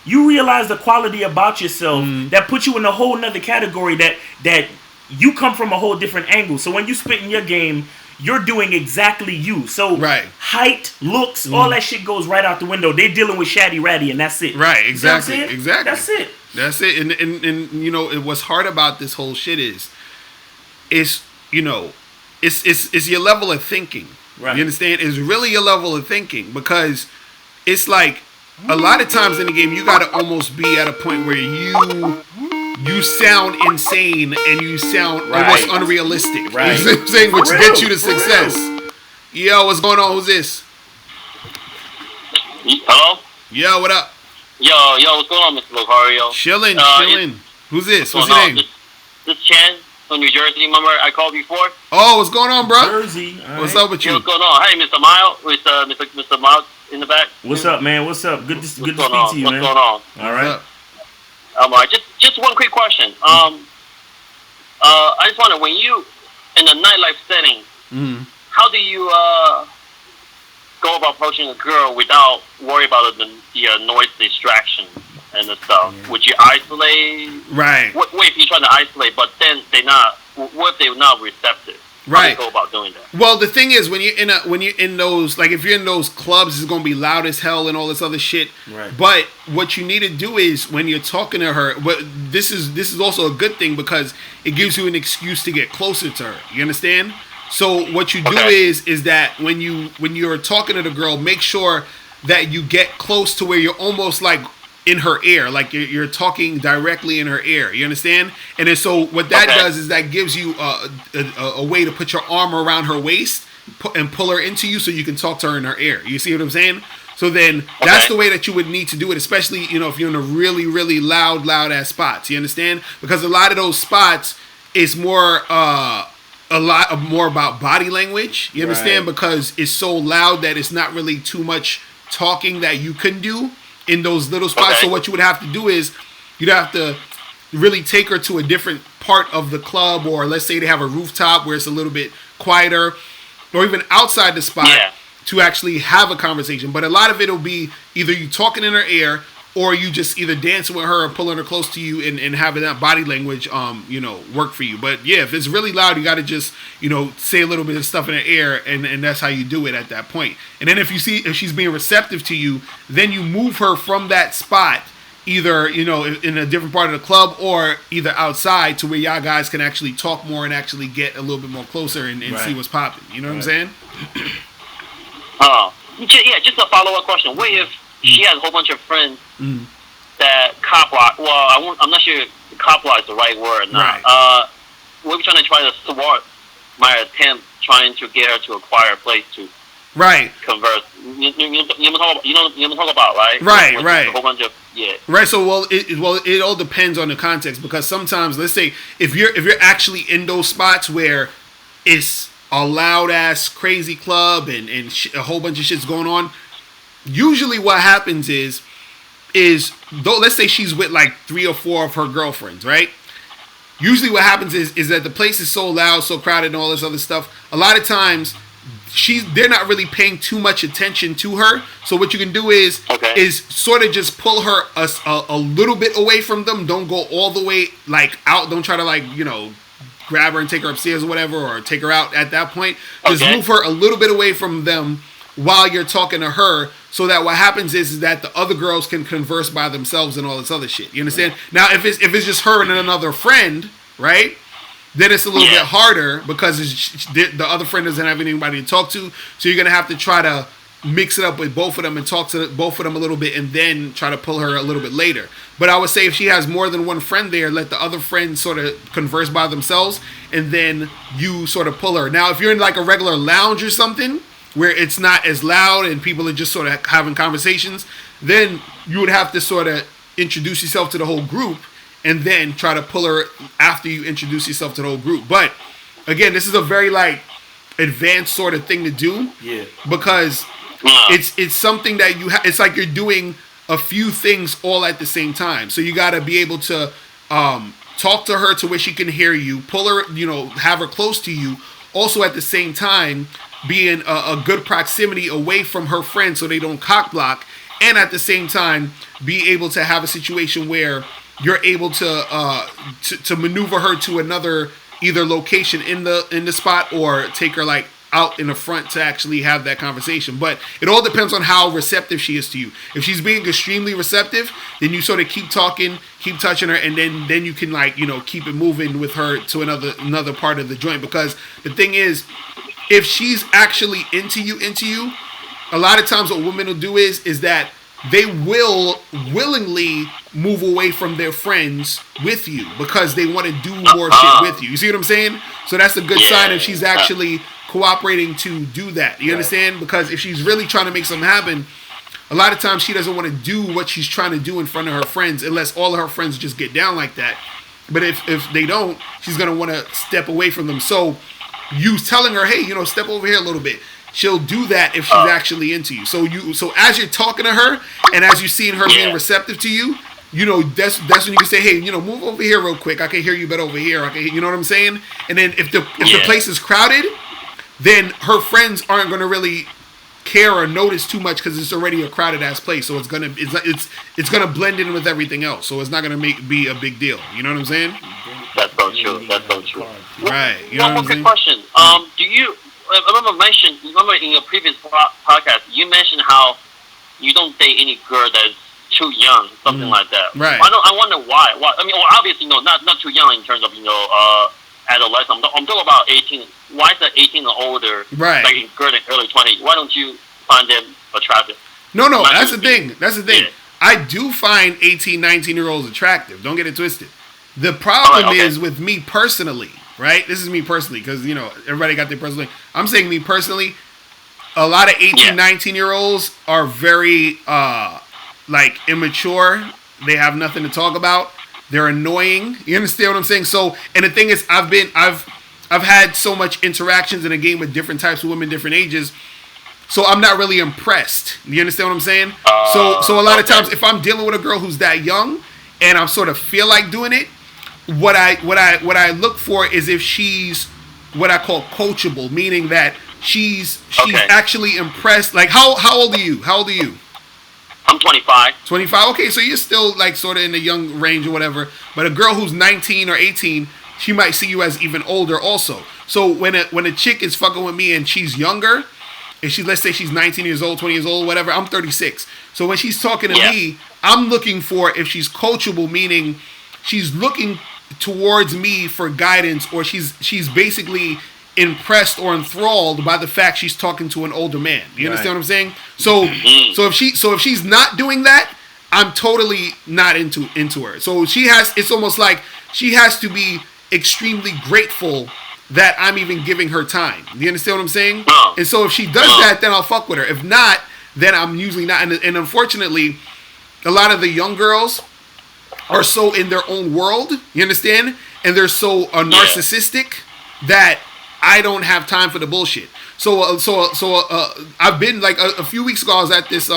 You realize the quality about yourself that puts you in a whole nother category that you come from a whole different angle. So when you spit in your game, you're doing exactly you. So right. height, looks, all that shit goes right out the window. They're dealing with Shaddy Ratty, and that's it. Right, exactly. You know exactly. That's it. That's it. And you know, what's hard about this whole shit is you know, it's your level of thinking. Right. You understand? It's really your level of thinking, because it's like a lot of times in the game you gotta almost be at a point where you sound insane and you sound almost unrealistic. Right. You know what I'm saying? Which gets you to success. Yo, what's going on? Who's this? Hello? Yo, what up? Yo, what's going on, Mr. Locario? Chilling. Who's this? What's your name? This Chen from New Jersey. Remember I called before? Oh, what's going on, bro? Jersey. What's up with you? What's going on? Hey, Mr. Miles. Mr. Miles in the back. What's up, man? What's up? Good to speak to you, man. What's going on? All right. All right. Just one quick question. I just wonder, when you in a nightlife setting, how do you go about approaching a girl without worry about the noise distraction and the stuff? Yeah. Would you isolate? Right. What if you're trying to isolate, but then they're not? What if they're not receptive? How do you go about doing that? Well, the thing is, when you're in those, like, if you're in those clubs, it's gonna be loud as hell and all this other shit. Right. But what you need to do is, when you're talking to her, but this is also a good thing, because it gives you an excuse to get closer to her. You understand? So what you do is that when you're talking to the girl, make sure that you get close to where you're almost like in her ear, like you're talking directly in her ear. You understand? And then so what that does is that gives you a way to put your arm around her waist and pull her into you, so you can talk to her in her ear. You see what I'm saying? So then that's the way that you would need to do it, especially, if you're in a really, really loud ass spots. You understand? Because a lot of those spots is more a lot more about body language. You understand? Right. Because it's so loud that it's not really too much talking that you can do in those little spots. So what you would have to do is you'd have to really take her to a different part of the club, or let's say they have a rooftop where it's a little bit quieter, or even outside the spot to actually have a conversation. But a lot of it will be either you talking in her ear, or you just either dancing with her or pulling her close to you and having that body language, work for you. But yeah, if it's really loud, you got to just, say a little bit of stuff in her ear, and that's how you do it at that point. And then if she's being receptive to you, then you move her from that spot, either, in a different part of the club, or either outside, to where y'all guys can actually talk more and actually get a little bit more closer and see what's popping. You know what I'm saying? Just a follow-up question. What if she has a whole bunch of friends that cop block? Well, I'm not sure cop block is the right word or not. Right. We're trying to thwart my attempt trying to get her to acquire a place to converse. You talk about, right? Right. A whole bunch of Right. So it all depends on the context, because sometimes, let's say if you're actually in those spots where it's a loud ass crazy club and a whole bunch of shit's going on, usually what happens is though, let's say she's with like 3 or 4 of her girlfriends, right? Usually what happens is that the place is so loud, so crowded, and all this other stuff. A lot of times they're not really paying too much attention to her. So what you can do is sort of just pull her a little bit away from them. Don't go all the way like out. Don't try to grab her and take her upstairs or whatever, or take her out at that point. Just move her a little bit away from them while you're talking to her, so that what happens is that the other girls can converse by themselves and all this other shit. You understand? Now, if it's just her and another friend, right? Then it's a little bit harder, because the other friend doesn't have anybody to talk to. So you're gonna have to try to mix it up with both of them and talk to both of them a little bit, and then try to pull her a little bit later. But I would say if she has more than one friend there, let the other friends sort of converse by themselves, and then you sort of pull her. Now, if you're in like a regular lounge or something, where it's not as loud and people are just sort of having conversations, then you would have to sort of introduce yourself to the whole group, and then try to pull her after you introduce yourself to the whole group. But again, this is a very like advanced sort of thing to do, because it's something that it's like you're doing a few things all at the same time. So you got to be able to talk to her to where she can hear you, pull her, have her close to you, also at the same time be in a good proximity away from her friends so they don't cock block, and at the same time be able to have a situation where you're able to maneuver her to another either location in the spot, or take her like out in the front to actually have that conversation. But it all depends on how receptive she is to you. If she's being extremely receptive, then you sort of keep talking, keep touching her, and then you can, like, you know, keep it moving with her to another part of the joint. Because the thing is, if she's actually into you, a lot of times what women will do is that they will willingly move away from their friends with you because they want to do more shit with you. You see what I'm saying? So that's a good sign if she's actually cooperating to do that. You understand? Because if she's really trying to make something happen, a lot of times she doesn't want to do what she's trying to do in front of her friends unless all of her friends just get down like that. But if they don't, she's going to want to step away from them. So you telling her, hey, you know, step over here a little bit. She'll do that if she's actually into you. So as you're talking to her and as you're seeing her being receptive to you, you know, that's when you can say, hey, you know, move over here real quick. I can hear you better over here. You know what I'm saying? And then if the place is crowded, then her friends aren't going to really care or notice too much because it's already a crowded ass place. So it's gonna blend in with everything else. So it's not gonna be a big deal. You know what I'm saying? That's so true. That's so true. Right. You know One more what I'm quick saying? question. Do you? Remember in your previous podcast, you mentioned how you don't date any girl that's too young, something like that. Right. I wonder why. Why? I mean, well, obviously, no, not too young in terms of, you know, adolescent. I'm talking about 18. Why is that 18 or older? Right. Like in early 20s. Why don't you find them attractive? No. That's the thing. Yeah. I do find 18, 19-year-olds attractive. Don't get it twisted. The problem is with me personally. Right? This is me personally because, you know, everybody got their personal thing. I'm saying me personally, a lot of 18, 19-year-olds are very, like, immature. They have nothing to talk about. They're annoying. You understand what I'm saying? So, and the thing is, I've had so much interactions in a game with different types of women, different ages. So I'm not really impressed. You understand what I'm saying? So a lot of times, if I'm dealing with a girl who's that young and I sort of feel like doing it, what I look for is if she's what I call coachable, meaning that she's actually impressed. Like, how old are you? I'm 25. 25. Okay, so you're still like sort of in the young range or whatever. But a girl who's 19 or 18, she might see you as even older also. So when a chick is fucking with me and she's younger, if let's say she's 19 years old, 20 years old, whatever, I'm 36. So when she's talking to me, I'm looking for if she's coachable, meaning she's looking towards me for guidance, or she's basically impressed or enthralled by the fact she's talking to an older man. You understand what I'm saying? So if she's not doing that, I'm totally not into her. So it's almost like she has to be extremely grateful that I'm even giving her time. You understand what I'm saying? And so if she does that, then I'll fuck with her. If not, then I'm usually not. And unfortunately, a lot of the young girls are so in their own world, you understand? And they're so narcissistic that I don't have time for the bullshit. So I've been like a few weeks ago, I was at this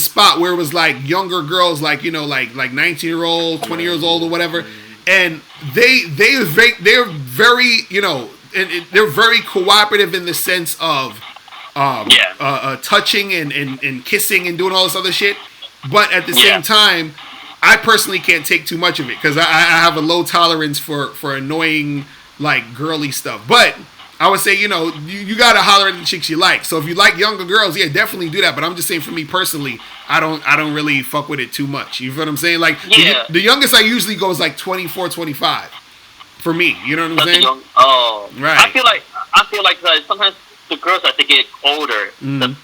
spot where it was like younger girls, like, you know, like 19-year-old, 20 years old or whatever, and they're very, you know, and they're very cooperative in the sense of touching and kissing and doing all this other shit, but at the same time, I personally can't take too much of it because I have a low tolerance for annoying, like, girly stuff. But I would say, you know, you gotta holler at the chicks you like. So if you like younger girls, yeah, definitely do that. But I'm just saying, for me personally, I don't really fuck with it too much. You feel what I'm saying? Like, the youngest I usually go is like 24, 25 for me. You know what I'm saying? Right. I feel like sometimes the girls, as they get older, the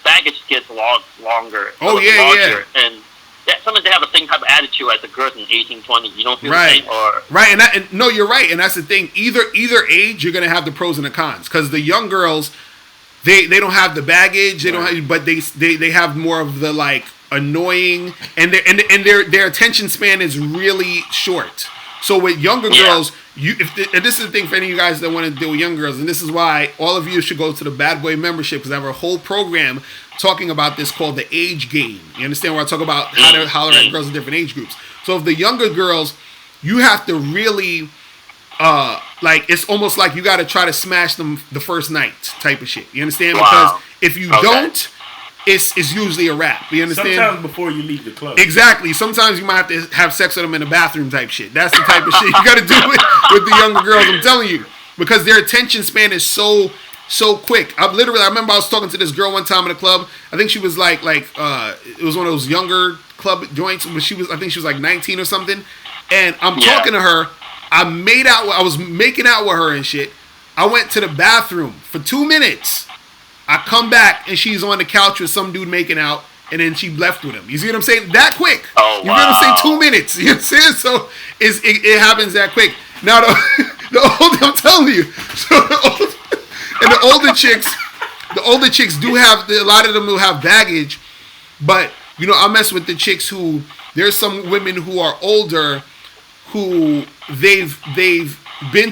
baggage gets longer. Yeah. And sometimes they have the same type of attitude as the girls in 18, 20. You don't feel the same? Right, and no, you're right, and that's the thing. Either age, you're gonna have the pros and the cons. Because the young girls, they don't have the baggage, they don't have, but they have more of the, like, annoying, and their attention span is really short. So with younger girls, and this is the thing for any of you guys that want to deal with young girls, and this is why all of you should go to the Bad Boy membership, because I have a whole program talking about this called the age game. You understand where I talk about how to holler at girls in different age groups. So if the younger girls, you have to really, like, it's almost like you got to try to smash them the first night type of shit. You understand? Because if you don't, it's usually a wrap. You understand? Sometimes before you leave the club. Exactly. Sometimes you might have to have sex with them in the bathroom type shit. That's the type of shit you got to do with the younger girls. I'm telling you, because their attention span is so so quick. I remember I was talking to this girl one time in a club. I think she was like it was one of those younger club joints, but I think she was like 19 or something. And I'm talking to her. I was making out with her and shit. I went to the bathroom for 2 minutes. I come back and she's on the couch with some dude making out, and then she left with him. You see what I'm saying? That quick. Oh, you know what I'm saying? 2 minutes. You know what I'm saying? So it happens that quick. Now I'm telling you. So the older chicks do have a lot of them will have baggage, but you know I mess with the chicks who there's some women who are older who they've been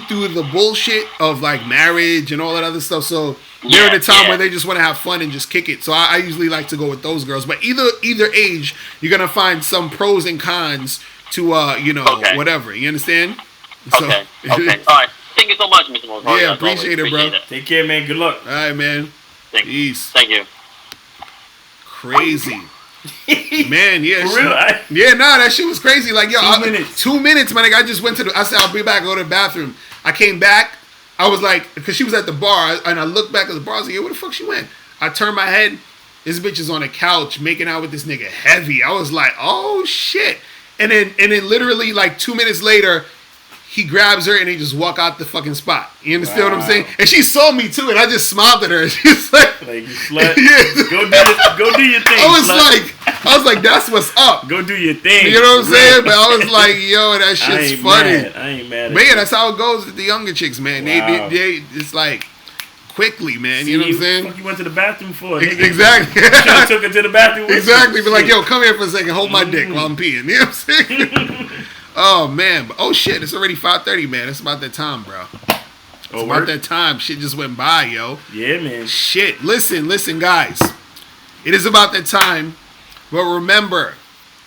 through the bullshit of like marriage and all that other stuff. So they're in a time where they just want to have fun and just kick it. So I usually like to go with those girls. But either age, you're gonna find some pros and cons to whatever. You understand? Okay. All right. Thank you so much, Mr. Locario. Yeah, appreciate it, bro. Take care, man. Good luck. All right, man. Peace. Thank you. Crazy. Man, yeah. For real? That shit was crazy. Like, yo, 2 minutes. 2 minutes, man. Like, I just went I said, I'll be back, go to the bathroom. I came back. I was like, because she was at the bar, and I looked back at the bar. I was like, yo, where the fuck she went? I turned my head. This bitch is on the couch making out with this nigga heavy. I was like, oh, shit. And then literally, like, 2 minutes later, he grabs her and they just walk out the fucking spot. You understand what I'm saying? And she saw me too, and I just smiled at her. She's like you slut. Yeah. Go do your thing. I was like, that's what's up. Go do your thing. You know what I'm saying? But I was like, yo, that shit's funny. I ain't mad at Man, that's how it goes with the younger chicks, man. Wow. They it's like quickly, man. You know what I'm saying? What you went to the bathroom for? Exactly. Should have took her to the bathroom. Exactly. Be like, yo, come here for a second. Hold my dick while I'm peeing. You know what I'm saying? Oh, man. Oh, shit. It's already 5:30, man. It's about that time, bro. It's about that time. Shit just went by, yo. Yeah, man. Shit. Listen, guys. It is about that time. But remember,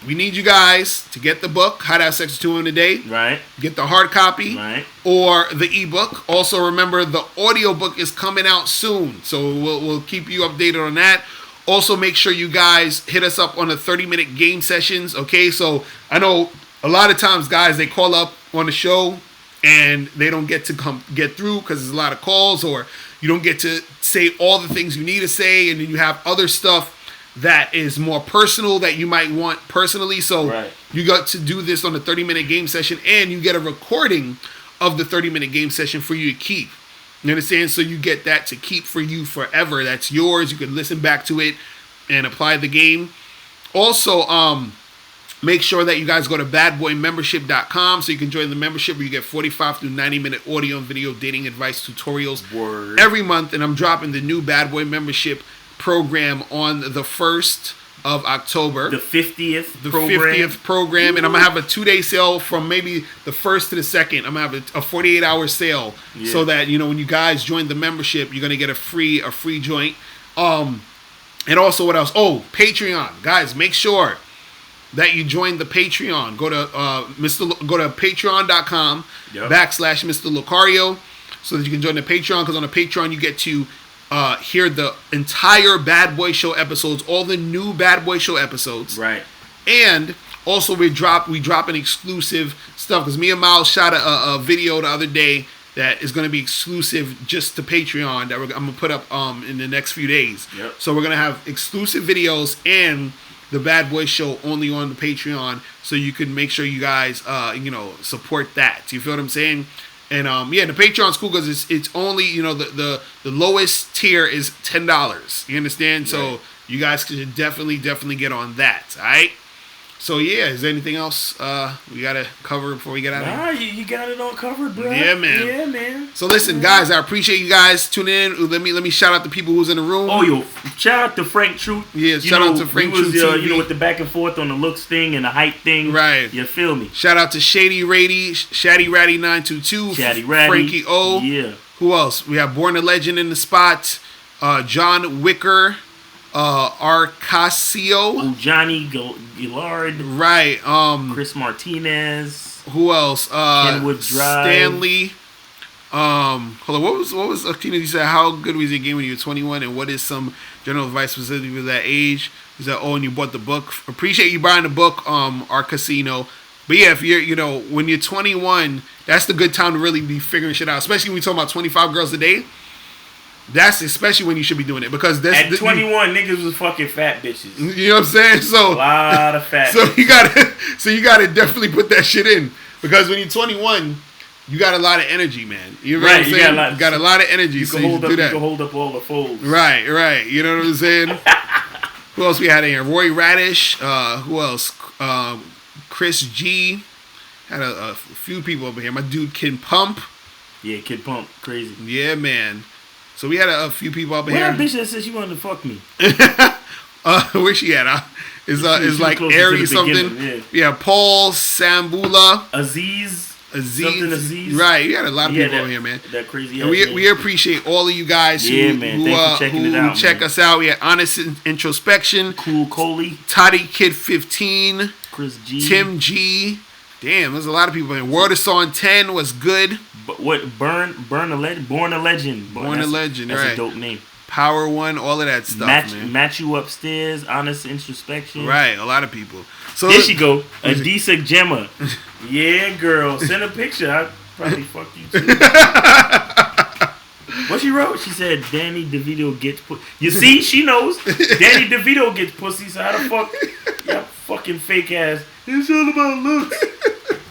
we need you guys to get the book, How to Have Sex with 2 Women a Day. Right. Get the hard copy. Right. Or the ebook. Also, remember, the audiobook is coming out soon. So we'll keep you updated on that. Also, make sure you guys hit us up on the 30-minute game sessions. Okay, so I know a lot of times, guys, they call up on the show and they don't get to get through because there's a lot of calls, or you don't get to say all the things you need to say, and then you have other stuff that is more personal that you might want personally. So you got to do this on a 30-minute game session, and you get a recording of the 30-minute game session for you to keep. You understand? So you get that to keep for you forever. That's yours. You can listen back to it and apply the game. Also, make sure that you guys go to badboymembership.com so you can join the membership where you get 45 through 90-minute audio and video dating advice tutorials every month. And I'm dropping the new Bad Boy membership program on the 1st of October. The 50th program. And I'm going to have a 2-day sale from maybe the 1st to the 2nd. I'm going to have a 48-hour sale so that, you know, when you guys join the membership, you're going to get a free joint. And also what else? Oh, Patreon. Guys, make sure that you join the Patreon. Go to patreon.com / Mr. Locario so that you can join the Patreon, because on the Patreon you get to hear the entire Bad Boy Show episodes, all the new Bad Boy Show episodes. Right. And also we drop an exclusive stuff, because me and Miles shot a video the other day that is going to be exclusive just to Patreon that I'm going to put up in the next few days. Yep. So we're going to have exclusive videos and the Bad Boy Show only on the Patreon, so you can make sure you guys, support that. You feel what I'm saying? And the Patreon's cool because it's only, the lowest tier is $10. You understand? Right. So you guys can definitely get on that. All right. So yeah, is there anything else we gotta cover before we get out of here? Nah, you got it all covered, bro. Yeah, man. Yeah, man. So listen, guys, I appreciate you guys tuning in. Let me shout out the people who's in the room. Oh, yo, shout out to Frank Truth. Yeah, shout out to Frank Truth TV. With the back and forth on the looks thing and the height thing. Right. You feel me? Shout out to Shady Ratty 922. Shady Ratty. Frankie O. Yeah. Who else? We have Born a Legend in the spot. John Wicker. Arcasio. Johnny Gillard. Right. Chris Martinez. Who else? Kenwood Drive. Stanley. Hold on. What was Tina? You said, how good was your game when you were 21, and what is some general advice specifically for that age? He said, and you bought the book. Appreciate you buying the book, Arcasino. But yeah, if you're, when you're 21, that's the good time to really be figuring shit out. Especially when we talk about 25 girls a day. That's especially when you should be doing it because that's at 21 niggas was fucking fat bitches. You know what I'm saying? So a lot of fat. So you gotta definitely put that shit in because when you're 21, you got a lot of energy, man. You know what I'm saying? You got a lot of energy. You can hold up all the folds. Right. You know what I'm saying? Who else we had in here? Roy Radish. Who else? Chris G. Had a few people over here. My dude Kid Pump. Yeah, Kid Pump, crazy. Yeah, man. So we had a few people up here. Where that bitch that said she wanted to fuck me? Where she at? Is like Aries something. Yeah, Paul Sambula. Aziz. Something Aziz. Right, you had a lot of people over here, man. That crazy. And we appreciate all of you guys who check us out. We had Honest Introspection. Cool Coley. Toddy Kid 15. Chris G. Tim G. Damn, there's a lot of people in. Word of Song 10 was good. But what? Born a Legend. Born a Legend, that's right. a dope name. Power One, all of that stuff, man. Match You Upstairs, Honest Introspection. Right, a lot of people. So there she go. Adisa Gemma. Yeah, girl. Send a picture. I probably fuck you too. What she wrote? She said Danny DeVito gets pussy. You see, she knows. Danny DeVito gets pussy, so how the fuck y'all fucking fake ass. It's all about looks.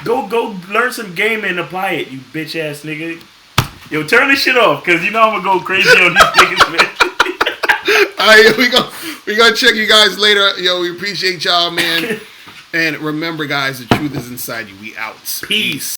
Go learn some game and apply it, you bitch ass nigga. Yo, turn this shit off, cause you know I'm gonna go crazy on these niggas, man. Alright, we gonna check you guys later. Yo, we appreciate y'all, man. And remember, guys, the truth is inside you. We out. Peace.